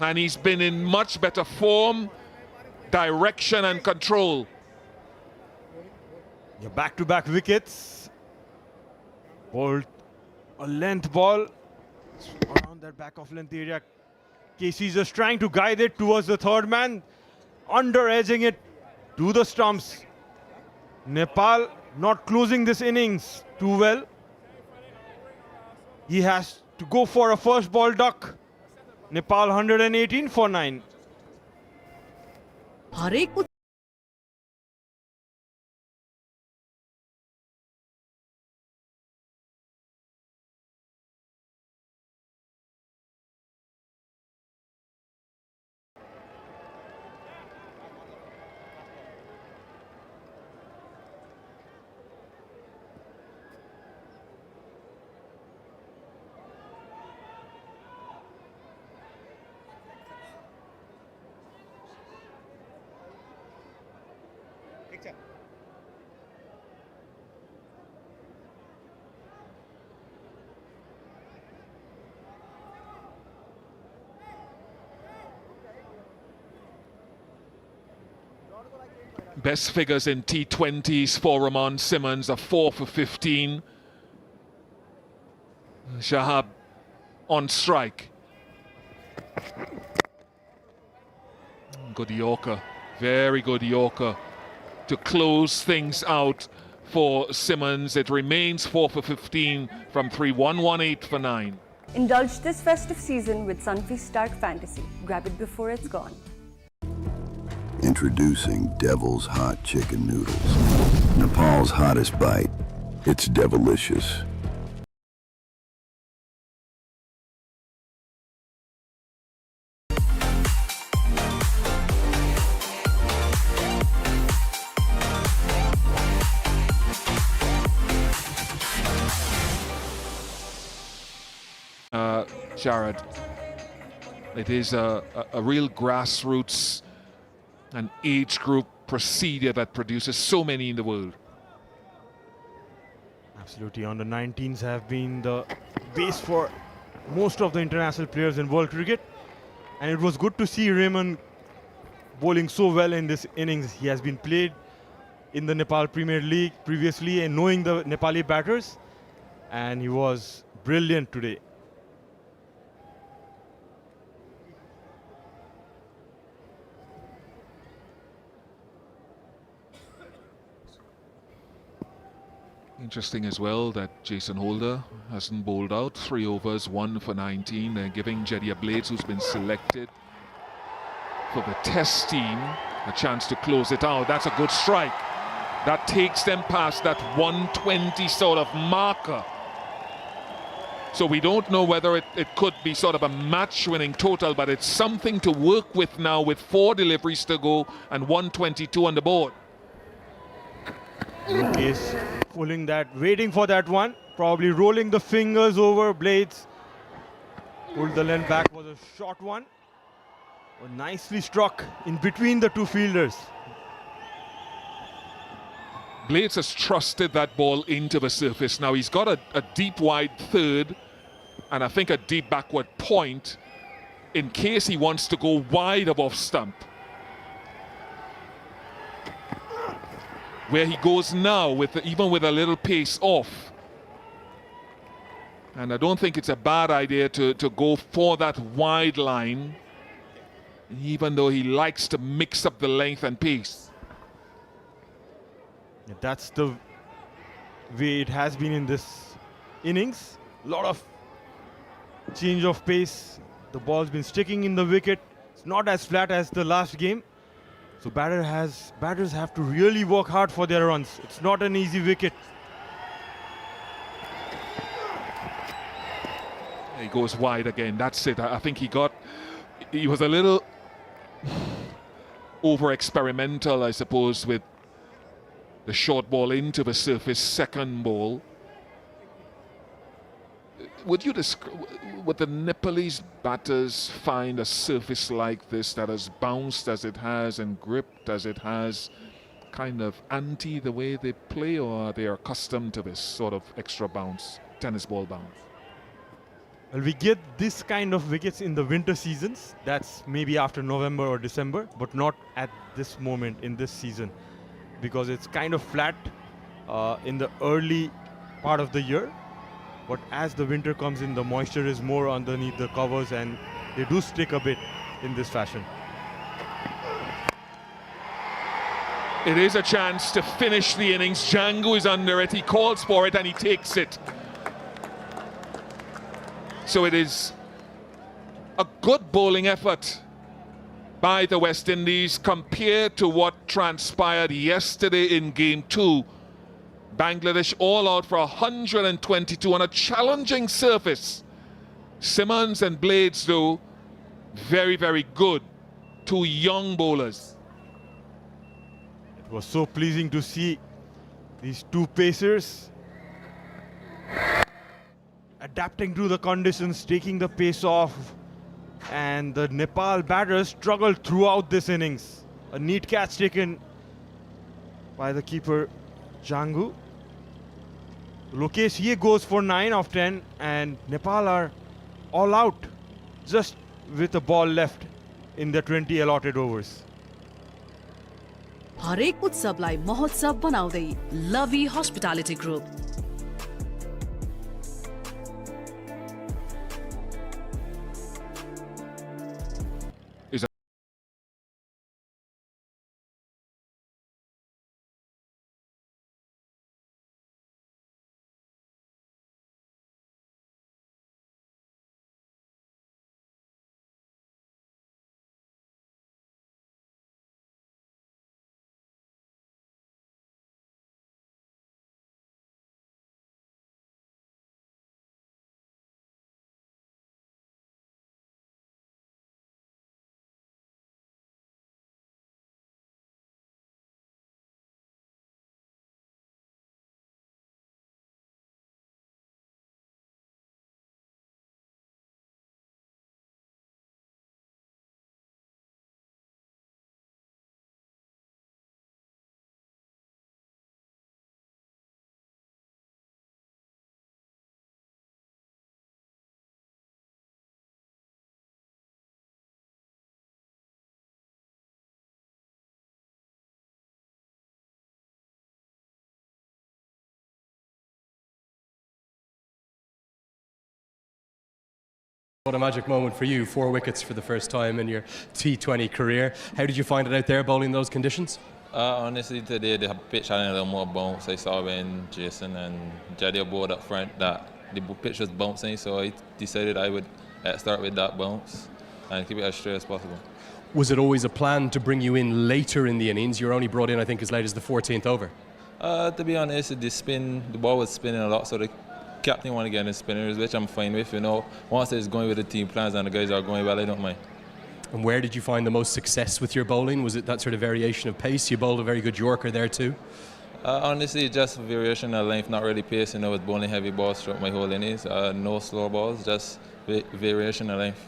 And he's been in much better form, direction and control. Yeah, back-to-back wickets. Bowled a length ball around that back of length area. Casey's just trying to guide it towards the third man, under-edging it to the stumps. Nepal not closing this innings too well. He has to go for a first ball duck. Nepal 118 for 9. हरेक Best figures in T20s for Ramon Simmons, a 4 for 15. Shahab on strike. Good Yorker, very good Yorker to close things out for Simmons. It remains 4 for 15 from 3, 118 for 9. Indulge this festive season with Sunfeast Dark Fantasy. Grab it before it's gone. Introducing Devil's Hot Chicken Noodles. Nepal's hottest bite. It's devilicious. Jared, it is a real grassroots and age group procedure that produces so many in the world. Absolutely, under 19s have been the base for most of the international players in world cricket, and it was good to see Raymond bowling so well in this innings. He has been played in the Nepal Premier League previously and knowing the Nepali batters, and he was brilliant today. Interesting as well that Jason Holder hasn't bowled out. 3 overs, 1 for 19. They're giving Jediah Blades, who's been selected for the test team, a chance to close it out. That's a good strike. That takes them past that 120 sort of marker. So we don't know whether it could be sort of a match-winning total, but it's something to work with now with 4 deliveries to go and 122 on the board. Is pulling that, waiting for that one, probably rolling the fingers over Blades. Pulled the length back, was a short one. Nicely struck in between the two fielders. Blades has trusted that ball into the surface. Now he's got a deep wide third and I think a deep backward point in case he wants to go wide of off stump. Where he goes now, even with a little pace off. And I don't think it's a bad idea to go for that wide line, even though he likes to mix up the length and pace. That's the way it has been in this innings. A lot of change of pace. The ball's been sticking in the wicket. It's not as flat as the last game. So batters have to really work hard for their runs. It's not an easy wicket. He goes wide again. That's it. I think he was a little over experimental, I suppose, with the short ball into the surface, second ball. Would the Nepalese batters find a surface like this that has bounced as it has and gripped as it has kind of anti the way they play, or are they accustomed to this sort of extra bounce, tennis ball bounce? Well, we get this kind of wickets in the winter seasons. That's maybe after November or December, but not at this moment in this season, because it's kind of flat in the early part of the year. But as the winter comes in, the moisture is more underneath the covers and they do stick a bit in this fashion. It is a chance to finish the innings. Django is under it. He calls for it and he takes it. So it is a good bowling effort by the West Indies compared to what transpired yesterday in Game 2. Bangladesh all out for 122 on a challenging surface. Simmons and Blades, though, very, very good. 2 young bowlers. It was so pleasing to see these 2 pacers adapting to the conditions, taking the pace off, and the Nepal batters struggled throughout this innings. A neat catch taken by the keeper, Django. Lokesh here goes for 9 of 10 and Nepal are all out just with a ball left in the 20 allotted overs. हरेक उत्सवलाई महोत्सव बनाउँदै लभी hospitality group What a magic moment for you, 4 wickets for the first time in your T20 career. How did you find it out there bowling in those conditions? Honestly, today the pitch had a little more bounce. I saw when Jason and Jadil bowled up front that the pitch was bouncing, so I decided I would start with that bounce and keep it as straight as possible. Was it always a plan to bring you in later in the innings? You were only brought in, I think, as late as the 14th over. To be honest, the ball was spinning a lot, so the captain wanted to get in the spinners, which I'm fine with. Once it's going with the team plans and the guys are going well, I don't mind. And where did you find the most success with your bowling? Was it that sort of variation of pace? You bowled a very good Yorker there too. Honestly, just variation of length, not really pace. I was bowling heavy balls throughout my whole innings. No slow balls, just variation of length.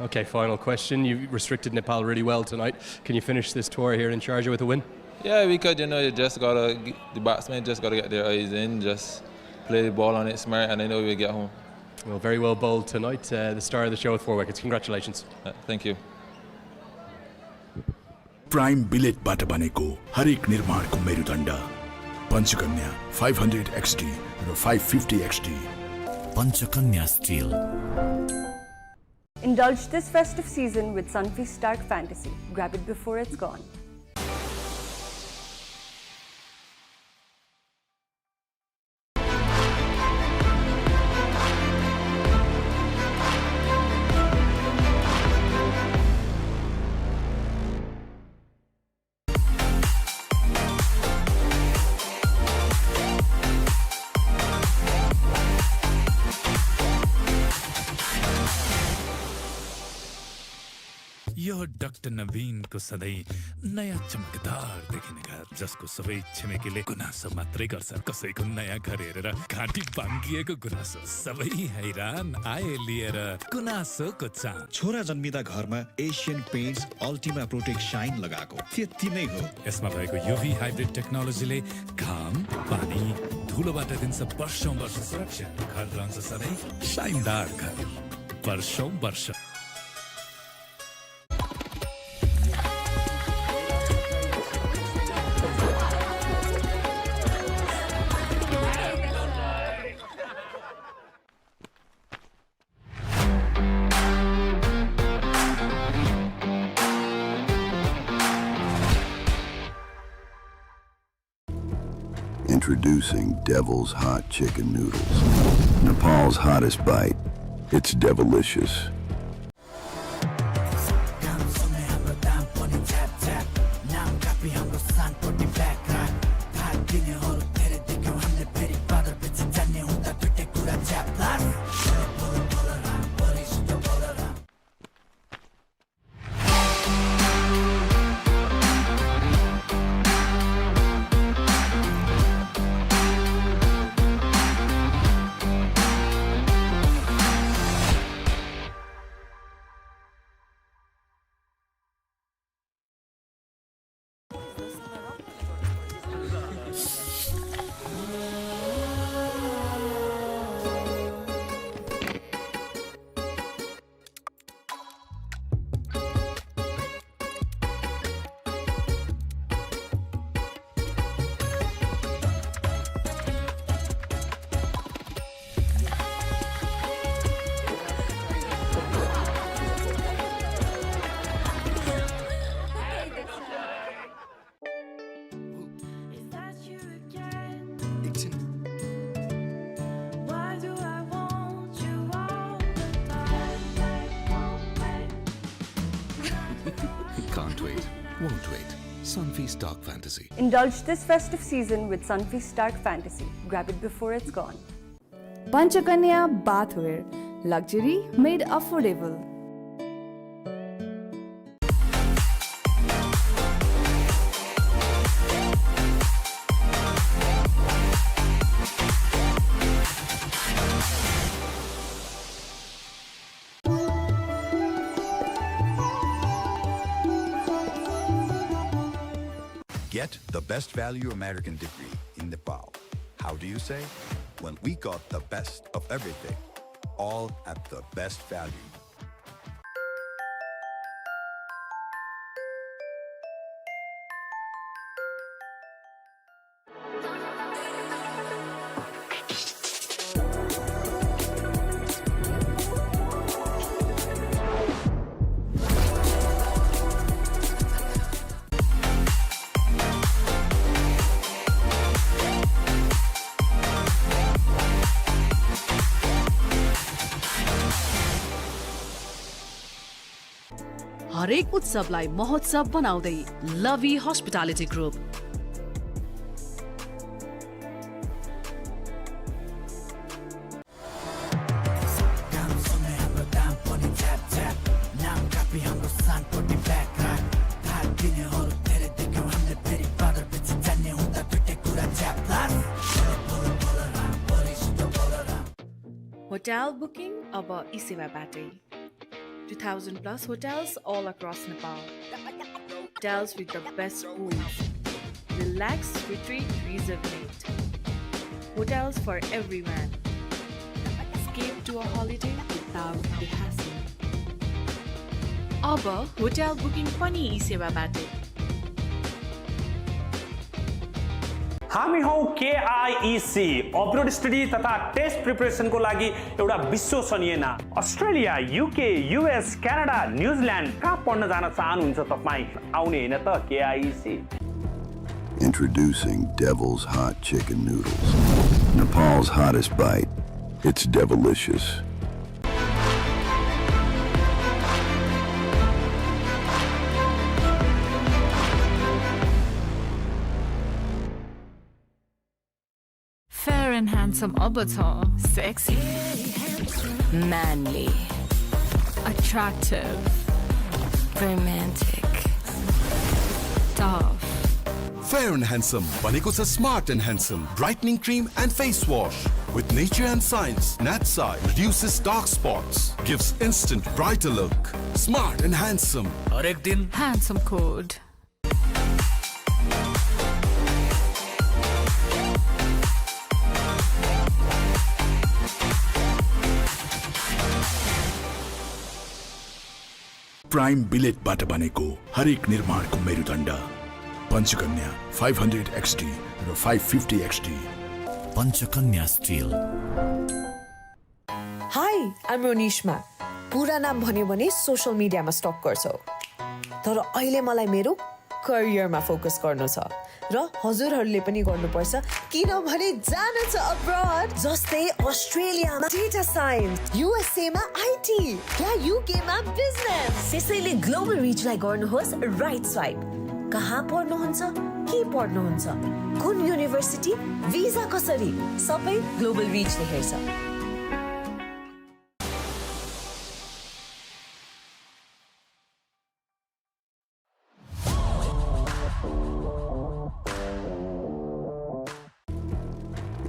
Okay, final question. You restricted Nepal really well tonight. Can you finish this tour here in Sharjah with a win? Yeah, because the batsmen just gotta get their eyes in, just play the ball on it smart, and I know we'll get home. Well, very well bowled tonight. The star of the show with 4 wickets. Congratulations. Thank you. Prime बिलेटबाट बनेको हरेक निर्माणको मेरुदण्ड Panchakanya 500 XD र 550 XD Panchakanya steel. Indulge this festive season with Sunfeast Stark Fantasy. Grab it before it's gone. यो doctor नवीनको सधैँ नयाँ चमकदार देखिने घर जसको सबै छिमेकीले गुनासो मात्रै गर्छ कसैको नयाँ घर हेरेर घाँटी बाङ्गिएको गुनासो सबै हैरान आए लिएर गुनासोको चाम छोरा जन्मिदा घरमा Asian Paints Ultima Protect Shine लगाएको त्यति नै हो यसमा भएको युभी हाइब्रिड टेक्नोलोजीले घाम पानी धुलोबाट दिन्छ वर्षौं वर्ष सुरक्षा घर रहन्छ सधैँ शाइनदार घर वर्षौं वर्ष. Introducing Devil's Hot Chicken Noodles. Nepal's hottest bite. It's devilicious. Can't wait, won't wait. Sunfeast Stark Fantasy. Indulge this festive season with Sunfeast Stark Fantasy. Grab it before it's gone. Panchakanya Bathwear. Luxury made affordable. Get the best value American degree in Nepal. How do you say? Well, we got the best of everything, all at the best value. हरेक उत्सवलाई महोत्सव बनाउँदै लभी hospitality group Hotel booking अब e-सेवाबाटै 2000 plus hotels all across Nepal. Hotels with the best pools. Relax, retreat, rejuvenate. Hotels for everyone. Escape to a holiday without the hassle. अब hotel booking पनि e-सेवाबाटै. हामी हौ KIEC abroad study तथा test प्रिपरेसनको लागि एउटा विश्वसनीय नाम Australia UK US Canada New Zealand कहाँ पढ्न जान चाहनुहुन्छ तपाई आउने हैन त KIEC Introducing Devil's Hot Chicken Noodles. Nepal's hottest bite. It's devilicious. Fair and handsome avatar. Sexy. Manly. Attractive. Romantic. Tough. Fair and Handsome बनेको छ Smart and Handsome brightening cream and face wash with nature and science. Natsai reduces dark spots, gives instant brighter look. Smart and Handsome. हरेक दिन handsome code. Prime बिलेटबाट बनेको हरेक निर्माणको मेरुदण्ड Panchakanya 500 XD र 550 XD पञ्चकन्या स्टिल हाई आइम रोनिशमा पुरा नाम भन्यो भने सोशल मिडियामा स्टक गर्छौ तर अहिले मलाई मेरो करियरमा फोकस गर्नु छ र हजुरहरूले पनि गर्नुपर्छ किनभने जान छ अब्रॉड जस्तै अस्ट्रेलियामा डेटा साइन्स USA मा IT या UK मा बिजनेस त्यसैले ग्लोबल रिचलाई गर्नुहोस् राइट स्वाइप कहाँ पढ्नुहुन्छ के पढ्नुहुन्छ कुन युनिभर्सिटी भिजा कसरी सबै ग्लोबल रिचले हेर्छ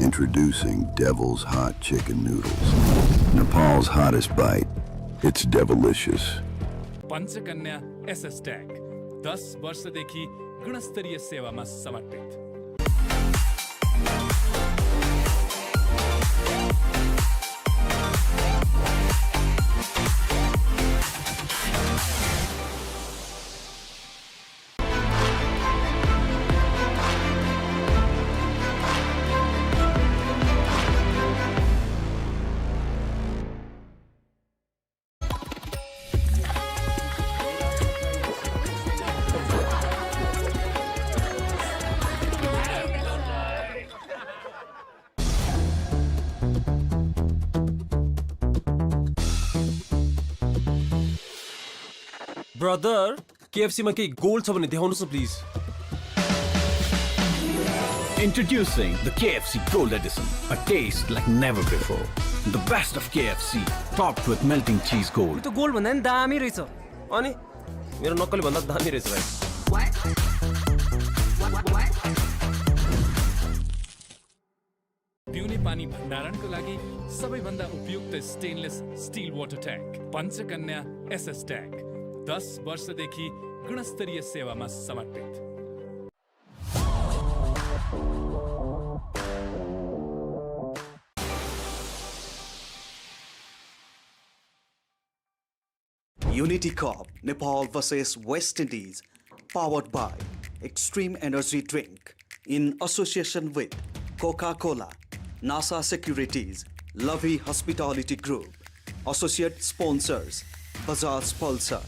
Introducing Devil's Hot Chicken Noodles. Nepal's hottest bite. It's devilicious. Panchakanya SS tank 10 वर्षदेखि गुणस्तरीय सेवामा समर्पित Brother, KFC मा केही गोल्ड छ भने देखाउनुस् न please Introducing the KFC Gold Edition, a taste like never before. The best of KFC, topped with melting cheese gold. यो त गोल्ड भन्दा नि दामी रहेछ अनि मेरो नक्कली भन्दा दामी रहेछ भाइ पिउने पानी भण्डारणको लागि सबैभन्दा उपयुक्त stainless steel water tank Panchakanya SS tank 10 वर्षदेखि गुणस्तरीय सेवामा समर्पित Unity Cup, Nepal vs West Indies, powered by Extreme Energy Drink, in association with Coca-Cola, NASA Securities, Lovey Hospitality Group, associate sponsors, Bajaj Pulsar,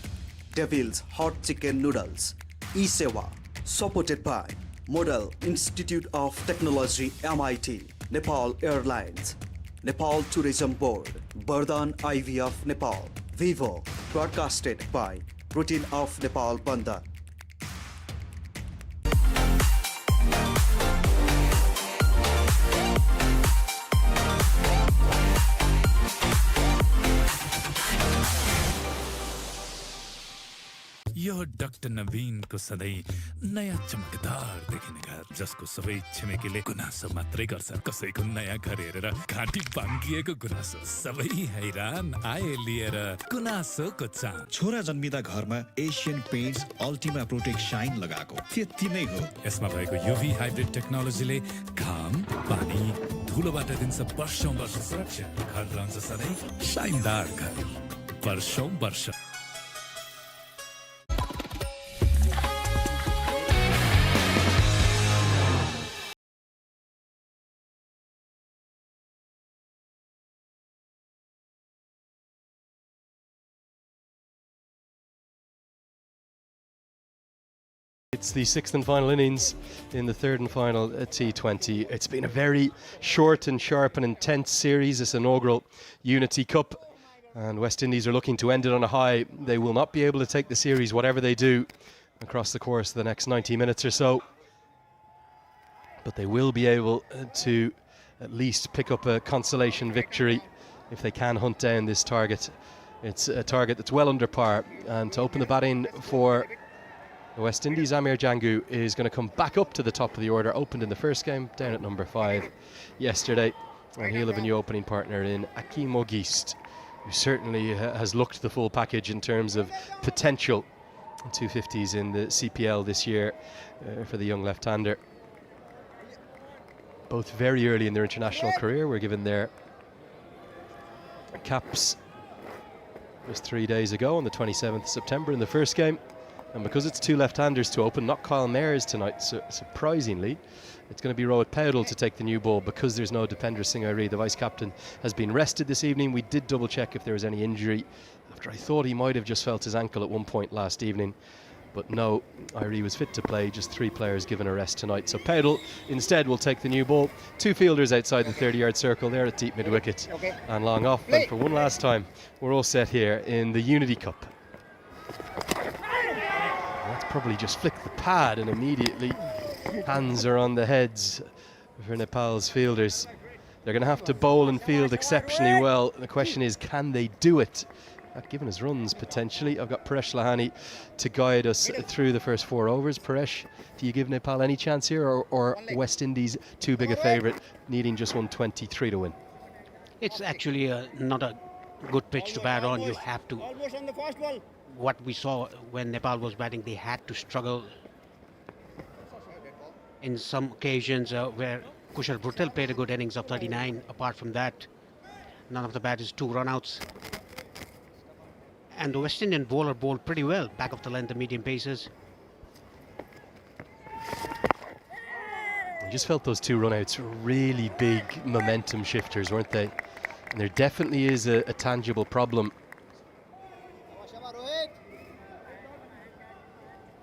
Devil's Hot Chicken Noodles, E-Sewa, supported by Model Institute of Technology MIT, Nepal Airlines, Nepal Tourism Board, Banda IVF Nepal, Vivo, broadcasted by routine of Nepal Banda. यो doctor नवीनको सधैँ नयाँ चमकदार देखिने घर जसको सबै छिमेकीले गुनासो मात्रै गर्छन् कसैको नयाँ घर हेरेर घाँटी बाङ्गिएको गुनासो सबै हैरान आए लिएर गुनासोको चाम छोरा जन्मिँदा घरमा Asian Paints Ultima Protect Shine लगाएको त्यति नै हो यसमा भएको युभी हाइब्रिड टेक्नोलोजीले घाम पानी धुलोबाट दिन्छ वर्षौं वर्ष सुरक्षा घर रहन्छ सधैँ शाइनदार घर वर्षौं वर्ष It's the sixth and final innings in the third and final T20. It's been a very short and sharp and intense series, this inaugural Unity Cup. And West Indies are looking to end it on a high. They will not be able to take the series, whatever they do, across the course of the next 90 minutes or so. But they will be able to at least pick up a consolation victory if they can hunt down this target. It's a target that's well under par. And to open the batting for the West Indies, Amir Jangu is going to come back up to the top of the order. Opened in the first game, down at number 5 yesterday. And he'll have a new opening partner in Akim Ogist, who certainly has looked the full package in terms of potential. 250s in the CPL this year for the young left-hander. Both very early in their international career were given their caps just 3 days ago on the 27th of September in the first game. And because it's two left-handers to open, not Kyle Mayers tonight, so surprisingly, it's going to be Rohit Paudel to take the new ball because there's no Dipender Singh Airi. The vice-captain has been rested this evening. We did double-check if there was any injury, after I thought he might have just felt his ankle at one point last evening. But no, Airi was fit to play, just 3 players given a rest tonight. So Paudel instead will take the new ball. 2 fielders outside the 30-yard circle there at deep mid-wicket and long off. And for one last time, we're all set here in the Unity Cup. That's probably just flicked the pad and immediately hands are on the heads for Nepal's fielders. They're going to have to bowl and field exceptionally well. The question is, can they do it? Not given us runs potentially. I've got Paresh Lahani to guide us through the first 4 overs. Paresh, do you give Nepal any chance here, or West Indies too big a favourite, needing just 123 to win? It's actually not a good pitch to bat on. You have to. What we saw when Nepal was batting, they had to struggle in some occasions where Kushal Bhurtel played a good innings of 39. Apart from that, none of the batters 2 run-outs. And the West Indian bowler bowled pretty well, back of the length, the medium paces. I just felt those 2 run-outs were really big momentum shifters, weren't they? And there definitely is a tangible problem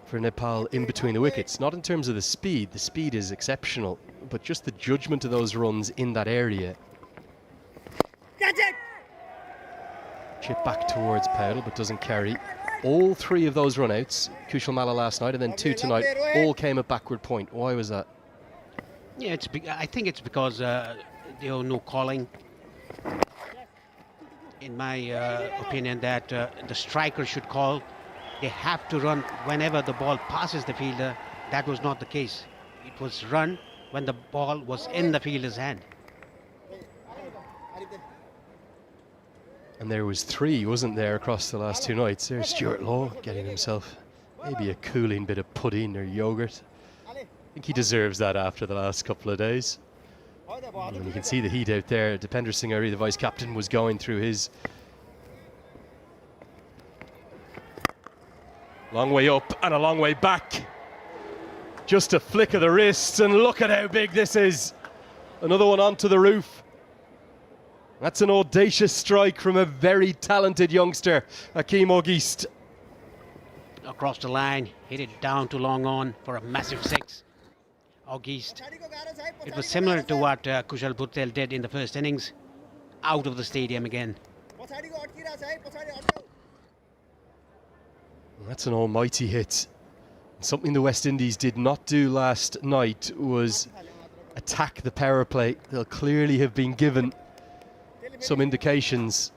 for Nepal in between the wickets. Not in terms of the speed is exceptional, but just the judgment of those runs in that area. Chip back towards Paudel, but doesn't carry. All 3 of those run-outs, Kushal Malla last night and then 2 tonight, all came at backward point. Why was that? Yeah, I think it's because there was no calling. In my opinion, that the striker should call. They have to run whenever the ball passes the fielder. That was not the case. It was run when the ball was in the fielder's hand. And there was 3, wasn't there, across the last 2 nights. There's Stuart Law getting himself maybe a cooling bit of pudding or yogurt. I think he deserves that after the last couple of days. And you can see the heat out there. Dipender Singh Airi, the vice-captain, was going through his long way up and a long way back. Just a flick of the wrist, and look at how big this is. Another one onto the roof. That's an audacious strike from a very talented youngster, Akim Ogist. Across the line, hit it down to long on for a massive 6. Ogist. It was similar to what Kushal Bhurtel did in the first innings. Out of the stadium again. That's an almighty hit. Something the West Indies did not do last night was attack the power play. They'll clearly have been given some indications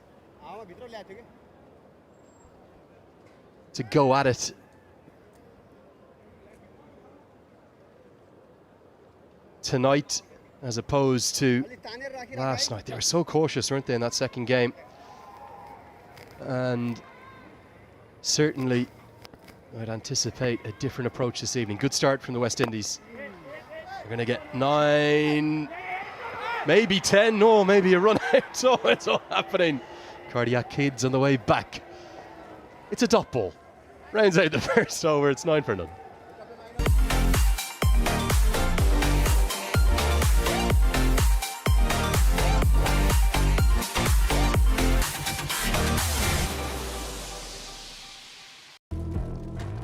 to go at it. Tonight, as opposed to last night. They were so cautious, weren't they, in that second game? And certainly I'd anticipate a different approach this evening. Good start from the West Indies. We're going to get 9, maybe 10, no, maybe a run out. Oh, it's all happening. Cardiac Kids on the way back. It's a dot ball. Rounds out the first over, it's 9-0.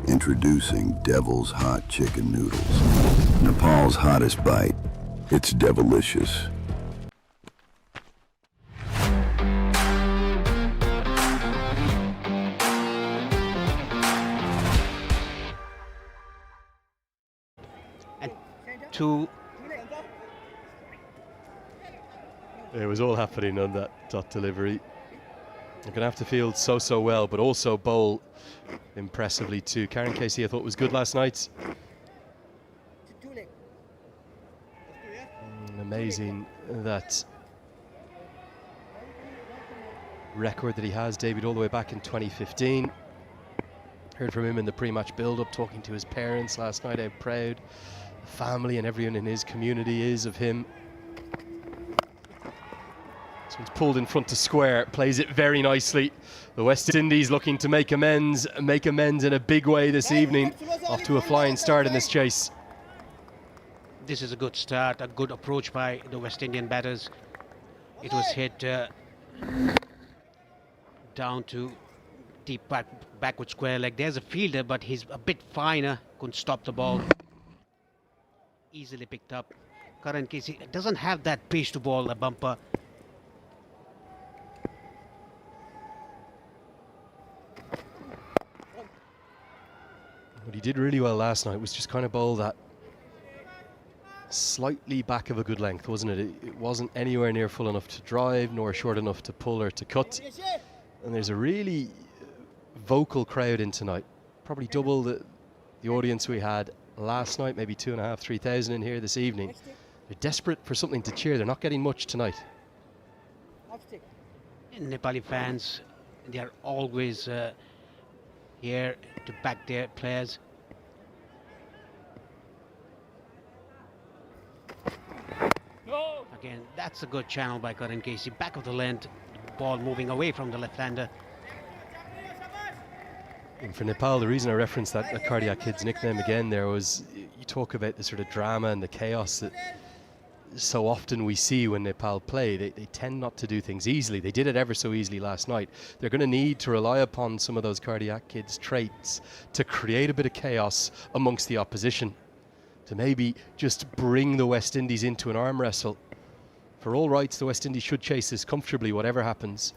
Introducing Devil's Hot Chicken Noodles. Nepal's hottest bite. It's devilicious. And 2. It was all happening on that dot delivery. You're going to have to field so well, but also bowl impressively too. Karen Casey, I thought, was good last night. Amazing that record that he has, debuted all the way back in 2015. Heard from him in the pre-match build-up, talking to his parents last night, how proud the family and everyone in his community is of him. This one's pulled in front to square, plays it very nicely. The West Indies looking to make amends in a big way this evening. Off to a flying start in this chase. This is a good start, a good approach by the West Indian batters. It was hit down to deep backward square leg. There's a fielder, but he's a bit finer, couldn't stop the ball. Easily picked up. Karan Casey doesn't have that pace to ball, a bumper. What he did really well last night was just kind of bowl that slightly back of a good length, wasn't it? It wasn't anywhere near full enough to drive, nor short enough to pull or to cut. And there's a really vocal crowd in tonight. Probably double the audience we had last night, maybe 2,500, 3,000 in here this evening. They're desperate for something to cheer. They're not getting much tonight. And Nepali fans, they are always here to back their players. Again, that's a good channel by Karan Casey. Back of the length, ball moving away from the left-hander. And for Nepal, the reason I referenced that Cardiac Kids nickname again there was, you talk about the sort of drama and the chaos that so often we see when Nepal play. They tend not to do things easily. They did it ever so easily last night. They're going to need to rely upon some of those Cardiac Kids traits to create a bit of chaos amongst the opposition, to maybe just bring the West Indies into an arm wrestle. For all rights, the West Indies should chase this comfortably, whatever happens.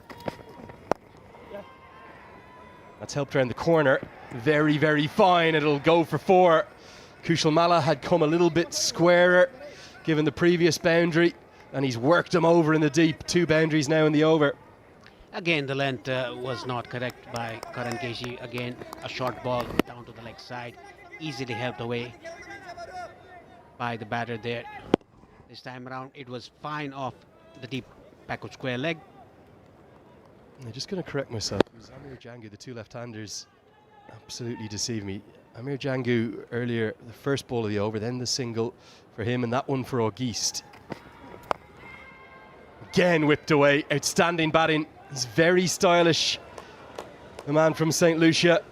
That's helped around the corner. Very, very fine. It'll go for 4. Kushal Malla had come a little bit squarer given the previous boundary, and he's worked him over in the deep. 2 boundaries now in the over. Again, the length was not correct by Karan Casey. Again, a short ball down to the leg side, easily helped away by the batter there. This time around, it was fine off the deep backward square leg. I'm just going to correct myself. It was Amir Jangu, the 2 left-handers, absolutely deceived me. Amir Jangu earlier, the first ball of the over, then the single for him, and that one for Auguste. Again whipped away, outstanding batting. He's very stylish, the man from St. Lucia.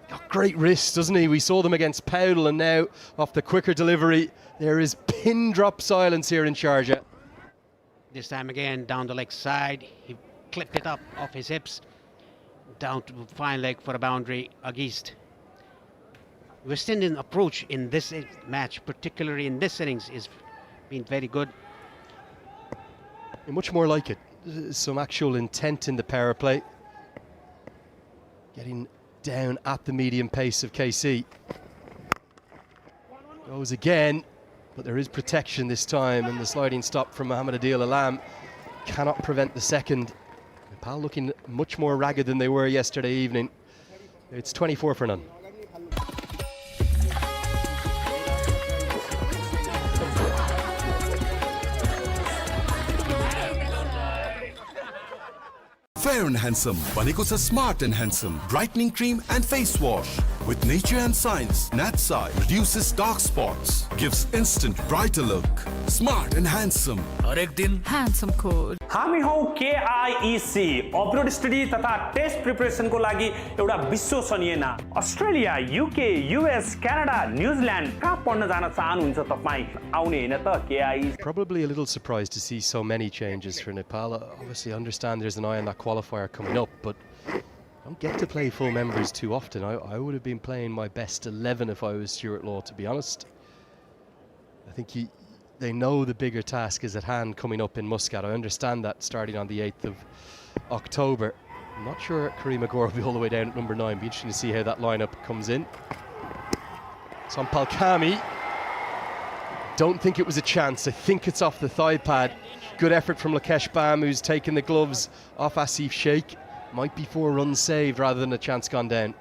Got great wrists, doesn't he? We saw them against Powell, and now off the quicker delivery, there is pin drop silence here in Sharjah. This time again, down the leg side, he clipped it up off his hips, down to fine leg for a boundary, Auguste. West Indian approach in this match, particularly in this innings, is been very good. And much more like it. Some actual intent in the power play. Getting down at the medium pace of KC. Goes again, but there is protection this time, and the sliding stop from Mohamed Adil Alam cannot prevent the second. Nepal looking much more ragged than they were yesterday evening. It's 24 for none. Fair and Handsome बनेको छ Smart and Handsome brightening cream and face wash with nature and science. Nat Sai reduces dark spots, gives instant brighter look. Smart and Handsome. हरेक दिन Handsome code. हामी हौ KIEC abroad study तथा test प्रिपरेसनको लागि एउटा विश्वसनीय नाम। Australia, UK, US, Canada, New Zealand कहाँ पढ्न जान चाहनुहुन्छ तपाई? आउने हैन त KIEC. Probably a little surprised to see so many changes for Nepal. Obviously, I understand there's an eye on that qualifier coming up, but I don't get to play full members too often. I would have been playing my best 11 if I was Stuart Law, to be honest. I think they know the bigger task is at hand coming up in Muscat. I understand that starting on the 8th of October. I'm not sure Kareem Agor will be all the way down at number 9. Be interesting to see how that lineup comes in. Sampal Kami. Don't think it was a chance. I think it's off the thigh pad. Good effort from Lakesh Bam, who's taken the gloves off Asif Sheikh. Might be 4 runs saved rather than a chance gone down.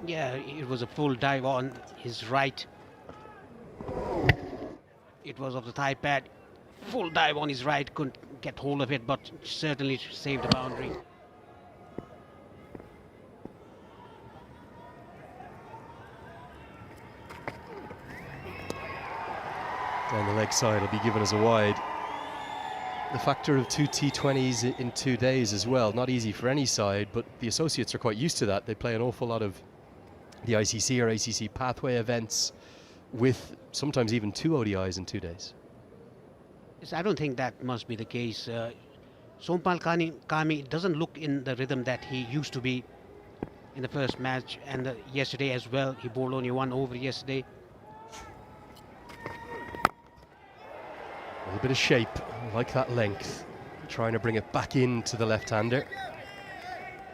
Yeah, it was a full dive on his right. It was off the thigh pad. Full dive on his right, couldn't get hold of it, but certainly saved the boundary. Down the leg side will be given as a wide. The factor of 2 T20s in 2 days as well. Not easy for any side, but the associates are quite used to that. They play an awful lot of the ICC or ACC pathway events with sometimes even 2 ODIs in 2 days. Yes, I don't think that must be the case. Sompal Kami doesn't look in the rhythm that he used to be in the first match, and yesterday as well. He bowled only 1 over yesterday. A little bit of shape, I like that length. Trying to bring it back into the left-hander.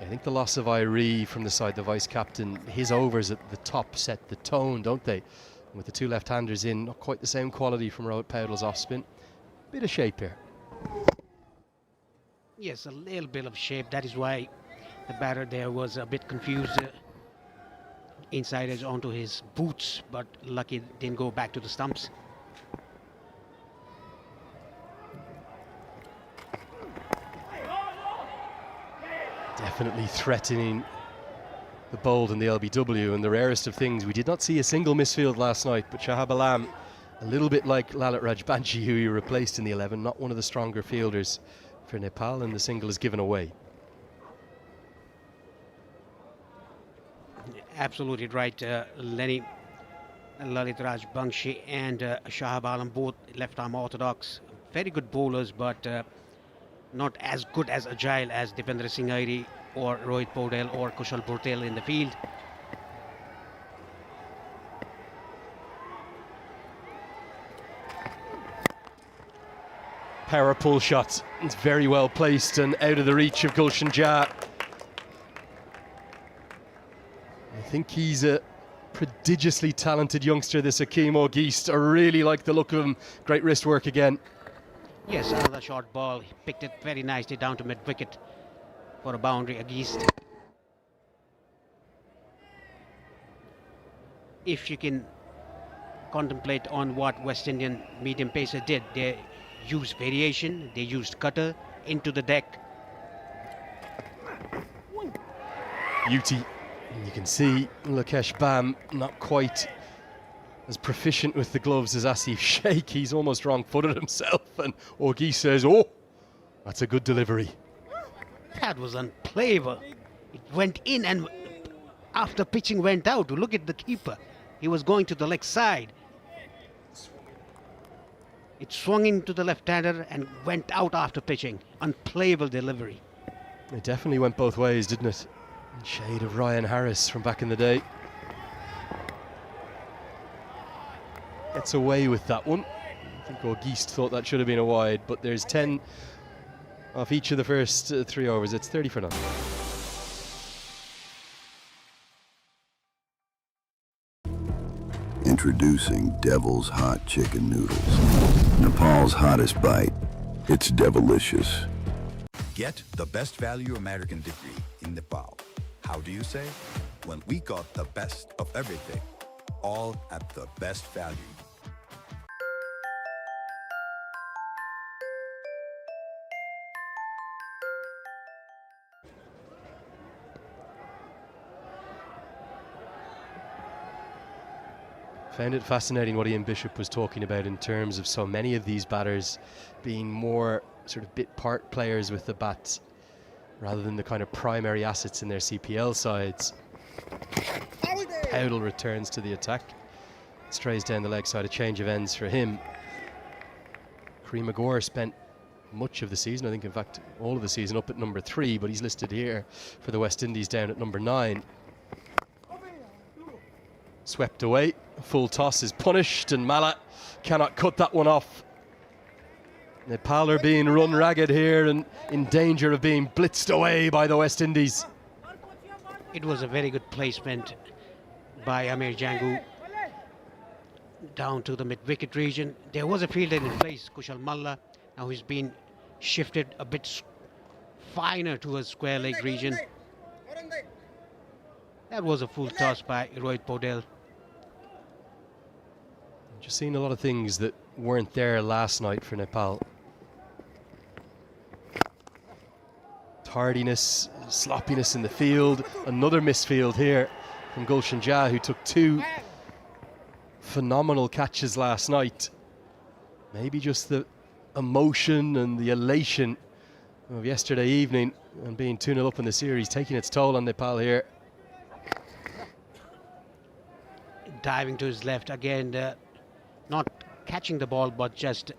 I think the loss of Irie from the side, the vice-captain, his overs at the top set the tone, don't they? And with the 2 left-handers in, not quite the same quality from Rohit Paudal's off-spin. Bit of shape here. Yes, a little bit of shape. That is why the batter there was a bit confused. Inside edge onto his boots, but lucky didn't go back to the stumps. Definitely threatening the bold and the LBW, and the rarest of things. We did not see a single misfield last night, but Shahab Alam, a little bit like Lalit Rajbanshi, who he replaced in the 11, not one of the stronger fielders for Nepal, and the single is given away. Absolutely right, Lenny. Lalit Rajbanshi and Shahab Alam, both left-arm orthodox. Very good bowlers, but not as good as agile as Dipendra Singh Airi or Rohit Paudal or Kushal Bhurtel in the field. Power pull shot. It's very well placed and out of the reach of Gulshan Jah. I think he's a prodigiously talented youngster, this Akeem O'Geist. I really like the look of him. Great wrist work again. Yes, another short ball. He picked it very nicely down to mid-wicket for a boundary against. If you can contemplate on what West Indian medium pacer did, they used variation, they used cutter into the deck. Beauty. And you can see Lakesh Bam not quite as proficient with the gloves as Asif Sheikh. He's almost wrong-footed himself, and Augie says, oh, that's a good delivery. That was unplayable. It went in and after pitching went out. Look at the keeper. He was going to the leg side. It swung into the left-hander and went out after pitching. Unplayable delivery. It definitely went both ways, didn't it? Shade of Ryan Harris from back in the day. Gets away with that one. I think Auguste thought that should have been a wide, but there's 10 off each of the first 3 overs. It's 30 for none. Introducing Devil's Hot Chicken Noodles. Nepal's hottest bite. It's devilicious. Get the best value American degree in Nepal. How do you say? Well, we got the best of everything, all at the best value. Found it fascinating what Ian Bishop was talking about in terms of so many of these batters being more sort of bit part players with the bats rather than the kind of primary assets in their CPL sides. Howdle returns to the attack, strays down the leg side, a change of ends for him. Kareem Agor spent much of the season, I think in fact all of the season, up at number 3, but he's listed here for the West Indies down at number 9. Swept away, full toss is punished, and Mala cannot cut that one off. Nepal are being run ragged here and in danger of being blitzed away by the West Indies. It was a very good placement by Amir Jangu down to the mid-wicket region. There was a fielder in place, Kushal Malla. Now he's been shifted a bit finer to a square leg region. That was a full toss by Rohit Podel. Just seeing a lot of things that weren't there last night for Nepal. Tardiness, sloppiness in the field. Another misfield here from Gulshan Jah, who took 2 phenomenal catches last night. Maybe just the emotion and the elation of yesterday evening and being 2-0 up in the series taking its toll on Nepal here. Diving to his left again, not catching the ball but just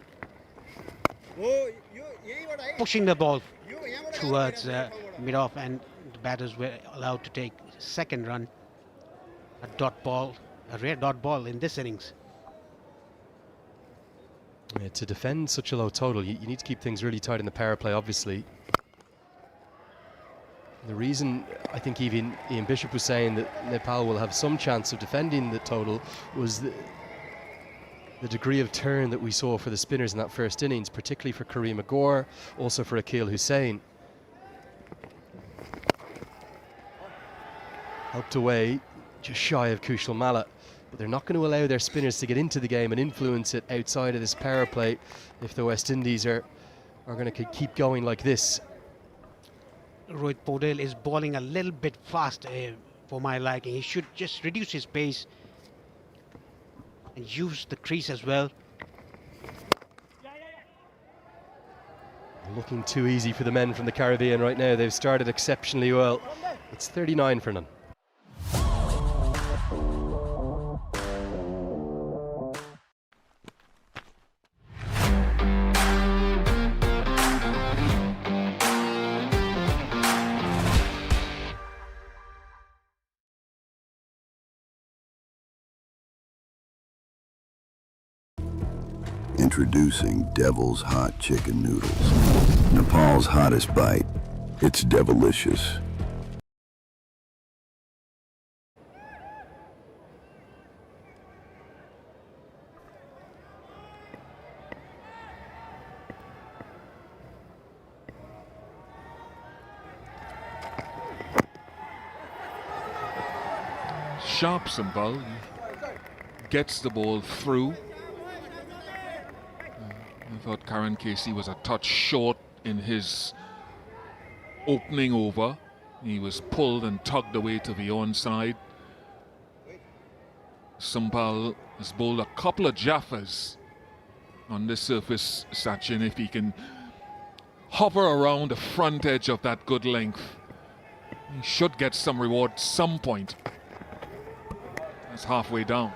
pushing the ball towards mid-off, and the batters were allowed to take second run. A dot ball, a rare dot ball in this innings. Yeah, to defend such a low total, you need to keep things really tight in the power play, obviously. The reason I think even Ian Bishop was saying that Nepal will have some chance of defending the total was the degree of turn that we saw for the spinners in that first innings, particularly for Kareem Agor, also for Akil Hussain. Helped away, just shy of Kushal Malla, but they're not going to allow their spinners to get into the game and influence it outside of this power play if the West Indies are going to keep going like this. Rohit Podel is bowling a little bit fast for my liking. He should just reduce his pace and use the crease as well. Looking too easy for the men from the Caribbean right now. They've started exceptionally well. It's 39 for none. Introducing Devil's Hot Chicken Noodles. Nepal's hottest bite. It's devilicious. Sharp Sambal gets the ball through. I thought Karen Casey was a touch short in his opening over. He was pulled and tugged away to the onside. Sambal has bowled a couple of jaffas on this surface, Sachin. If he can hover around the front edge of that good length, he should get some reward some point. That's halfway down.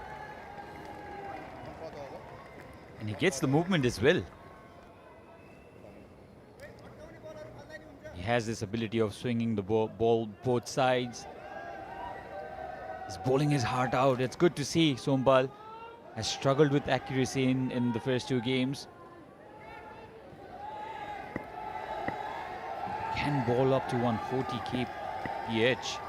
And he gets the movement as well. He has this ability of swinging the ball both sides. He's bowling his heart out. It's good to see. Sombal has struggled with accuracy in the first 2 games. Can bowl up to 140 kph.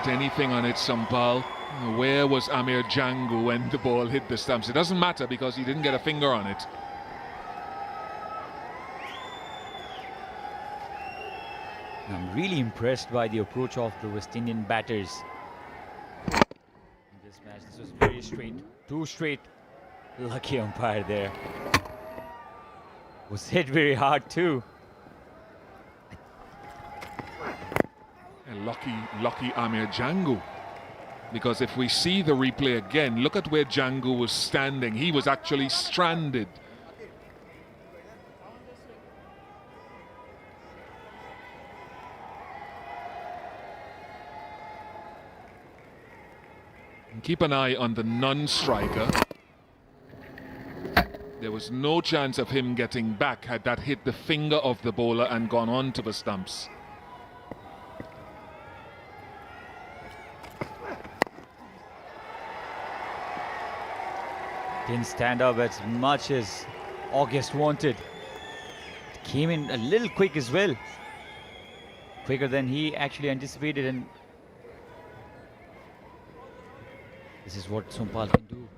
get anything on it, Sampal. Where was Amir Jangu when the ball hit the stumps? It doesn't matter because he didn't get a finger on it. I'm really impressed by the approach of the West Indian batters in this match. This was very straight, too straight. Lucky umpire there. Was hit very hard too. And lucky Amir Jangu. Because if we see the replay again, look at where Jangu was standing. He was actually stranded. And keep an eye on the non-striker. There was no chance of him getting back had that hit the finger of the bowler and gone on to the stumps. Didn't stand up as much as August wanted. It came in a little quick as well. Quicker than he actually anticipated, and this is what Sompal can do.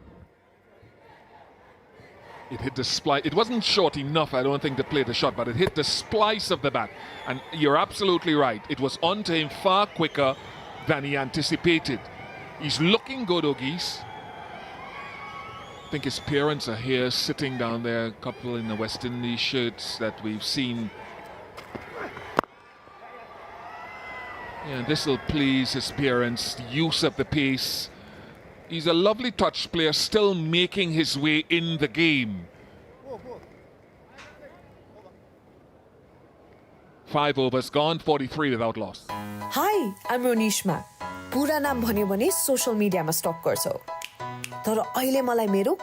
It hit the splice. It wasn't short enough, I don't think, to play the shot, but it hit the splice of the bat. And you're absolutely right. It was onto him far quicker than he anticipated. He's looking good, Ogis. I think his parents are here, sitting down there, a couple in the West Indies shirts that we've seen. Yeah, this will please his parents. Use of the pace. He's a lovely touch player, still making his way in the game. 5 overs gone, 43 without loss. Hi, I'm Ronishma. पुरा नाम भन्यो भने social मिडियामा stuck गर्छौ तर अहिले मलाई मेरो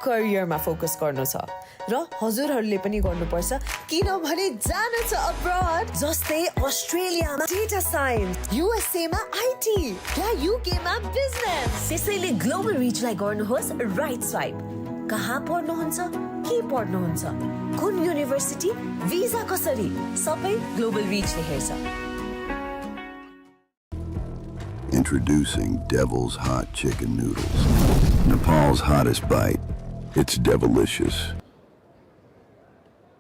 करियरमा फोकस गर्नु छ र हजुरहरूले पनि गर्नुपर्छ किनभने जानु छ अब्रॉड जस्तै अस्ट्रेलियामा डेटा साइन्स युएसए मा आईटी या युके मा बिजनेस त्यसैले ग्लोबल रिचलाई गर्नुहोस् राइट स्वाइप कहाँ पढ्नुहुन्छ के पढ्नुहुन्छ कुन युनिभर्सिटी भिजा कसरी सबै ग्लोबल रिचले हेर्छ Introducing Devil's Hot Chicken Noodles. Nepal's hottest bite. It's devilicious.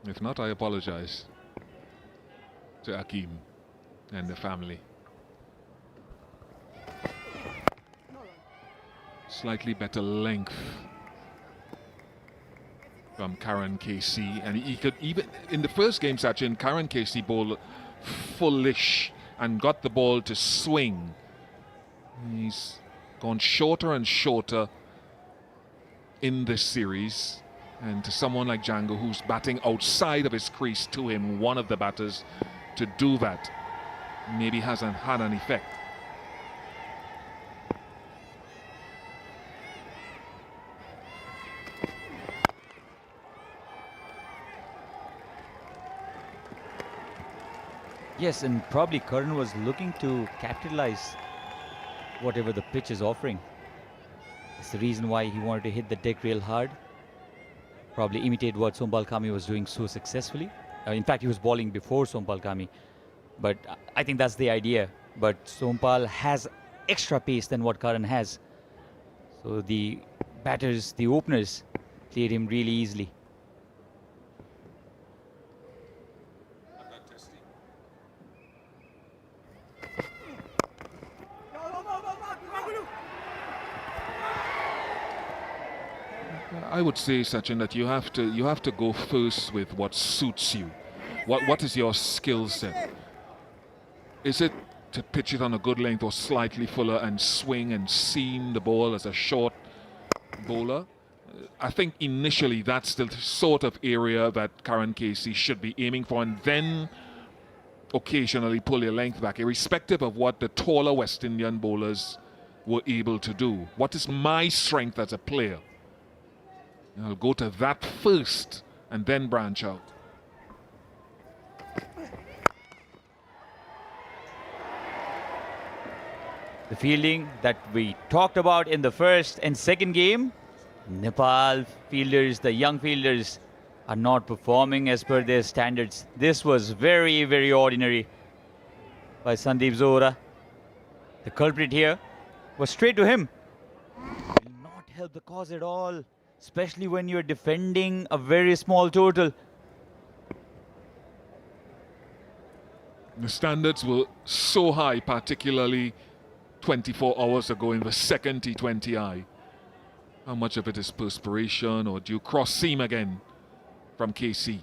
If not, I apologize to Akeem and the family. Slightly better length from Karan Casey, and he could even in the first game, Sachin, Karan Casey bowled fullish and got the ball to swing. He's gone shorter and shorter in this series, and to someone like Django who's batting outside of his crease to him, one of the batters, to do that maybe hasn't had an effect. Yes, and probably Karan was looking to capitalize whatever the pitch is offering. It's the reason why he wanted to hit the deck real hard. Probably imitate what Sompal Kami was doing so successfully. In fact, he was bowling before Sompal Kami. But I think that's the idea. But Sompal has extra pace than what Karan has. So the batters, the openers, cleared him really easily. I would say, Sachin, that you have to go first with what suits you. What is your skill set? Is it to pitch it on a good length or slightly fuller and swing and seam the ball as a short bowler? I think initially that's the sort of area that Karan Casey should be aiming for, and then occasionally pull your length back, irrespective of what the taller West Indian bowlers were able to do. What is my strength as a player? I'll go to that first and then branch out. The fielding that we talked about in the first and second game, Nepal fielders, the young fielders, are not performing as per their standards. This was very, very ordinary by Sandeep Zohra. The culprit here was straight to him. Will not help the cause at all, especially when you're defending a very small total. The standards were so high, particularly 24 hours ago in the second T20I. How much of it is perspiration, or do you cross seam again from KC?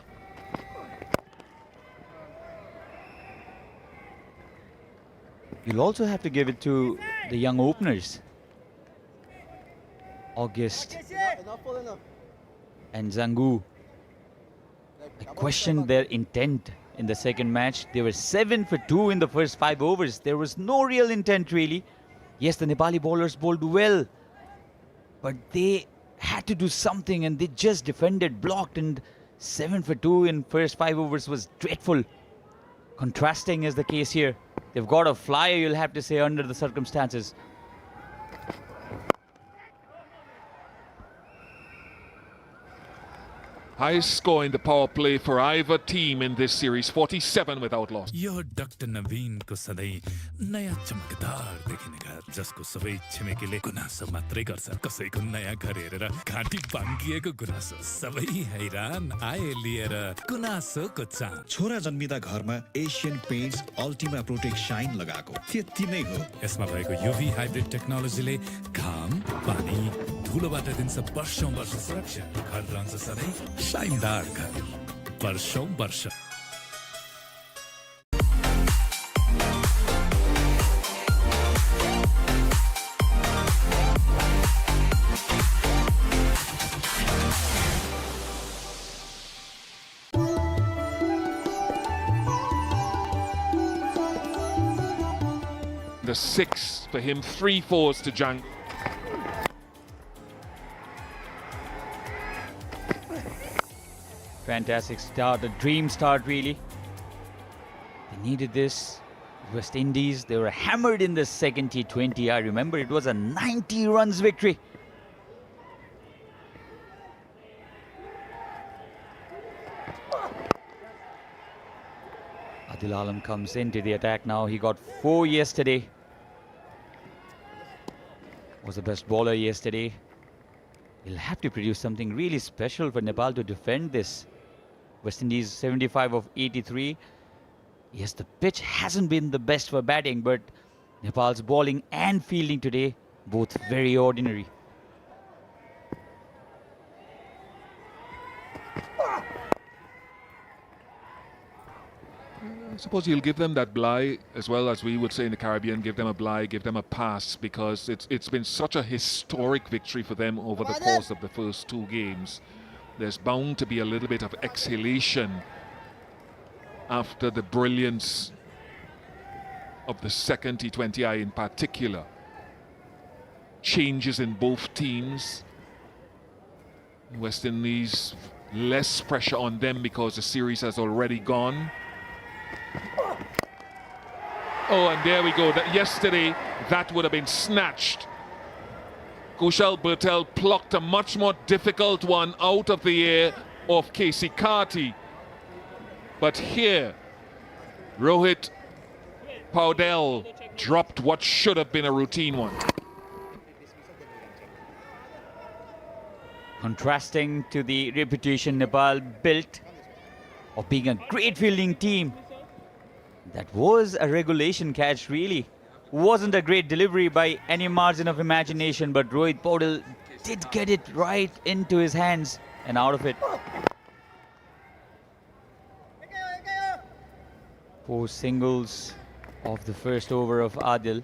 You'll also have to give it to the young openers, August and Zangu. I questioned their intent in the second match. They were 7 for 2 in the first 5 overs. There was no real intent really. Yes, the Nepali bowlers bowled well, but they had to do something and they just defended, blocked, and 7 for 2 in first 5 overs was dreadful. Contrasting is the case here. They've got a flyer, you'll have to say, under the circumstances. Highest score in the power play for either team in this series, 47 without loss. Yo doctor Naveen को सधैँ नयाँ चमकदार देखिने घर जसको सबै छिमेकीले गुनासो मात्रै गर्छ कसैको नयाँ घर हेरेर घाँटी बाङ्गिएको गुनासो सबै हैरान आए लिएर गुनासोको चाम छोरा जन्मिदा घरमा Asian Paints Ultima Protect Shine लगाएको त्यति नै हो यसमा भएको युभी हाइब्रिड टेक्नोलोजीले घाम पानी धुलोबाट दिन्छ वर्षौं वर्ष सुरक्षा घर रहन्छ सधैँ शानदार घर वर्षौं वर्ष The 6 for him, 3 fours to Jang. Fantastic start, a dream start really. They needed this. West Indies, they were hammered in the second T20. I remember it was a 90 runs victory. Adil Alam comes into the attack now. He got 4 yesterday. Was the best bowler yesterday. He'll have to produce something really special for Nepal to defend this. West Indies 75 of 83. Yes, the pitch hasn't been the best for batting, but Nepal's bowling and fielding today, both very ordinary. I suppose you'll give them that bly, as well as we would say in the Caribbean, give them a bly, give them a pass, because it's been such a historic victory for them over the course of the first 2 games. There's bound to be a little bit of exhalation after the brilliance of the second T20I in particular. Changes in both teams. West Indies, less pressure on them because the series has already gone. Oh, and there we go. Yesterday, that would have been snatched. Kushal Bertel plucked a much more difficult one out of the air of Casey Carty. But here, Rohit Paudel dropped what should have been a routine one. Contrasting to the reputation Nepal built of being a great fielding team. That was a regulation catch really. Wasn't a great delivery by any margin of imagination, but Rohit Paudel did get it right into his hands and out of it. 4 singles of the first over of Adil.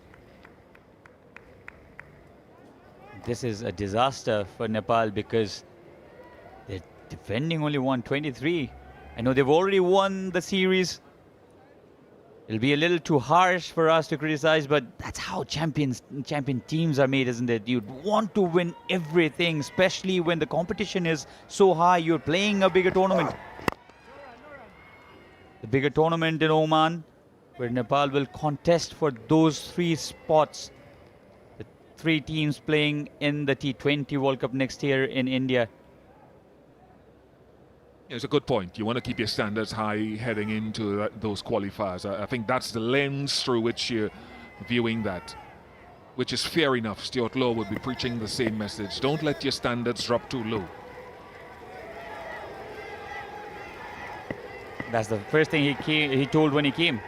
This is a disaster for Nepal because they're defending only 123. I know they've already won the series. It'll be a little too harsh for us to criticize, but that's how champion teams are made, isn't it? You'd want to win everything, especially when the competition is so high. You're playing a bigger tournament. The bigger tournament in Oman, where Nepal will contest for those 3 spots. The 3 teams playing in the T20 World Cup next year in India. It's a good point. You want to keep your standards high heading into those qualifiers. I think that's the lens through which you're viewing that. which is fair enough. Stuart Law would be preaching the same message. Don't let your standards drop too low. That's the first thing he told when he came.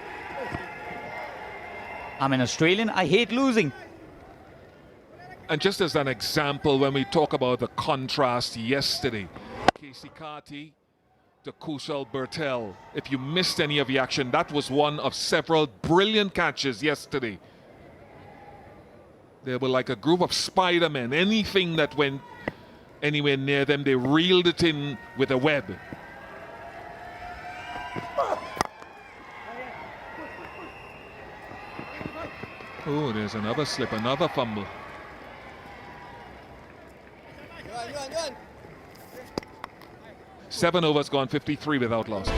I'm an Australian, I hate losing. And just as an example, when we talk about the contrast yesterday, Casey Carty to Kushal Bertel. If you missed any of the action, that was one of several brilliant catches yesterday. They were like a group of Spider-Men. Anything that went anywhere near them, they reeled it in with a web. Oh, there's another slip, another fumble. Seven overs gone, 53 without loss.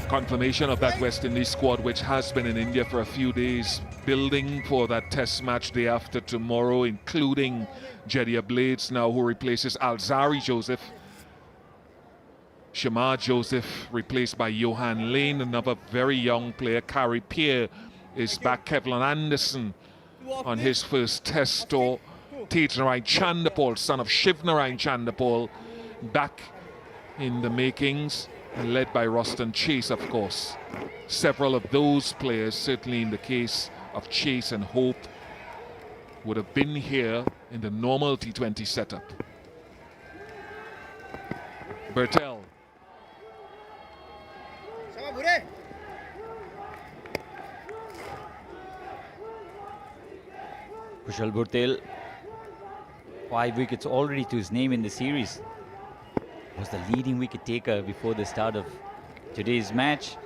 Confirmation of that West Indies squad, which has been in India for a few days, building for that test match day after tomorrow, including Jediah Blades now, who replaces Alzari Joseph. Shamar Joseph replaced by Johan Lane, another very young player. Kari Pierre is back. Kevlin Anderson on his first test tour. Tej Chandapal, son of Shivnarayan Chandapal, back in the makings, and led by Roston Chase, of course. Several of those players, certainly in the case of Chase and Hope, would have been here in the normal T20 setup. Bertel. Kushal Bertel, 5 wickets already to his name in the series. Was the leading wicket taker before the start of today's match.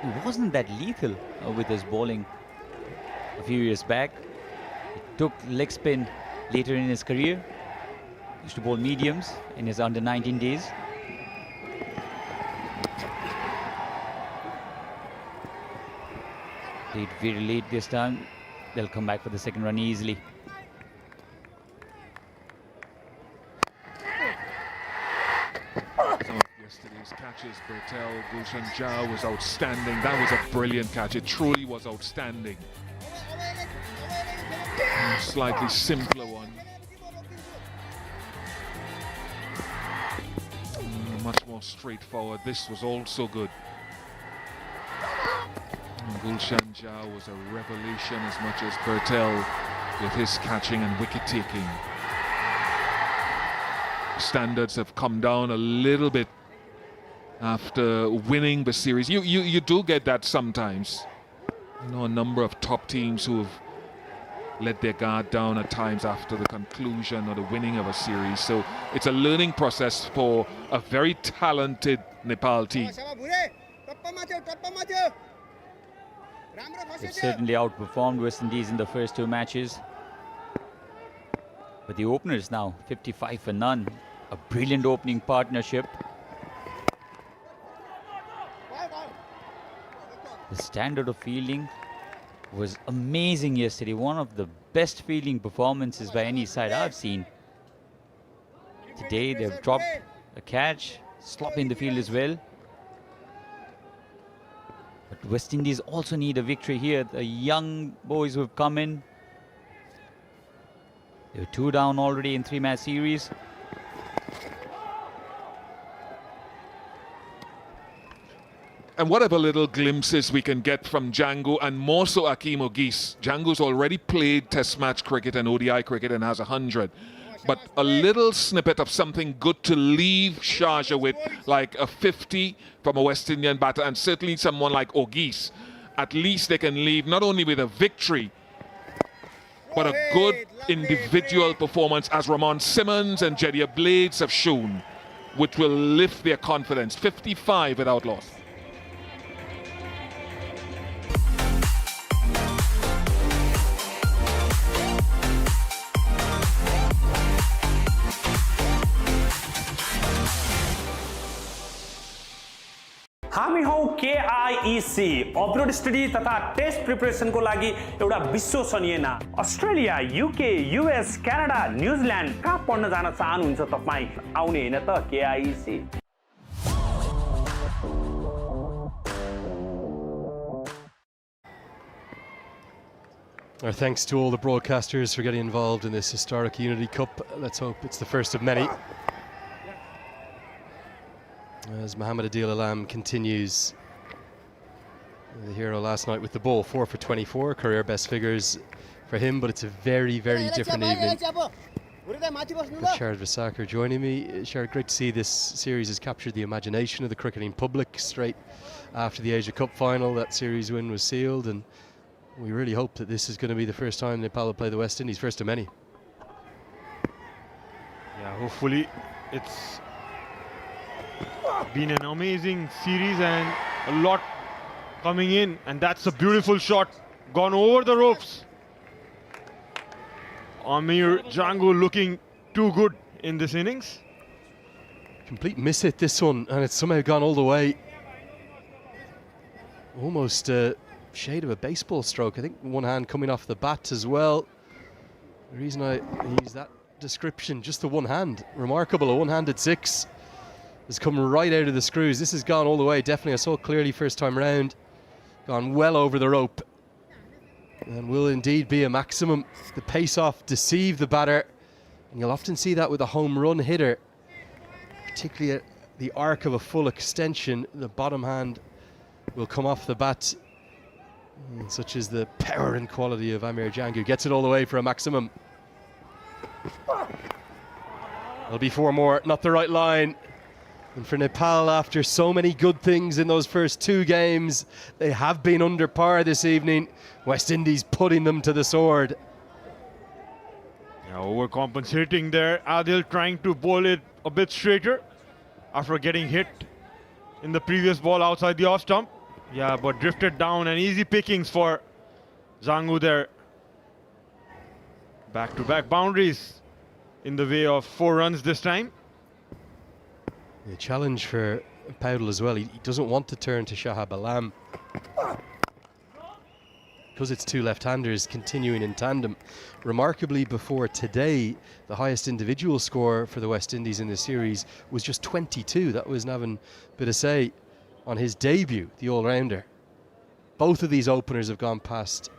He wasn't that lethal with his bowling a few years back. He took leg spin later in his career. Used to bowl mediums in his under-19 days. Played very late this time. They'll come back for the second run easily. Yesterday's catches, Bertel, Gulshan Jha was outstanding. That was a brilliant catch. It truly was outstanding. Slightly simpler one. Much more straightforward. This was also good. Gulshan Jha was a revelation as much as Bertel with his catching and wicket taking. Standards have come down a little bit after winning the series. You do get that sometimes. I know a number of top teams who have let their guard down at times after the conclusion or the winning of a series. So it's a learning process for a very talented Nepal team. They've certainly outperformed West Indies in the first two matches. But the openers now, 55 for none. A brilliant opening partnership. The standard of fielding was amazing yesterday. One of the best fielding performances by any side I've seen. Today they've dropped a catch, sloppy in the field as well. But West Indies also need a victory here. The young boys who have come in. They're 2 down already in 3-match series. And whatever little glimpses we can get from Django, and more so Akeem Ogis. Django's already played Test match cricket and ODI cricket and has 100. But a little snippet of something good to leave Sharjah with, like a 50 from a West Indian batter, and certainly someone like Ogis. At least they can leave not only with a victory, but a good individual performance, as Ramon Simmons and Jediah Blades have shown. which will lift their confidence. 55 without loss. हामी हौ KIEC upload study तथा test प्रिपरेसनको लागि एउटा विश्वसनीय Australia, UK, US, Canada, New Zealand कहाँ पढ्न जान चाहनुहुन्छ तपाई? आउने हैन त KIEC। Our thanks to all the broadcasters for getting involved in this historic Unity Cup. Let's hope it's the first of many. As Mohamed Adil Alam continues, the hero last night with the ball, 4 for 24, career best figures for him, but it's a very, very different evening. Shard Vasaker joining me. Shard, great to see this series has captured the imagination of the cricketing public. Straight after the Asia Cup final, that series win was sealed, and we really hope that this is going to be the first time Nepal will play the West Indies, first of many. Yeah, hopefully it's been an amazing series and a lot coming in, and that's a beautiful shot gone over the ropes. Amir Jangu looking too good in this innings. Complete miss hit this one, and it's somehow gone all the way. Almost a shade of a baseball stroke. I think one hand coming off the bat as well. The reason I use that description, just the one hand. Remarkable, a one-handed six has come right out of the screws. This has gone all the way, definitely. I saw it clearly first time round. Gone well over the rope. And will indeed be a maximum. The pace-off deceived the batter. And you'll often see that with a home run hitter. Particularly at the arc of a full extension, the bottom hand will come off the bat. Such is the power and quality of Amir Jangu. Gets it all the way for a maximum. There'll be 4 more, not the right line. And for Nepal, after so many good things in those first 2 games, they have been under par this evening. West Indies putting them to the sword. Yeah, overcompensating there. Adil trying to bowl it a bit straighter after getting hit in the previous ball outside the off stump. Yeah, but drifted down, and easy pickings for Jangu there. Back-to-back boundaries in the way of 4 runs this time. The challenge for Powdell as well. He doesn't want to turn to Shahab Alam. Because it's 2 left-handers continuing in tandem. Remarkably, before today, the highest individual score for the West Indies in this series was just 22. That was Navin Bidasay on his debut, the all-rounder. Both of these openers have gone past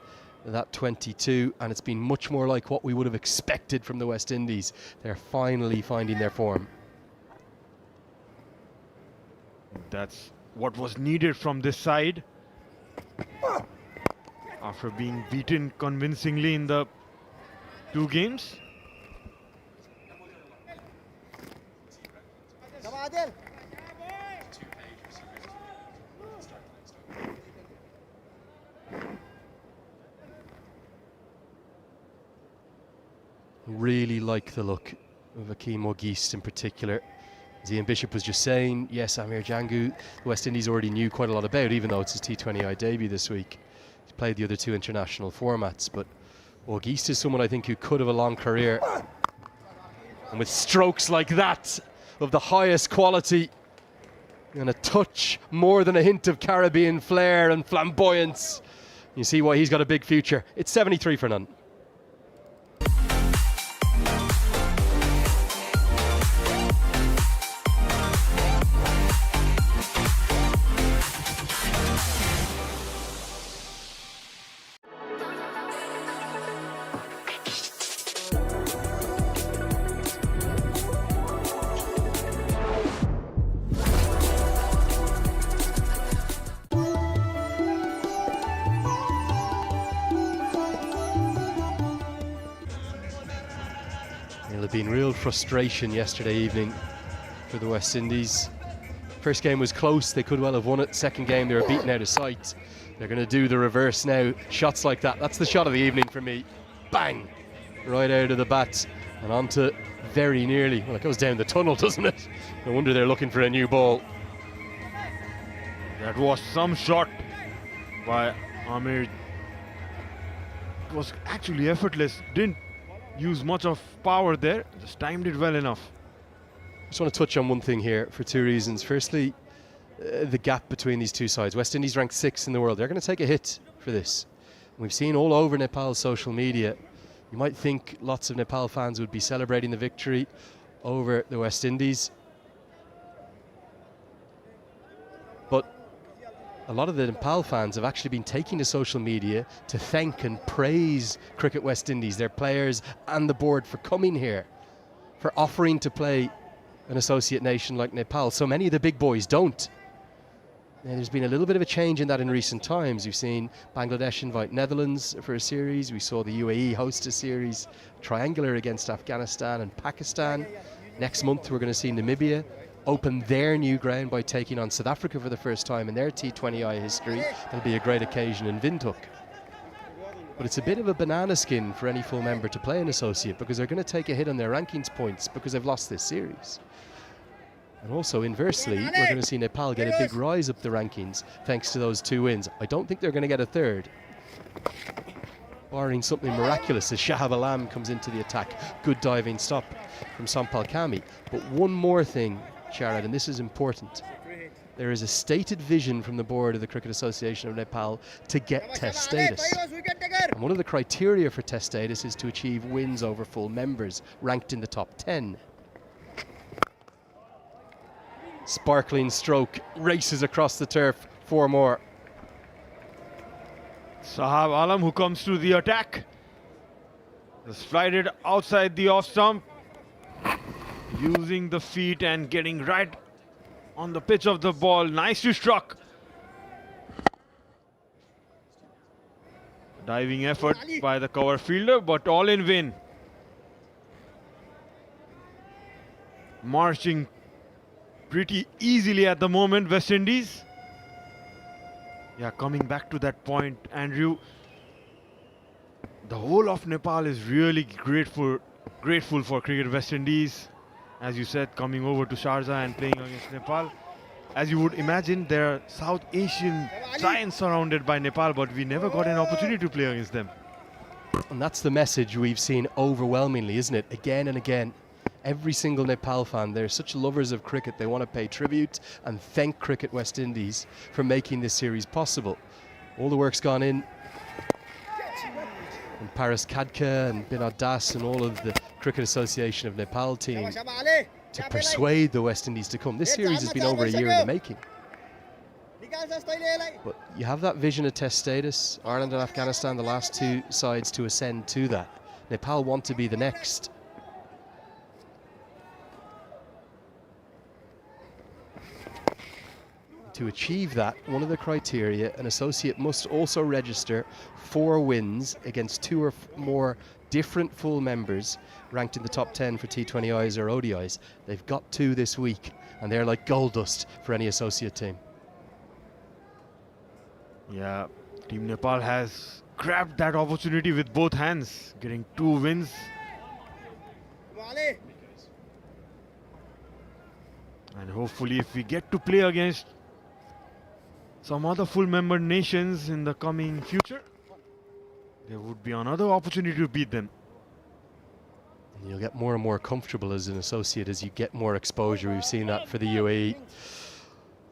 that 22, and it's been much more like what we would have expected from the West Indies. They're finally finding their form. That's what was needed from this side. After being beaten convincingly in the 2 games. Really like the look of Akeem Ogist in particular. As Ian Bishop was just saying, yes, Amir Jangu, the West Indies already knew quite a lot about, even though it's his T20I debut this week. He's played the other 2 international formats, but Ogist is someone I think who could have a long career. And with strokes like that, of the highest quality, and a touch more than a hint of Caribbean flair and flamboyance, you see why he's got a big future. It's 73 for none. There'll have been real frustration yesterday evening for the West Indies. First game was close, they could well have won it. Second game they were beaten out of sight. They're going to do the reverse now. Shots like that, that's the shot of the evening for me. Bang! Right out of the bat. And on to very nearly, well, it goes down the tunnel, doesn't it? No wonder they're looking for a new ball. That was some shot by Amir. It was actually effortless. Didn't use much of power there. Just timed it well enough. I just want to touch on one thing here for two reasons. Firstly, the gap between these two sides. West Indies ranked 6th in the world. They're going to take a hit for this. We've seen all over Nepal's social media. You might think lots of Nepal fans would be celebrating the victory over the West Indies. But a lot of the Nepal fans have actually been taking to social media to thank and praise Cricket West Indies, their players and the board for coming here, for offering to play an associate nation like Nepal. So many of the big boys don't. And there's been a little bit of a change in that in recent times. We've seen Bangladesh invite Netherlands for a series. We saw the UAE host a series, triangular against Afghanistan and Pakistan. Next month we're going to see Namibia open their new ground by taking on South Africa for the first time in their T20I history. That'll be a great occasion in Windhoek. But it's a bit of a banana skin for any full member to play an associate, because they're going to take a hit on their rankings points because they've lost this series. And also, inversely, we're going to see Nepal get a big rise up the rankings thanks to those 2 wins. I don't think they're going to get a third, barring something miraculous as Shahab Alam comes into the attack. Good diving stop from Sampal Kami. But one more thing, Sharad, and this is important. There is a stated vision from the board of the Cricket Association of Nepal to get test status. And one of the criteria for test status is to achieve wins over full members, ranked in the top 10. Sparkling stroke, races across the turf, 4 more. Shahab Alam, who comes to the attack. Just flighted outside the off stump, using the feet and getting right on the pitch of the ball. Nicely struck. Diving effort by the cover fielder, but all in vain. Marching pretty easily at the moment, West Indies. Yeah, coming back to that point, Andrew. The whole of Nepal is really grateful for Cricket West Indies. As you said, coming over to Sharjah and playing against Nepal. As you would imagine, there are South Asian giants surrounded by Nepal, but we never got an opportunity to play against them. And that's the message we've seen overwhelmingly, isn't it? Again and again. Every single Nepal fan, they're such lovers of cricket, they want to pay tribute and thank Cricket West Indies for making this series possible. All the work's gone in. And Paras Khadka and Binod Das and all of the Cricket Association of Nepal team to persuade the West Indies to come. This series has been over a year in the making. But you have that vision of test status. Ireland and Afghanistan, the last 2 sides to ascend to that. Nepal want to be the next. To achieve that, one of the criteria, an associate must also register 4 wins against 2 or more different full members ranked in the top 10 for T20Is or ODIs. They've got 2 this week, and they're like gold dust for any associate team. Yeah, Team Nepal has grabbed that opportunity with both hands, getting 2 wins. And hopefully, if we get to play against some other full member nations in the coming future, there would be another opportunity to beat them. And you'll get more and more comfortable as an associate as you get more exposure. We've seen that for the UAE.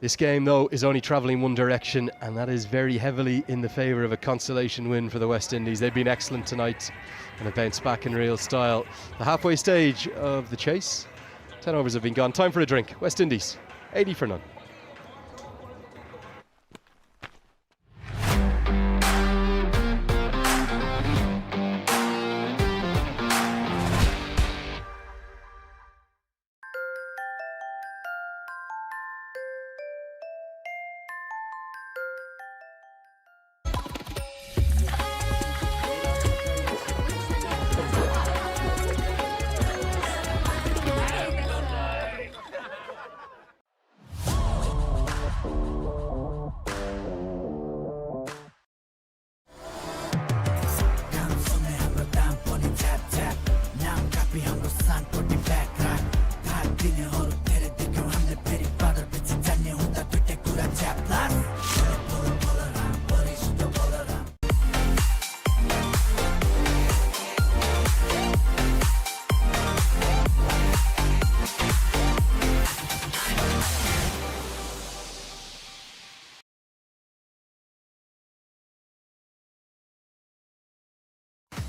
This game, though, is only travelling one direction, and that is very heavily in the favour of a consolation win for the West Indies. They've been excellent tonight and have bounced back in real style. The halfway stage of the chase, 10 overs have been gone. Time for a drink. West Indies, 80 for none.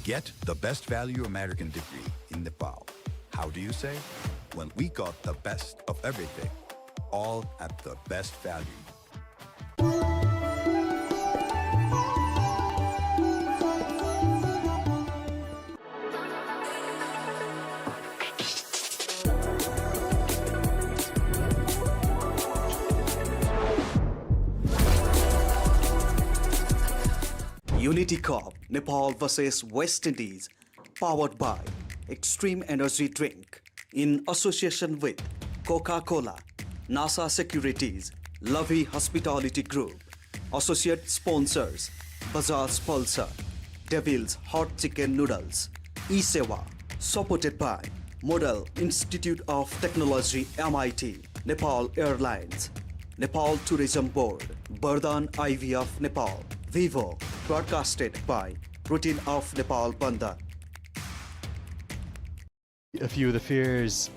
Get the best value American degree in Nepal. How do you say? Well, we got the best of everything, all at the best value. Unity Cup, Nepal vs West Indies, powered by Extreme Energy Drink, in association with Coca-Cola, NASA Securities, Lovey Hospitality Group, associate sponsors, Bajaj Pulsar, Devil's Hot Chicken Noodles, eSewa, supported by Model Institute of Technology MIT, Nepal Airlines, Nepal Tourism Board, Bardhan IVF Nepal, Vivo, broadcasted by Routine of Nepal Banda. A few of the fears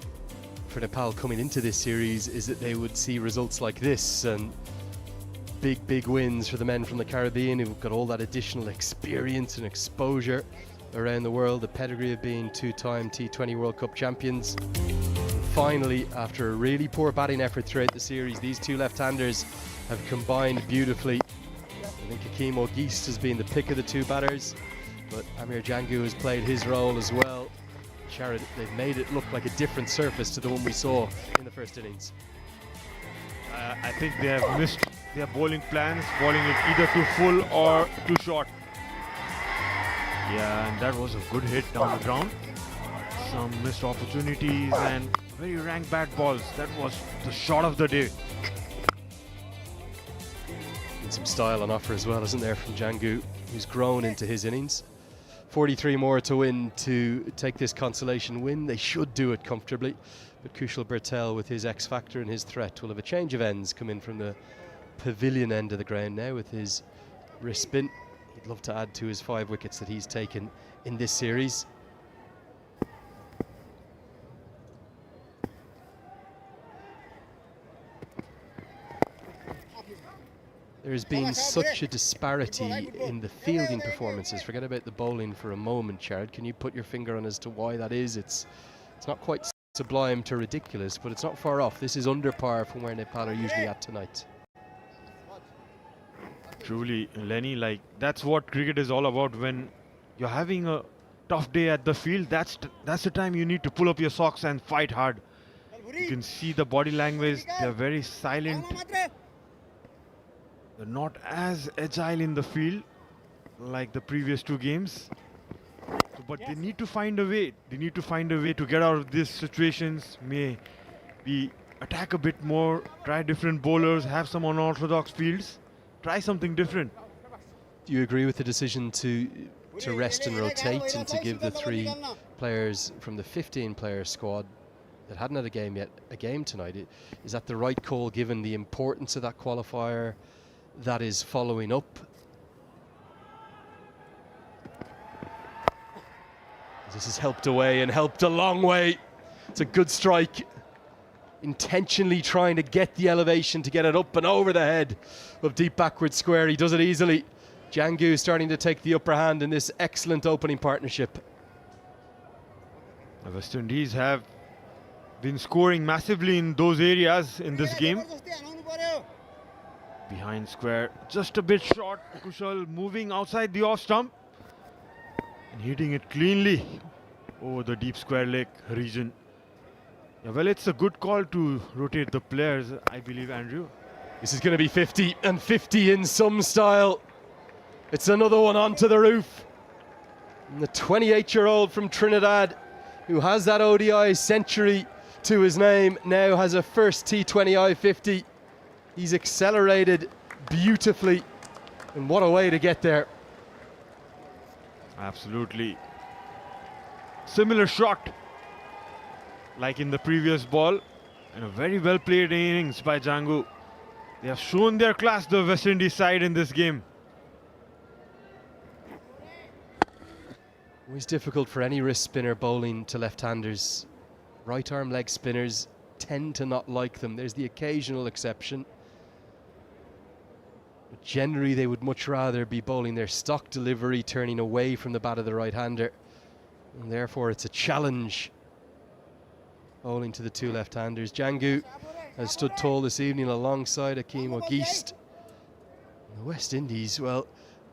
for Nepal coming into this series is that they would see results like this and big wins for the men from the Caribbean who've got all that additional experience and exposure around the world, the pedigree of being two-time T20 World Cup champions. Finally, after a really poor batting effort throughout the series, these two left-handers have combined beautifully. I think Hakeem Ogist has been the pick of the two batters, but Amir Jangu has played his role as well. Sharad, they've made it look like a different surface to the one we saw in the first innings. I think they have missed their bowling plans, bowling it either too full or too short. Yeah, and that was a good hit down the ground. Some missed opportunities and very rank bad balls. That was the shot of the day. And some style on offer as well, isn't there, from Jangu, who's grown into his innings. 43 more to win to take this consolation win. They should do it comfortably, but Kushal Bertel, with his X factor and his threat, will have a change of ends come in from the pavilion end of the ground now with his wrist spin. He'd love to add to his 5 wickets that he's taken in this series. There's been such a disparity in the fielding performances. Forget about the bowling for a moment, Jared. Can you put your finger on as to why that is? It's not quite sublime to ridiculous, but it's not far off. This is under par from where Nepal are usually at tonight. Truly, Lenny, like that's what cricket is all about. When you're having a tough day at the field, that's the time you need to pull up your socks and fight hard. You can see the body language. They're very silent. They're not as agile in the field like the previous 2 games. But they need to find a way. They need to find a way to get out of these situations. Maybe attack a bit more, try different bowlers, have some unorthodox fields, try something different. Do you agree with the decision to rest and rotate and to give the 3 players from the 15-player squad that hadn't had a game yet a game tonight? Is that the right call given the importance of that qualifier that is following up? This is helped away and helped a long way. It's a good strike. Intentionally trying to get the elevation to get it up and over the head of deep backward square. He does it easily. Jangu starting to take the upper hand in this excellent opening partnership. The West Indies have been scoring massively in those areas in this game. Behind square, just a bit short. Kushal moving outside the off stump and hitting it cleanly over the deep square leg region. Yeah, well, it's a good call to rotate the players, I believe, Andrew. This is going to be 50 and 50 in some style. It's another one onto the roof. And the 28-year-old from Trinidad, who has that ODI century to his name, now has a first T20 I-50. He's accelerated beautifully, and what a way to get there. Absolutely. Similar shot like in the previous ball, and a very well played innings by Jangu. They have shown their class, the West Indies side, in this game. Always difficult for any wrist spinner bowling to left-handers. Right arm leg spinners tend to not like them. There's the occasional exception. But generally, they would much rather be bowling their stock delivery, turning away from the bat of the right-hander. And therefore, it's a challenge bowling to the two left-handers. Jangu has stood tall this evening alongside Akeem Ogist. The West Indies, well,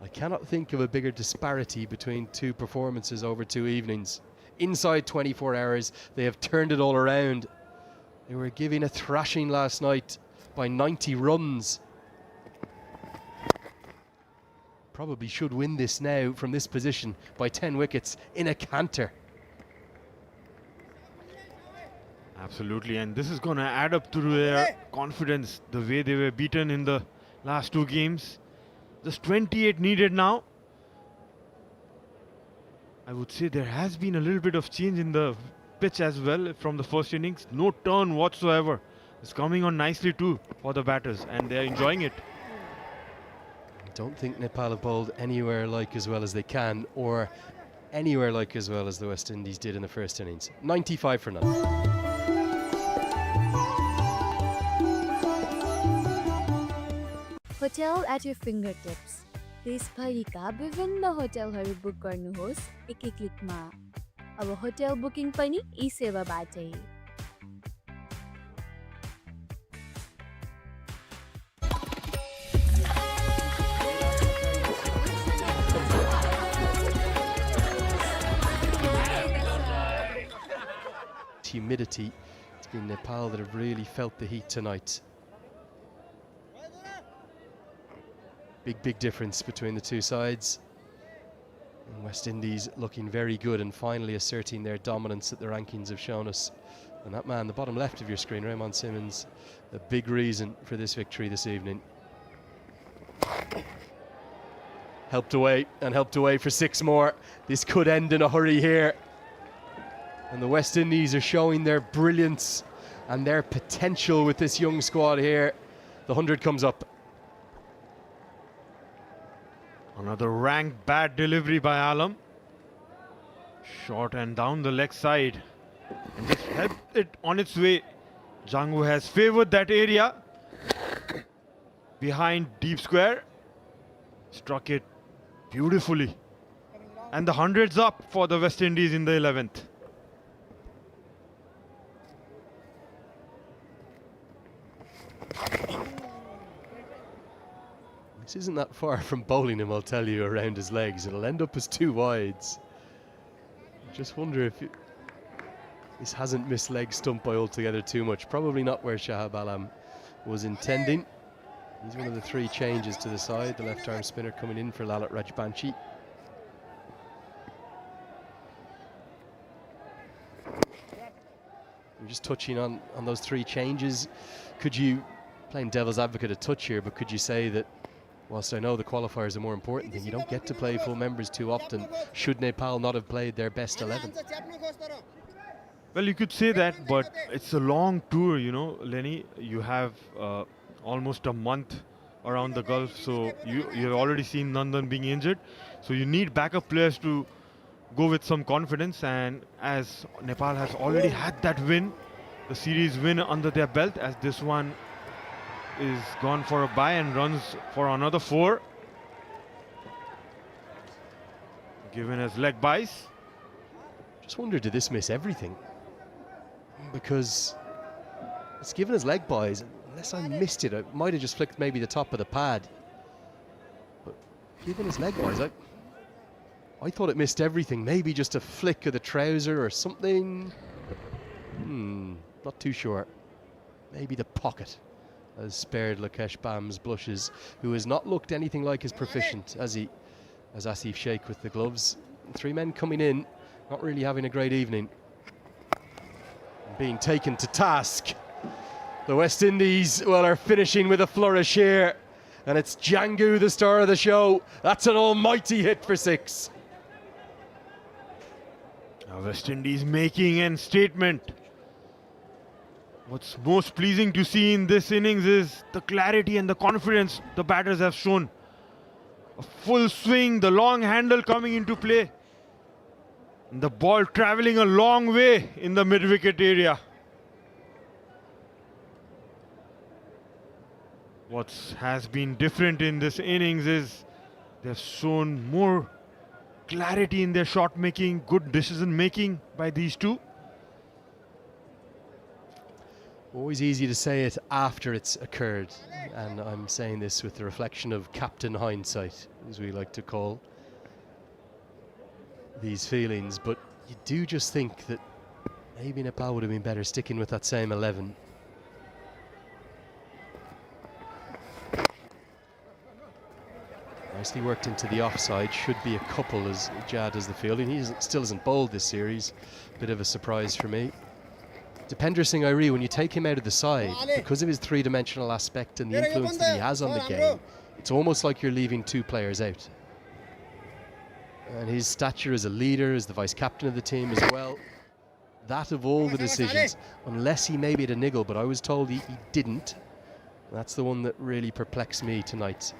I cannot think of a bigger disparity between two performances over 2 evenings. Inside 24 hours, they have turned it all around. They were giving a thrashing last night by 90 runs. Probably should win this now from this position by 10 wickets in a canter. Absolutely, and this is going to add up to their confidence, the way they were beaten in the last 2 games. Just 28 needed now. I would say there has been a little bit of change in the pitch as well from the first innings. No turn whatsoever. It's coming on nicely too for the batters, and they're enjoying it. I don't think Nepal have bowled anywhere like as well as they can, or anywhere like as well as the West Indies did in the first innings. 95 for none. Hotel at your fingertips. देशभरिका विभिन्न होटलहरू book गर्नुहोस् एकै क्लिकमा। अब hotel booking पनि ई-सेवाबाटै। Humidity. It's been Nepal that have really felt the heat tonight. Big difference between the two sides. And West Indies looking very good and finally asserting their dominance that the rankings have shown us. And that man, the bottom left of your screen, Raymond Simmons, a big reason for this victory this evening. Helped away and helped away for 6 more. This could end in a hurry here. And the West Indies are showing their brilliance and their potential with this young squad here. The 100 comes up. Another ranked bad delivery by Alam. Short and down the leg side. And just helped it on its way. Jangu has favored that area. Behind deep square. Struck it beautifully. And the 100's up for the West Indies in the 11th. This isn't that far from bowling him, I'll tell you, around his legs. It'll end up as 2 wides. I just wonder if this hasn't missed leg stump by altogether too much. Probably not where Shahab Alam was intending. He's one of the 3 changes to the side. The left arm spinner coming in for Lalit Rajbanshi. You're just touching on those 3 changes. Could you, playing devil's advocate a touch here, but could you say that whilst I know the qualifiers are more important thing, you don't get to play full members too often? Should Nepal not have played their best 11? Well, you could say that, but it's a long tour, you know, Lenny. You have almost a month around the Gulf, so you have already seen Nandan being injured. So you need backup players to go with some confidence, and as Nepal has already had that win, the series win under their belt, as this one is gone for a bye and runs for another 4. Given as leg buys. Just wonder, did this miss everything? Because it's given as leg buys. Unless I missed it, I might have just flicked maybe the top of the pad. But given as leg buys, I thought it missed everything. Maybe just a flick of the trouser or something. Not too sure. Maybe the pocket has spared Lakesh Bam's blushes, who has not looked anything like as proficient as Asif Sheikh with the gloves. 3 men coming in, not really having a great evening. Being taken to task. The West Indies, well, are finishing with a flourish here. And it's Jangu, the star of the show. That's an almighty hit for 6. West Indies making a statement. What's most pleasing to see in this innings is the clarity and the confidence the batters have shown. A full swing, the long handle coming into play. And the ball traveling a long way in the mid-wicket area. What has been different in this innings is they've shown more clarity in their shot making, good decision making by these two. Always easy to say it after it's occurred, and I'm saying this with the reflection of captain hindsight, as we like to call these feelings, but you do just think that maybe Nepal would have been better sticking with that same 11. Nicely worked into the offside, should be a couple as Jad does the fielding. He still hasn't bowled this series, bit of a surprise for me. Dipender Singh Airi, when you take him out of the side, because of his three-dimensional aspect and the influence that he has on the game, it's almost like you're leaving two players out. And his stature as a leader, as the vice-captain of the team as well, that of all the decisions, unless he maybe had a niggle, but I was told he didn't. That's the one that really perplexed me tonight.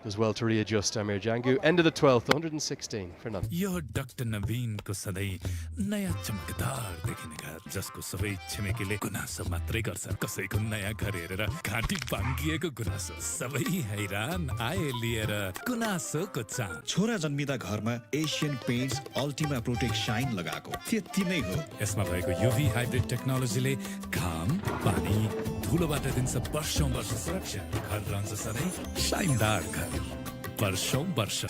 Does well to readjust Amir Jangu. End of the 12th, 116 for none. यो doctor Naveen को सधैँ नयाँ चमकदार देखिनेका जसको सबै छिमेकीले गुनासो मात्रै गर्छ कसैको नयाँ घर हेरेर घाँटी बाङ्गिएको गुनासो सबै हैरान आए लिएर गुनासोको चाम छोरा जन्मिदा घरमा Asian Paints Ultima Protect Shine लगाएको त्यति नै हो यसमा भएको युभी हाइब्रिड टेक्नोलोजीले घाम पानी धुलोबाट दिन्छ वर्षौं वर्ष सुरक्षा घर रहन्छ सधैँ शाइनदार घर वर्षौं वर्ष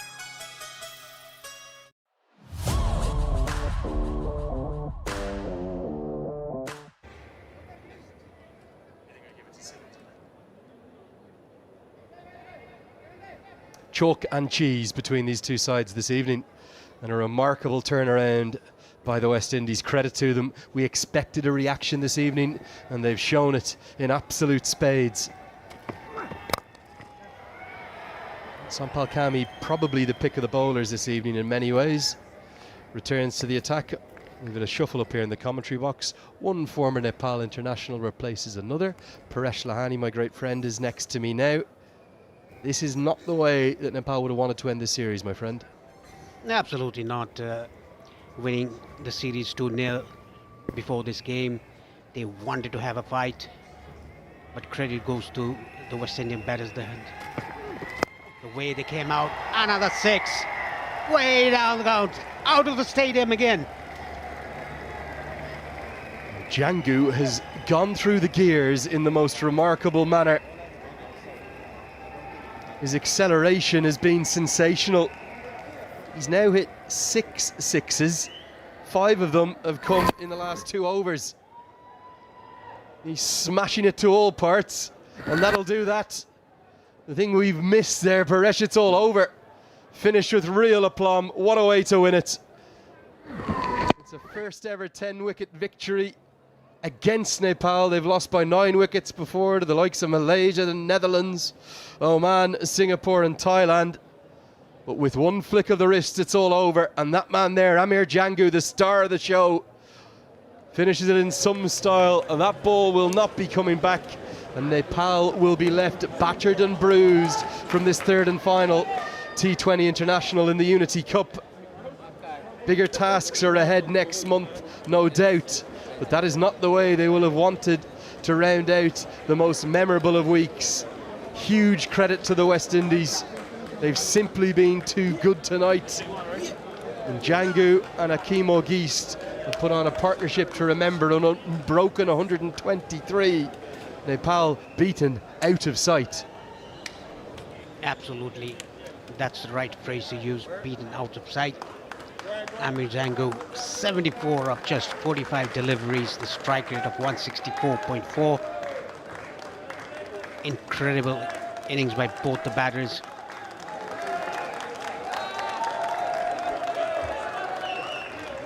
Chalk and cheese between these two sides this evening, and a remarkable turnaround by the West Indies. Credit to them. We expected a reaction this evening and they've shown it in absolute spades. Sampal Kami, probably the pick of the bowlers this evening in many ways, returns to the attack. We've got a shuffle up here in the commentary box. One former Nepal international replaces another. Paresh Lahani, my great friend, is next to me now. This is not the way that Nepal would have wanted to end this series, my friend. Absolutely not. Winning the series 2-0 before this game, they wanted to have a fight, but credit goes to the West Indian batters. The way they came out, another six, way down the ground, out of the stadium again. Jangu has gone through the gears in the most remarkable manner. His acceleration has been sensational. He's now hit 6 sixes. 5 of them have come in the last 2 overs. He's smashing it to all parts, and that'll do that. The thing we've missed there, Paresh, it's all over. Finished with real aplomb. What a way to win it. It's a first ever 10-wicket victory against Nepal. They've lost by 9 wickets before to the likes of Malaysia, the Netherlands, Oman, Singapore and Thailand. But with one flick of the wrist, it's all over. And that man there, Amir Jangu, the star of the show, finishes it in some style. And that ball will not be coming back. And Nepal will be left battered and bruised from this third and final T20 International in the Unity Cup. Bigger tasks are ahead next month, no doubt. But that is not the way they will have wanted to round out the most memorable of weeks. Huge credit to the West Indies. They've simply been too good tonight. And Jangu and Akeem Ogist have put on a partnership to remember, an unbroken 123. Nepal beaten out of sight. Absolutely. That's the right phrase to use, beaten out of sight. Amir Jangu, 74 of just 45 deliveries, the strike rate of 164.4. Incredible innings by both the batters.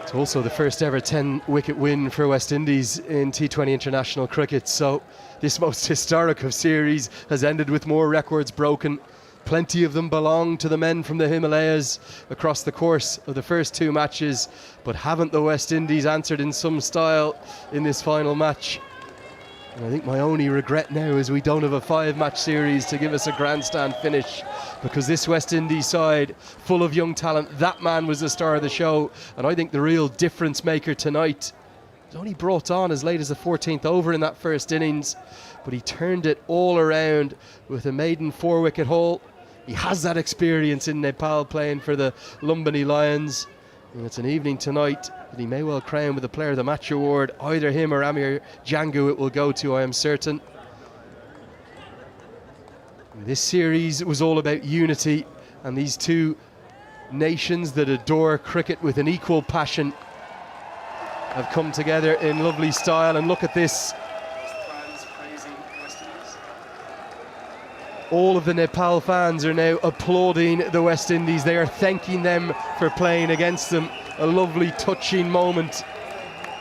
It's also the first ever 10-wicket win for West Indies in T20 international cricket. So this most historic of series has ended with more records broken. Plenty of them belong to the men from the Himalayas across the course of the first 2 matches, but haven't the West Indies answered in some style in this final match? And I think my only regret now is we don't have a 5-match series to give us a grandstand finish, because this West Indies side, full of young talent, that man was the star of the show, and I think the real difference maker tonight was only brought on as late as the 14th over in that first innings, but he turned it all around with a maiden 4-wicket haul. He has that experience in Nepal playing for the Lumbini Lions, and it's an evening tonight that he may well crown with the Player of the Match award. Either him or Amir Jangu it will go to, I am certain. This series was all about unity, and these two nations that adore cricket with an equal passion have come together in lovely style. And look at this. All of the Nepal fans are now applauding the West Indies. They are thanking them for playing against them. A lovely, touching moment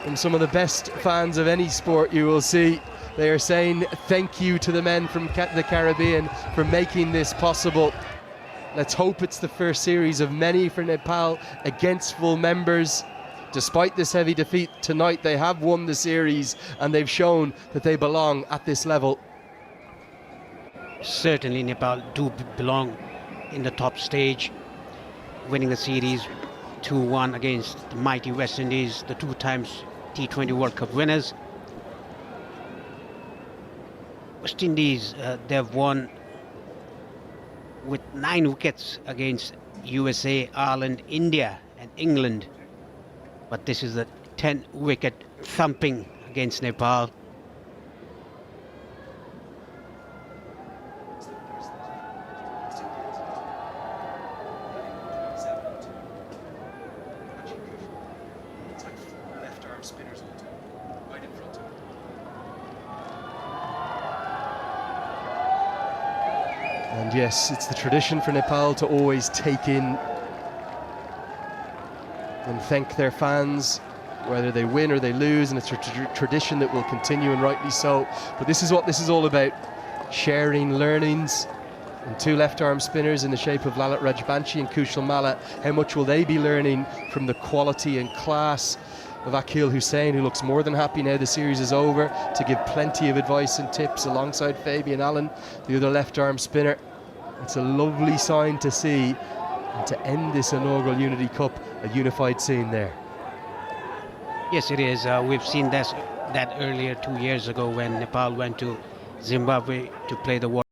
from some of the best fans of any sport you will see. They are saying thank you to the men from the Caribbean for making this possible. Let's hope it's the first series of many for Nepal against full members. Despite this heavy defeat tonight, they have won the series and they've shown that they belong at this level. Certainly Nepal do belong in the top stage, winning the series 2-1 against the mighty West Indies, the 2 times T20 World Cup winners. West Indies, they've won with 9 wickets against USA, Ireland, India and England. But this is the 10-wicket thumping against Nepal. And yes, it's the tradition for Nepal to always take in and thank their fans, whether they win or they lose, and it's a tradition that will continue, and rightly so. But this is what this is all about, sharing learnings. And 2 left-arm spinners in the shape of Lalit Rajbanshi and Kushal Malla, how much will they be learning from the quality and class of Akhil Hussain, who looks more than happy now the series is over to give plenty of advice and tips alongside Fabian Allen, the other left-arm spinner. It's a lovely sign to see, and to end this inaugural Unity Cup, a unified scene there. Yes, it is. We've seen that earlier 2 years ago when Nepal went to Zimbabwe to play the World.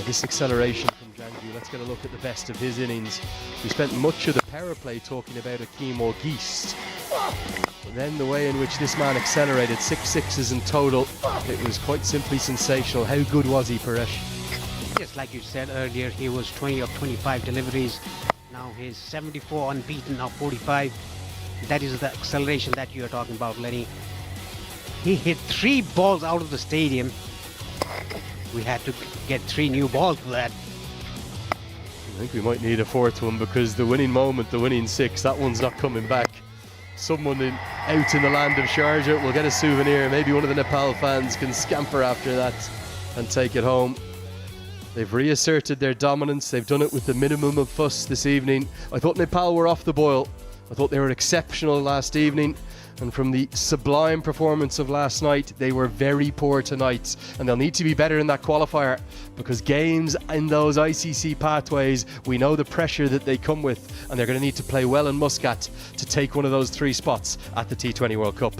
This acceleration from Jangu, let's get a look at the best of his innings. We spent much of the power play talking about Akeem Orgeist. But then the way in which this man accelerated, 6 sixes in total, it was quite simply sensational. How good was he, Paresh? Yes, like you said earlier, he was 20 of 25 deliveries. Now he's 74 unbeaten of 45. That is the acceleration that you are talking about, Lenny. He hit 3 balls out of the stadium. We had to get 3 new balls for that. I think we might need a 4th one, because the winning moment, the winning 6, that one's not coming back. Someone out in the land of Sharjah will get a souvenir. Maybe one of the Nepal fans can scamper after that and take it home. They've reasserted their dominance. They've done it with the minimum of fuss this evening. I thought Nepal were off the boil. I thought they were exceptional last evening. And from the sublime performance of last night, they were very poor tonight. And they'll need to be better in that qualifier, because games in those ICC pathways, we know the pressure that they come with. And they're going to need to play well in Muscat to take one of those 3 spots at the T20 World Cup.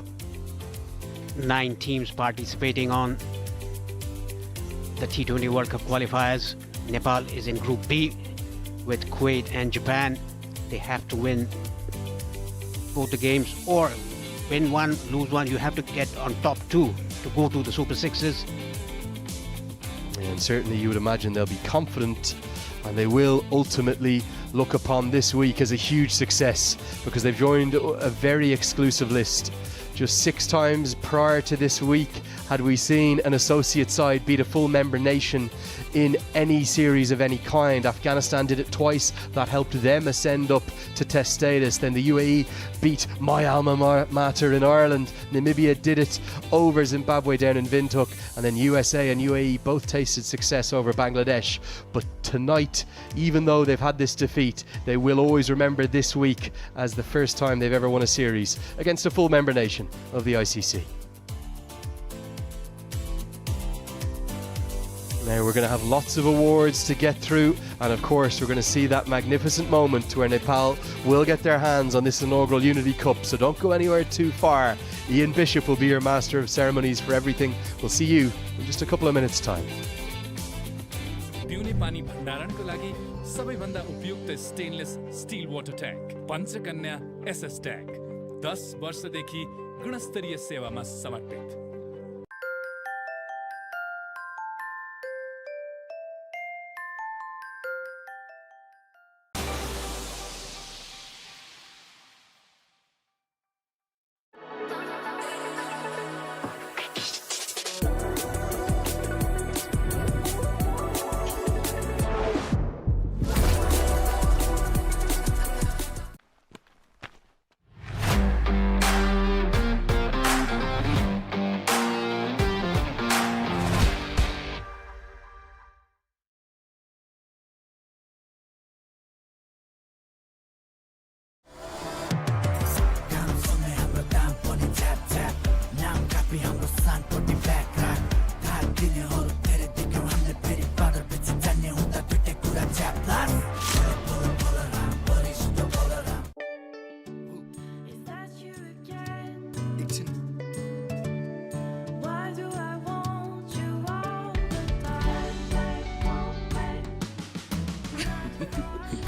9 teams participating on the T20 World Cup qualifiers. Nepal is in Group B with Kuwait and Japan. They have to win both the games, or win one, lose one. You have to get on top two to go to the Super Sixes. And certainly you would imagine they'll be confident, and they will ultimately look upon this week as a huge success, because they've joined a very exclusive list. Just 6 times prior to this week had we seen an associate side beat a full member nation in any series of any kind. Afghanistan did it twice. That helped them ascend up to test status. Then the UAE beat my alma mater in Ireland. Namibia did it over Zimbabwe down in Windhoek. And then USA and UAE both tasted success over Bangladesh. But tonight, even though they've had this defeat, they will always remember this week as the first time they've ever won a series against a full member nation of the ICC. Now we're going to have lots of awards to get through, and of course we're going to see that magnificent moment where Nepal will get their hands on this inaugural Unity Cup, so don't go anywhere too far. Ian Bishop will be your master of ceremonies for everything. We'll see you in just a couple of minutes' time. पिउने पानी भण्डारणको लागि सबैभन्दा उपयुक्त stainless steel water tank Panchakanya SS tank 10 वर्षदेखि गुणस्तरीय सेवामा समर्पित।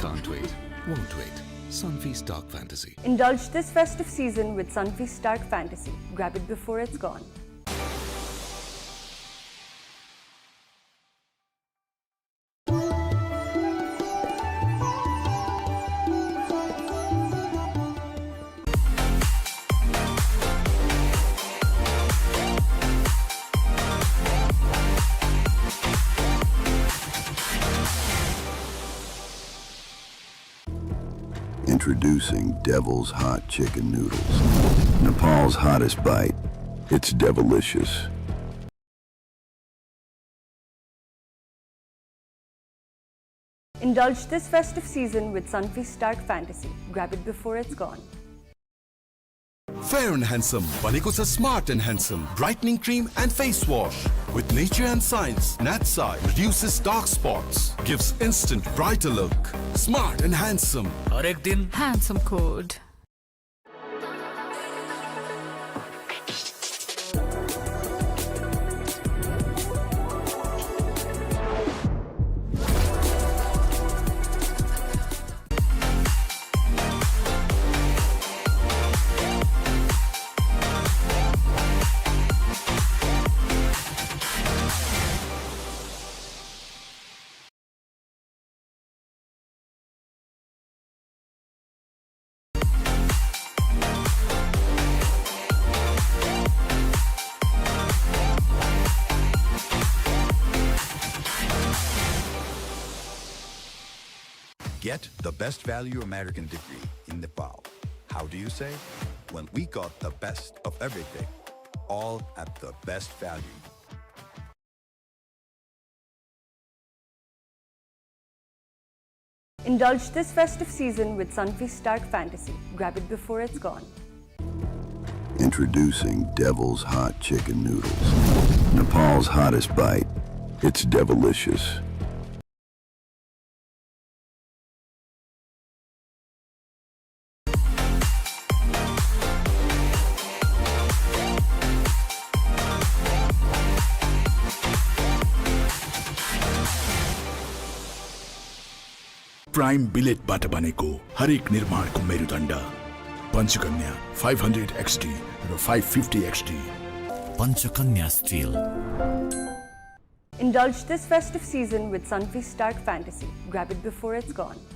Can't wait, won't wait. Sunfeast Dark Fantasy. Indulge this festive season with Sunfeast Dark Fantasy. Grab it before it's gone. Introducing Devil's Hot Chicken Noodles. Nepal's hottest bite. It's devilicious. Indulge this festive season with Sunfeast Dark Fantasy. Grab it before it's gone. Fair and Handsome बनेको छ smart and handsome brightening cream and face wash with nature and science. Natsai reduces dark spots, gives instant brighter look. Smart and handsome. हरेक दिन handsome code. Get the best value American degree in Nepal. How do you say? Well, we got the best of everything, all at the best value. Indulge this festive season with Sunfeast Dark Fantasy. Grab it before it's gone. Introducing Devil's Hot Chicken Noodles. Nepal's hottest bite. It's devilicious. Prime बिलेटबाट बनेको हरेक निर्माणको मेरुदण्ड Panchakanya 500 XD र 550 XD Panchakanya Steel. Indulge this festive season with Sunfeast Stark Fantasy. Grab it before it's gone.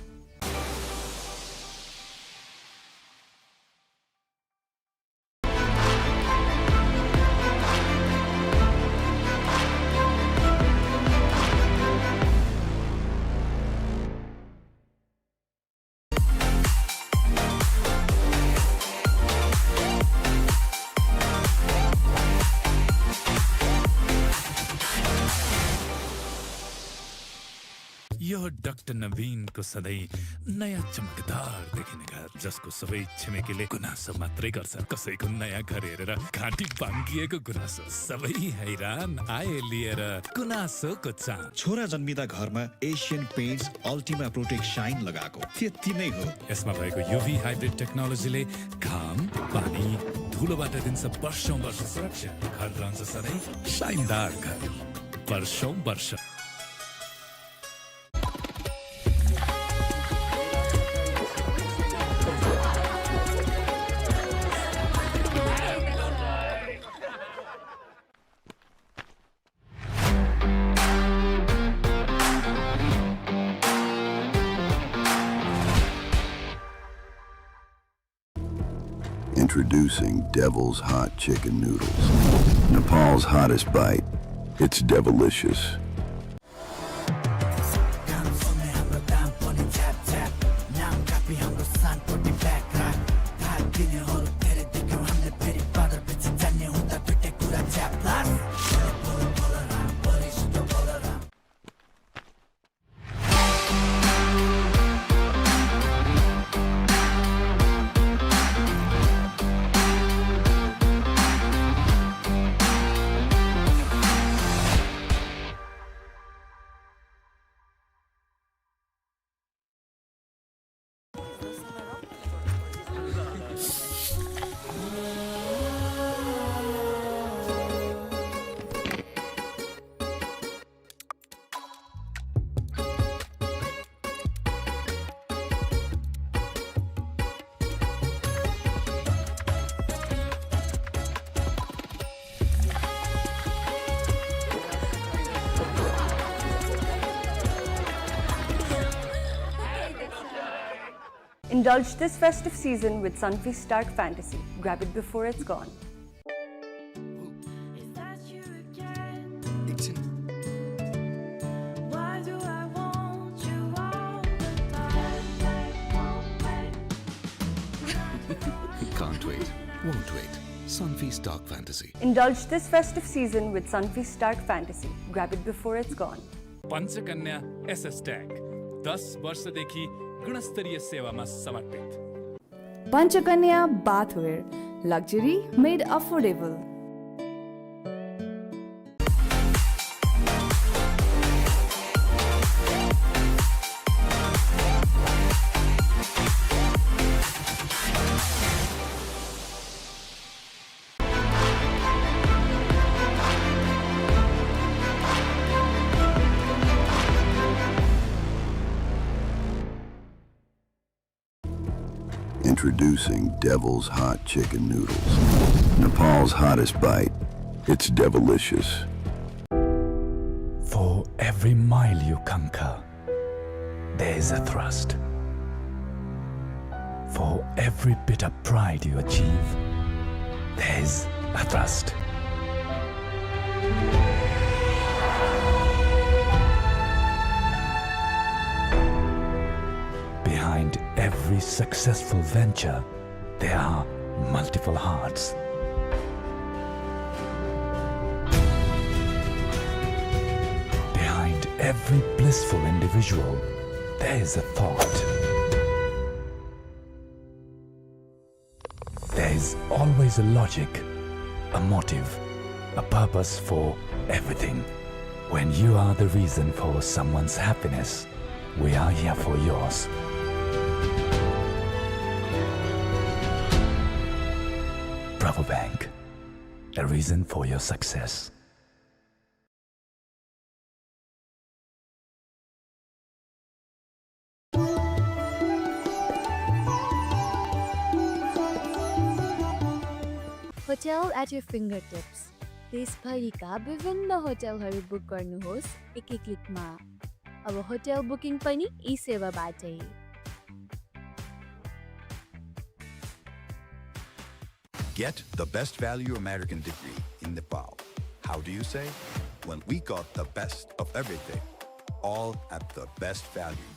यो doctor नवीनको सधैँ नयाँ चमकदार देखिने घर जसको सबै छिमेकीले गुनासो मात्रै गर्छ कसैको नयाँ घर हेरेर घाँटी बाङ्गिएको गुनासो सबै हैरान आए लिएर गुनासोको चाम छोरा जन्मिँदा घरमा Asian Paints Ultima Protect Shine लगाएको त्यति नै हो यसमा भएको युभी हाइब्रिड टेक्नोलोजीले घाम पानी धुलोबाट दिन्छ वर्षौं वर्ष सुरक्षा घर रहन्छ सधैँ शाइनदार घर वर्षौं वर्ष Introducing Devil's Hot Chicken Noodles. Nepal's hottest bite. It's devilicious. Indulge this festive season with Sunfeast Stark Fantasy. Grab it before it's gone. Can't wait, won't wait. Sunfeast Stark Fantasy. Indulge this festive season with Sunfeast Stark Fantasy. Grab it before it's gone. Panchakanya SS tank 10 वर्षदेखि गुणस्तरीय सेवामा समर्पित Panchakanya Bathwear. Luxury made affordable. Introducing Devil's Hot Chicken Noodles. Nepal's hottest bite. It's devilicious. For every mile you conquer, there is a thrust. For every bit of pride you achieve, there is a thrust. Behind every successful venture, there are multiple hearts. Behind every blissful individual, there is a thought. There is always a logic, a motive, a purpose for everything. When you are the reason for someone's happiness, we are here for yours. Bravo Bank, a reason for your success. Hotel at your fingertips. देशभरिका विभिन्न होटलहरू book गर्नुहोस् एकै क्लिकमा। अब hotel booking पनि यी सेवाबाटै। Get the best value American degree in Nepal. How do you say? Well, we got the best of everything, all at the best value.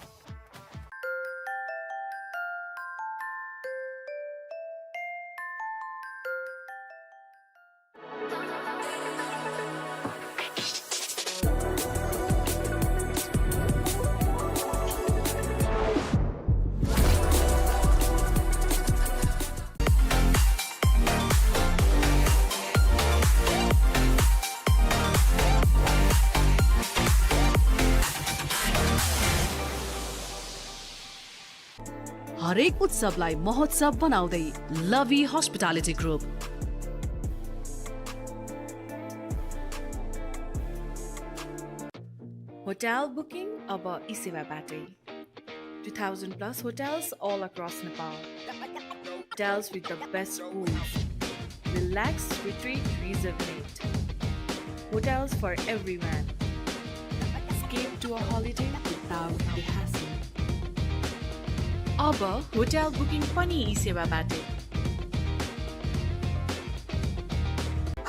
हरेक उत्सवलाई महोत्सव बनाउँदै लभी हस्पिटालिटी ग्रुप। Hotel booking अब ई सेवाबाटै। 2000 plus hotels all across Nepal. Hotels with the best pools. Relax, retreat, rejuvenate. Hotels for everyone. Escape to a holiday without the hassle. अब hotel booking पनि ई सेवाबाटै।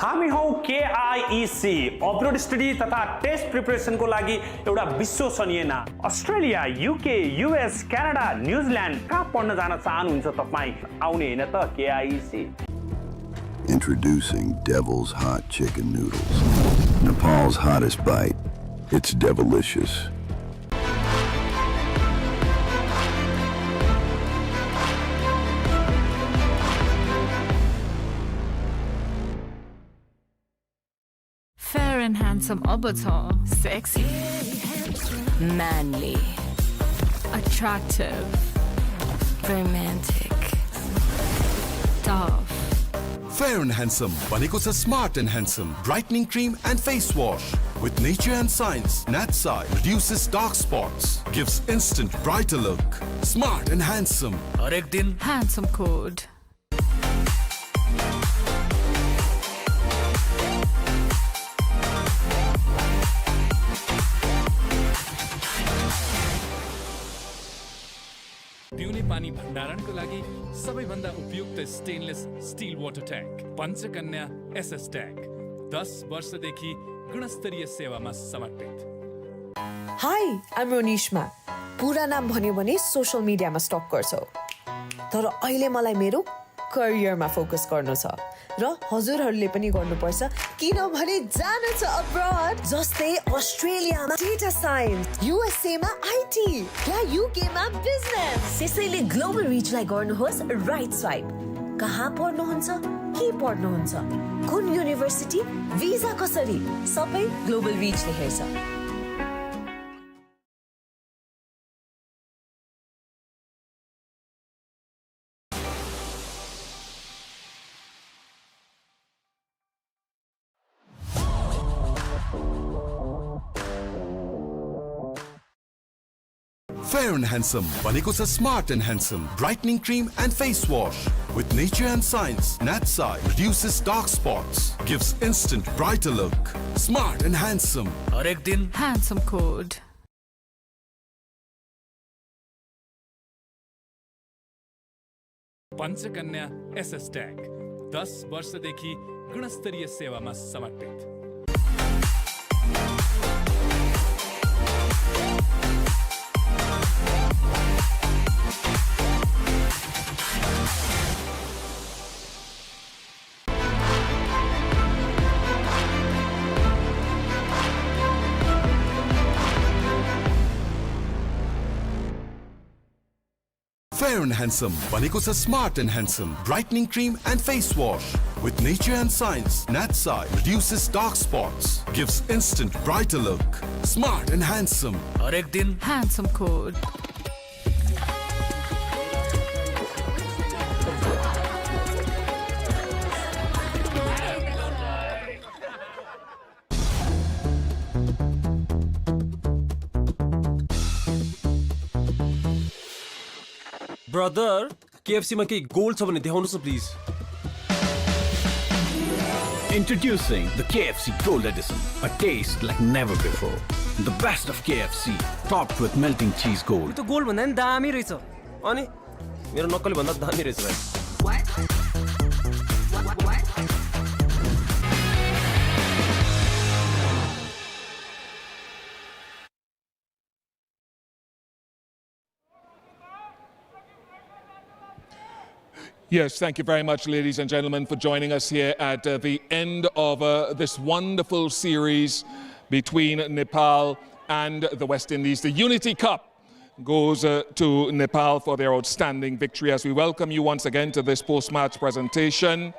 हामी हौ KIEC abroad study तथा test प्रिपरेसनको लागि एउटा विश्वसनीय नाम। Australia, UK, US, Canada, New Zealand कहाँ पढ्न जान चाहनुहुन्छ तपाईँ? आउने हैन त KIEC। Introducing Devil's Hot Chicken Noodles. Nepal's hottest bite. It's devilicious. Fair and handsome avatar. Sexy. Manly. Attractive. Romantic. Tough. Fair and Handsome बनेको छ Smart and Handsome brightening cream and face wash with nature and science. Natsai reduces dark spots, gives instant brighter look. Smart and Handsome. हरेक दिन handsome code. पिउने पानी भण्डारणको लागि सबैभन्दा उपयुक्त stainless steel water tank Panchakanya SS tank 10 वर्षदेखि गुणस्तरीय सेवामा समर्पित। हाई, आइम रोनिशमा। पुरा नाम भन्यो भने सोशल मिडियामा स्टक गर्छौ, तर अहिले मलाई मेरो करियरमा फोकस गर्नु छ र हजुरहरूले पनि गर्नुपर्छ, किनभने जानु छ अब्रड। जस्तै अस्ट्रेलियामा डेटा साइन्स, USA मा IT, या UK मा बिजनेस। त्यसैले ग्लोबल रिचलाई गर्नुहोस् राइट स्वाइप। कहाँ पढ्नुहुन्छ, के पढ्नुहुन्छ, कुन युनिभर्सिटी, भिजा कसरी, सबै ग्लोबल रिचले हेर्छ। Fair and Handsome बनेको छ Smart and Handsome brightening cream and face wash with nature and science. Natsai reduces dark spots, gives instant brighter look. Smart and Handsome. हरेक दिन handsome code. Panchakanya SS tank 10 वर्षदेखि गुणस्तरीय सेवामा समर्पित। Fair and Handsome बनेको छ Smart and Handsome brightening cream and face wash with nature and science. Natsai reduces dark spots, gives instant brighter look. Smart and Handsome. हरेक दिन handsome code. ब्रदर, KFC मा केही गोल्ड छ भने देखाउनुस् न please. Introducing the KFC Gold Edition, a taste like never before. The best of KFC, topped with melting cheese gold. त्यो gold भन्दा नि दामी रहेछ अनि मेरो नक्कली भन्दा दामी रहेछ भाइ Yes, thank you very much, ladies and gentlemen, for joining us here at the end of this wonderful series between Nepal and the West Indies. The Unity Cup goes to Nepal for their outstanding victory as we welcome you once again to this post-match presentation.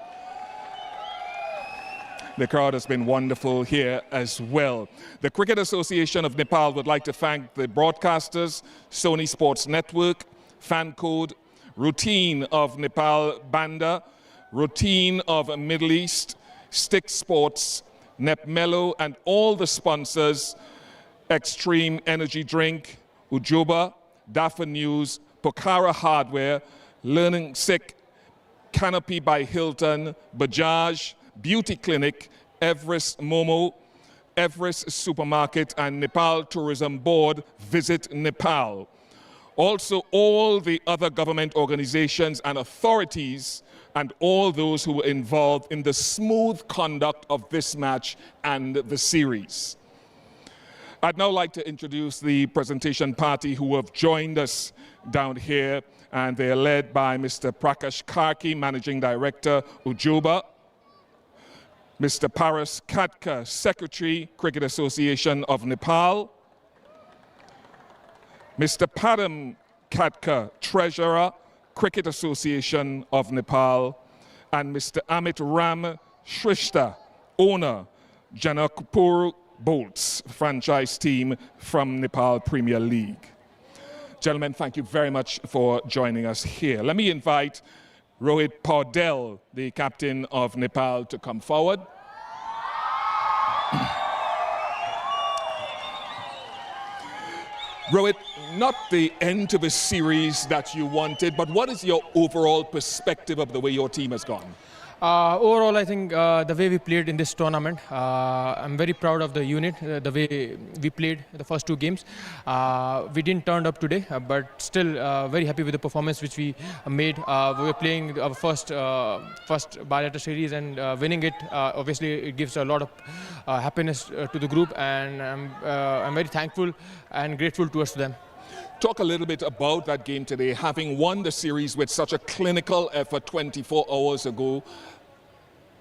The crowd has been wonderful here as well. The Cricket Association of Nepal would like to thank the broadcasters, Sony Sports Network, Fan Code, Routine of Nepal Banda, Routine of Middle East, Stick Sports, Nepmelo, and all the sponsors, Extreme Energy Drink, Ujoba, Dafa News, Pokhara Hardware, Learning Sick, Canopy by Hilton, Bajaj, Beauty Clinic, Everest Momo, Everest Supermarket, and Nepal Tourism Board. Visit Nepal. Also, all the other government organizations and authorities and all those who were involved in the smooth conduct of this match and the series. I'd now like to introduce the presentation party who have joined us down here, and they are led by Mr. Prakash Karki, Managing Director, Ujoba, Mr. Paras Katka, Secretary, Cricket Association of Nepal, Mr. Padam Katka, Treasurer, Cricket Association of Nepal, and Mr. Amit Ram Shrishta, owner, Janakpur Bolts franchise team from Nepal Premier League. Gentlemen, thank you very much for joining us here. Let me invite Rohit Paudel, the captain of Nepal, to come forward. Rohit, not the end of a series that you wanted, but what is your overall perspective of the way your team has gone? Overall, I think the way we played in this tournament, I'm very proud of the unit, the way we played the first two games. We didn't turn up today, but still very happy with the performance which we made. We were playing our first bilateral series and winning it. Obviously, it gives a lot of happiness to the group, and I'm very thankful and grateful towards them. Talk a little bit about that game today, having won the series with such a clinical effort 24 hours ago.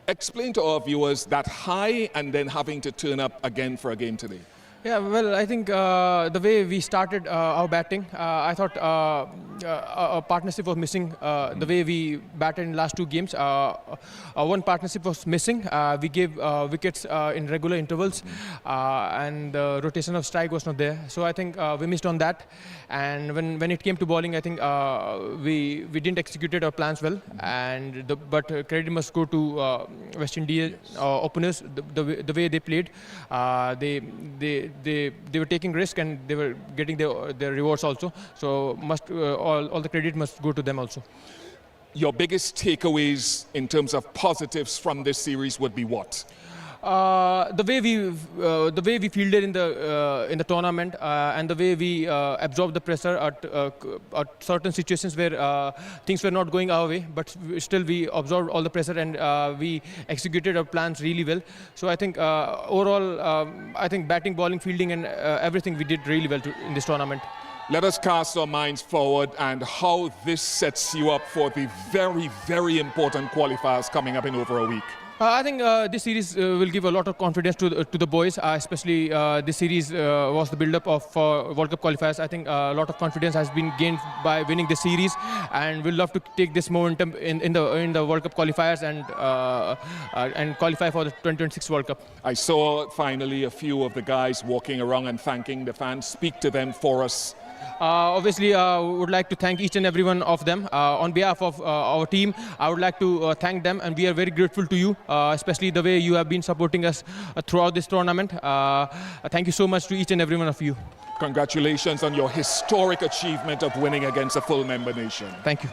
Explain to our viewers that high and then having to turn up again for a game today. Yeah, well, I think the way we started our batting, I thought a partnership was missing. The way we batted in last two games, one partnership was missing. We gave wickets in regular intervals, and the rotation of strike was not there. So I think we missed on that. And when it came to bowling, I think we didn't execute our plans well. And but credit must go to West Indian openers. The way they played, they were taking risk and they were getting their rewards also. So all the credit must go to them also. Your biggest takeaways in terms of positives from this series would be what? The way we fielded in the tournament, and the way we absorbed the pressure at certain situations where things were not going our way, but still we absorbed all the pressure and we executed our plans really well. So I think overall, I think batting, bowling, fielding, and everything we did really well in this tournament. Let us cast our minds forward and how this sets you up for the very, very important qualifiers coming up in over a week. I think this series will give a lot of confidence to the boys, especially this series was the build-up of World Cup qualifiers. I think a lot of confidence has been gained by winning this series, and we'll love to take this momentum in the World Cup qualifiers and qualify for the 2026 World Cup. I saw finally a few of the guys walking around and thanking the fans. Speak to them for us. Obviously, we would like to thank each and every one of them. On behalf of our team, I would like to thank them, and we are very grateful to you, especially the way you have been supporting us throughout this tournament. Thank you so much to each and every one of you. Congratulations on your historic achievement of winning against a full member nation. Thank you.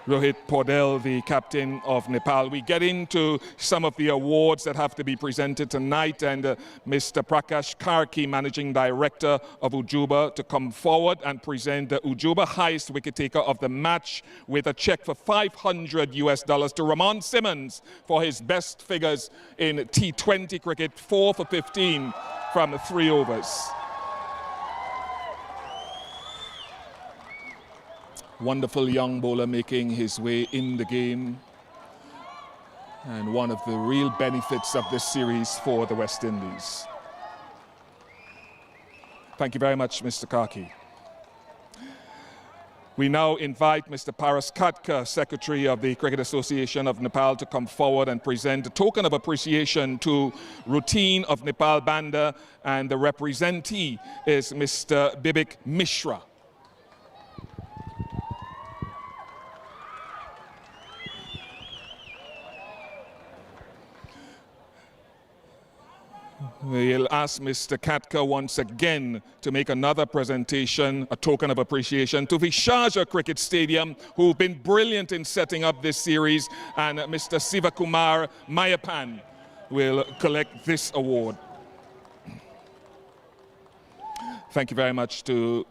Rohit Paudel, the captain of Nepal. We get into some of the awards that have to be presented tonight, and Mr. Prakash Karki, managing director of Ujuba, to come forward and present the Ujuba highest wicket taker of the match with a check for $500 to Ramon Simmons for his best figures in T20 cricket, 4 for 15 from 3 overs. Wonderful young bowler making his way in the game, and one of the real benefits of this series for the West Indies. Thank you very much, Mr. Karki. We now invite Mr. Paras Katka, Secretary of the Cricket Association of Nepal, to come forward and present a token of appreciation to Routine of Nepal Banda, and the representee is Mr. Bibik Mishra. We'll ask Mr. Katka once again to make another presentation, a token of appreciation to the Sharjah Cricket Stadium, who've been brilliant in setting up this series, and Mr. Sivakumar Mayapan will collect this award. Thank you very much to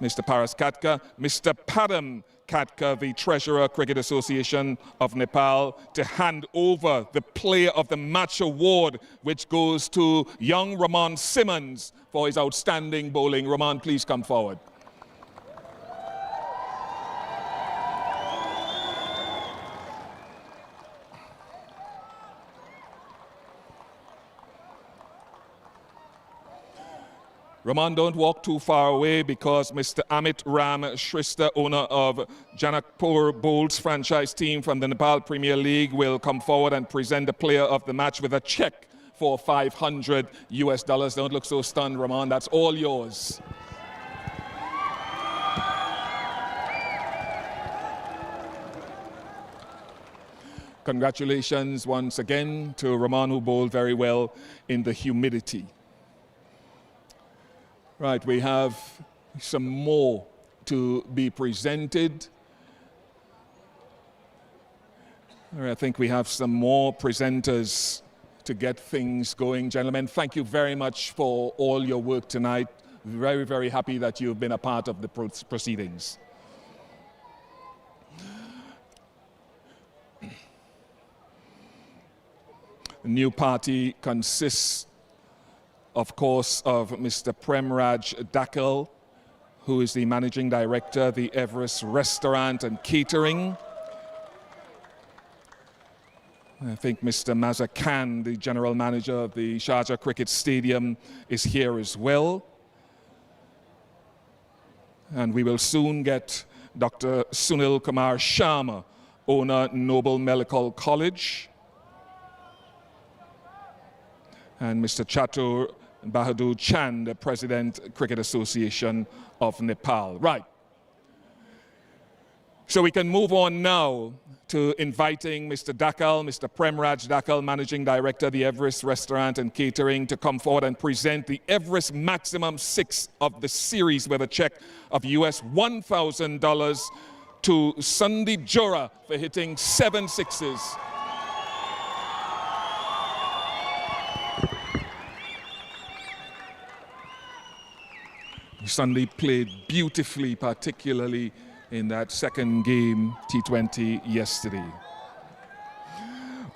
Mr. Paras Katka. Mr. Padam Katka, the Treasurer, Cricket Association of Nepal, to hand over the Player of the Match award, which goes to young Ramon Simmons for his outstanding bowling. Ramon, please come forward. Raman, don't walk too far away, because Mr. Amit Ram Shristha, owner of Janakpur Bowls franchise team from the Nepal Premier League, will come forward and present the player of the match with a check for $500. Don't look so stunned, Raman. That's all yours. Congratulations once again to Raman, who bowled very well in the humidity. Right, we have some more to be presented. I think we have some more presenters to get things going. Gentlemen, thank you very much for all your work tonight. Very, very happy that you've been a part of the proceedings. The new party consists, of course, of Mr. Premraj Dakal, who is the Managing Director of the Everest Restaurant and Catering. I think Mr. Mazza Khan, the General Manager of the Sharjah Cricket Stadium, is here as well. And we will soon get Dr. Sunil Kumar Sharma, owner Noble Medical College, and Mr. Chatur Bahadur Chand, the President, Cricket Association of Nepal. Right. So we can move on now to inviting Mr. Dakal, Mr. Premraj Dakal, Managing Director of the Everest Restaurant and Catering, to come forward and present the Everest Maximum 6 of the series with a check of US $1,000 to Sandeep Jora for hitting 7 sixes. Sandeep played beautifully, particularly in that second game, T20, yesterday.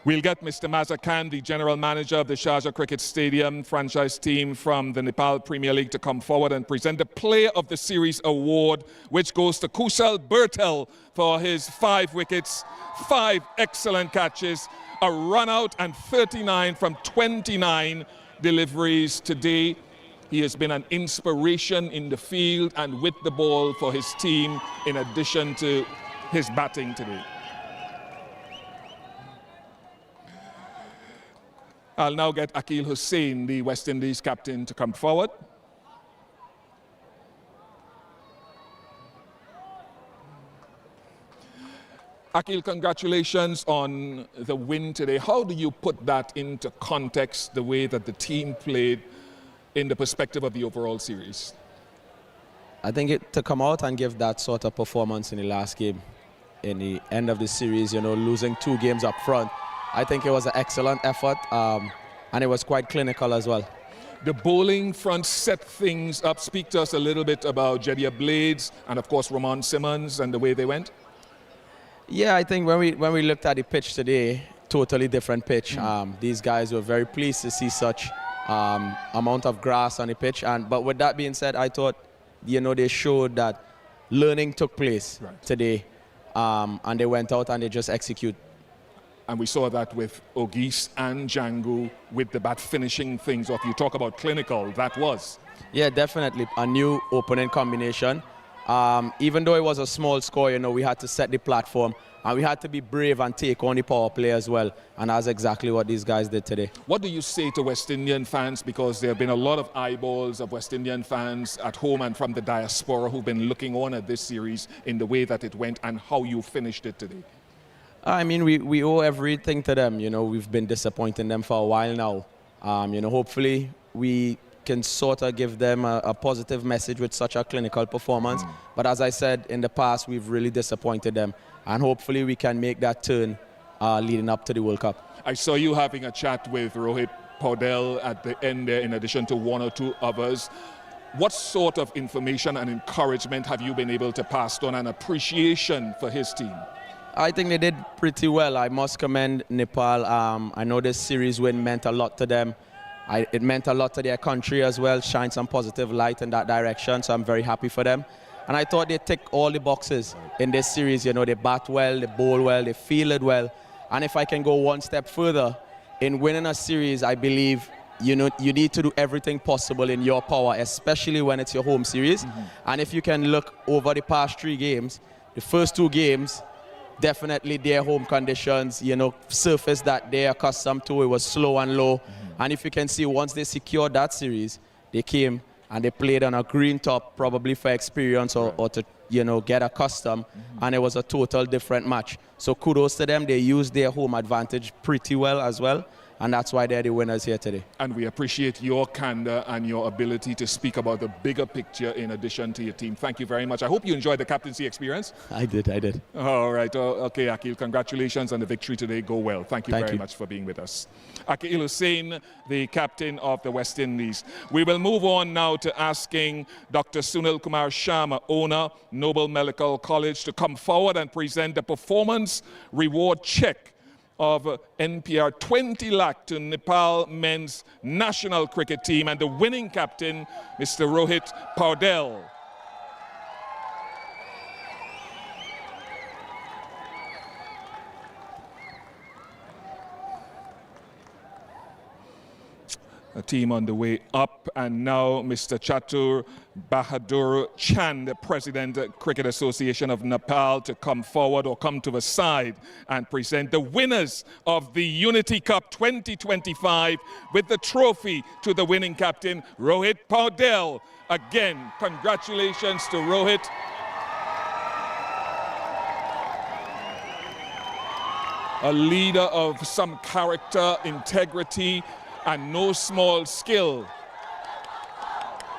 We'll get Mr. Mazza Khan, the General Manager of the Sharjah Cricket Stadium franchise team from the Nepal Premier League, to come forward and present the Player of the Series award, which goes to Kushal Bertel for his 5 wickets, 5 excellent catches, a run out, and 39 from 29 deliveries today. He has been an inspiration in the field and with the ball for his team, in addition to his batting today. I'll now get Akil Hussain, the West Indies captain, to come forward. Akil, congratulations on the win today. How do you put that into context, the way that the team played in the perspective of the overall series? I think to come out and give that sort of performance in the last game in the end of the series, losing 2 games up front. I think it was an excellent effort, and it was quite clinical as well. The bowling front set things up. Speak to us a little bit about Jediah Blades and, of course, Ramon Simmons and the way they went. Yeah, I think when we looked at the pitch today, totally different pitch. These guys were very pleased to see such amount of grass on the pitch. But with that being said, I thought, they showed that learning took place today, and they went out and they just execute. And we saw that with Ogis and Django with the bat finishing things off. You talk about clinical, that was. Yeah, definitely a new opening combination. Even though it was a small score, we had to set the platform, and we had to be brave and take on the power play as well. And that's exactly what these guys did today. What do you say to West Indian fans? Because there have been a lot of eyeballs of West Indian fans at home and from the diaspora who've been looking on at this series in the way that it went and how you finished it today. I mean, we owe everything to them. We've been disappointing them for a while now. Hopefully we can sort of give them a positive message with such a clinical performance. But as I said, in the past, we've really disappointed them. And hopefully we can make that turn leading up to the World Cup. I saw you having a chat with Rohit Paudel at the end there, in addition to 1 or 2 others. What sort of information and encouragement have you been able to pass on, and appreciation for his team? I think they did pretty well. I must commend Nepal. I know this series win meant a lot to them. It meant a lot to their country as well, shine some positive light in that direction, so I'm very happy for them. And I thought they ticked all the boxes in this series. They bat well, they bowl well, they fielded well. And if I can go one step further, in winning a series, I believe you need to do everything possible in your power, especially when it's your home series. And if you can look over the past 3 games, the first 2 games, definitely their home conditions, surface that they're accustomed to, it was slow and low. And if you can see, once they secured that series, they came and they played on a green top, probably for experience or to get accustomed, and it was a total different match. So kudos to them. They used their home advantage pretty well as well, and that's why they're the winners here today. And we appreciate your candor and your ability to speak about the bigger picture in addition to your team. Thank you very much. I hope you enjoyed the captaincy experience. I did. All right. Okay, Akil, congratulations on the victory today. Go well. Thank you very much for being with us. Akil Hussain, the captain of the West Indies. We will move on now to asking Dr. Sunil Kumar Sharma, owner, Noble Medical College, to come forward and present the performance reward check of NPR 20 lakh to Nepal men's national cricket team and the winning captain, Mr. Rohit Paudel. A team on the way up, and now Mr. Chatur Bahadur Chand, the President Cricket Association of Nepal, to come forward or come to the side and present the winners of the Unity Cup 2025 with the trophy to the winning captain, Rohit Paudel. Again, congratulations to Rohit. A leader of some character, integrity, and no small skill,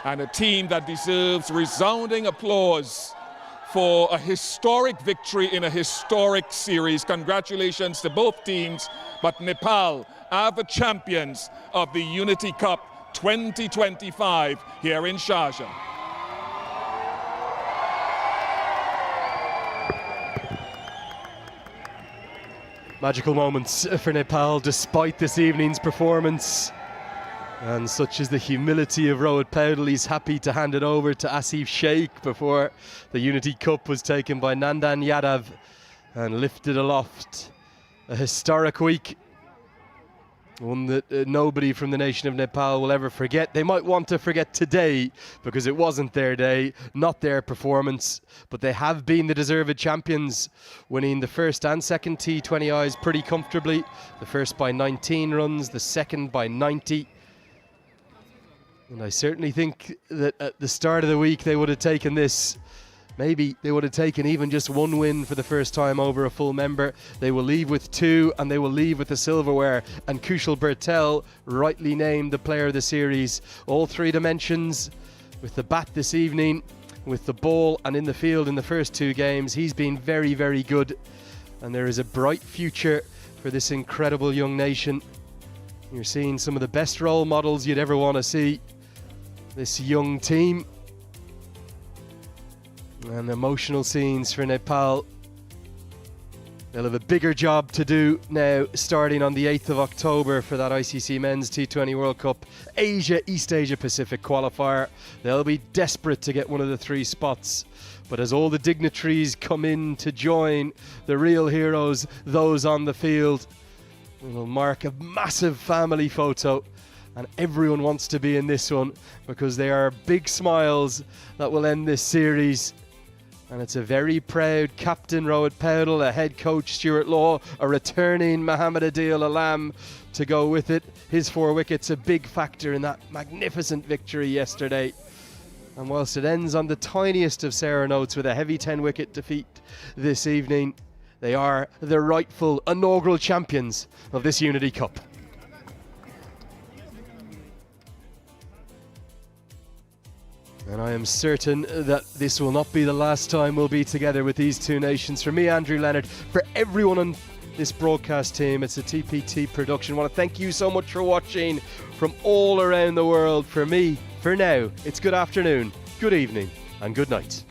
and a team that deserves resounding applause for a historic victory in a historic series. Congratulations to both teams, but Nepal are the champions of the Unity Cup 2025 here in Sharjah. Magical moments for Nepal despite this evening's performance. And such is the humility of Rohit Paudel. He's happy to hand it over to Asif Sheikh before the Unity Cup was taken by Nandan Yadav and lifted aloft. A historic week. One that nobody from the nation of Nepal will ever forget. They might want to forget today because it wasn't their day, not their performance, but they have been the deserved champions, winning the first and second T20Is pretty comfortably. The first by 19 runs, the second by 90. And I certainly think that at the start of the week they would have taken this. Maybe they would have taken even just 1 win for the first time over a full member. They will leave with 2, and they will leave with the silverware. And Kushal Bertel, rightly named the player of the series. All 3 dimensions with the bat this evening. with the ball and in the field in the first 2 games. He's been very, very good, and there is a bright future for this incredible young nation. You're seeing some of the best role models you'd ever want to see. This young team. And emotional scenes for Nepal. They'll have a bigger job to do now, starting on the 8th of October for that ICC Men's T20 World Cup Asia, East Asia Pacific qualifier. They'll be desperate to get one of the 3 spots. But as all the dignitaries come in to join the real heroes, those on the field, it'll mark a massive family photo. And everyone wants to be in this one because they are big smiles that will end this series. And it's a very proud captain, Rohit Paudel, a head coach, Stuart Law, a returning Mohamed Adil Alam to go with it. His 4 wickets, a big factor in that magnificent victory yesterday. And whilst it ends on the tiniest of sour notes with a heavy 10-wicket defeat this evening, they are the rightful inaugural champions of this Unity Cup. And I am certain that this will not be the last time we'll be together with these 2 nations. For me, Andrew Leonard, for everyone on this broadcast team, it's a TPT production. I want to thank you so much for watching from all around the world. For me, for now, it's good afternoon, good evening, and good night.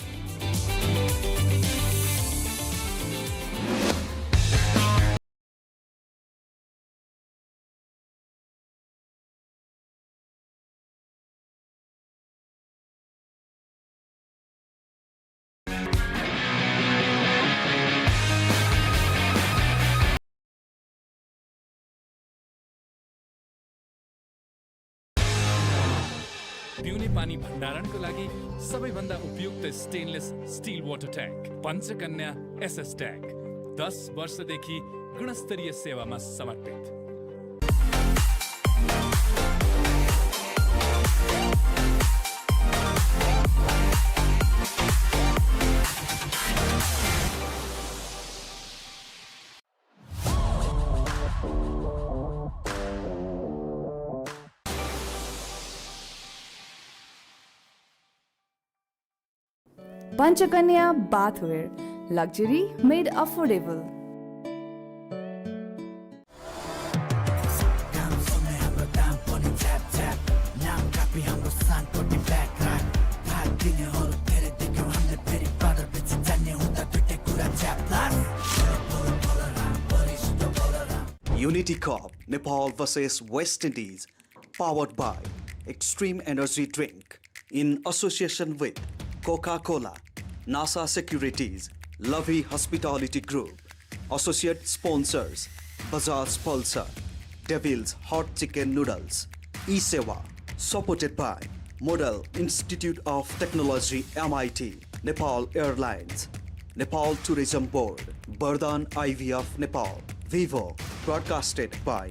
पिउने पानी भण्डारणको लागि सबैभन्दा उपयुक्त stainless steel water tank Panchakanya SS tank 10 वर्षदेखि गुणस्तरीय सेवामा समर्पित। Panchakanya bathware, luxury made affordable. Unity Cup, Nepal vs West Indies, powered by Extreme Energy Drink, in association with Coca-Cola, NASA Securities, Lovey Hospitality Group, associate sponsors Bajaj Pulsar, Devil's Hot Chicken Noodles, eSewa, supported by Model Institute of Technology MIT, Nepal Airlines, Nepal Tourism Board, Bardhan IVF Nepal, Vivo, broadcasted by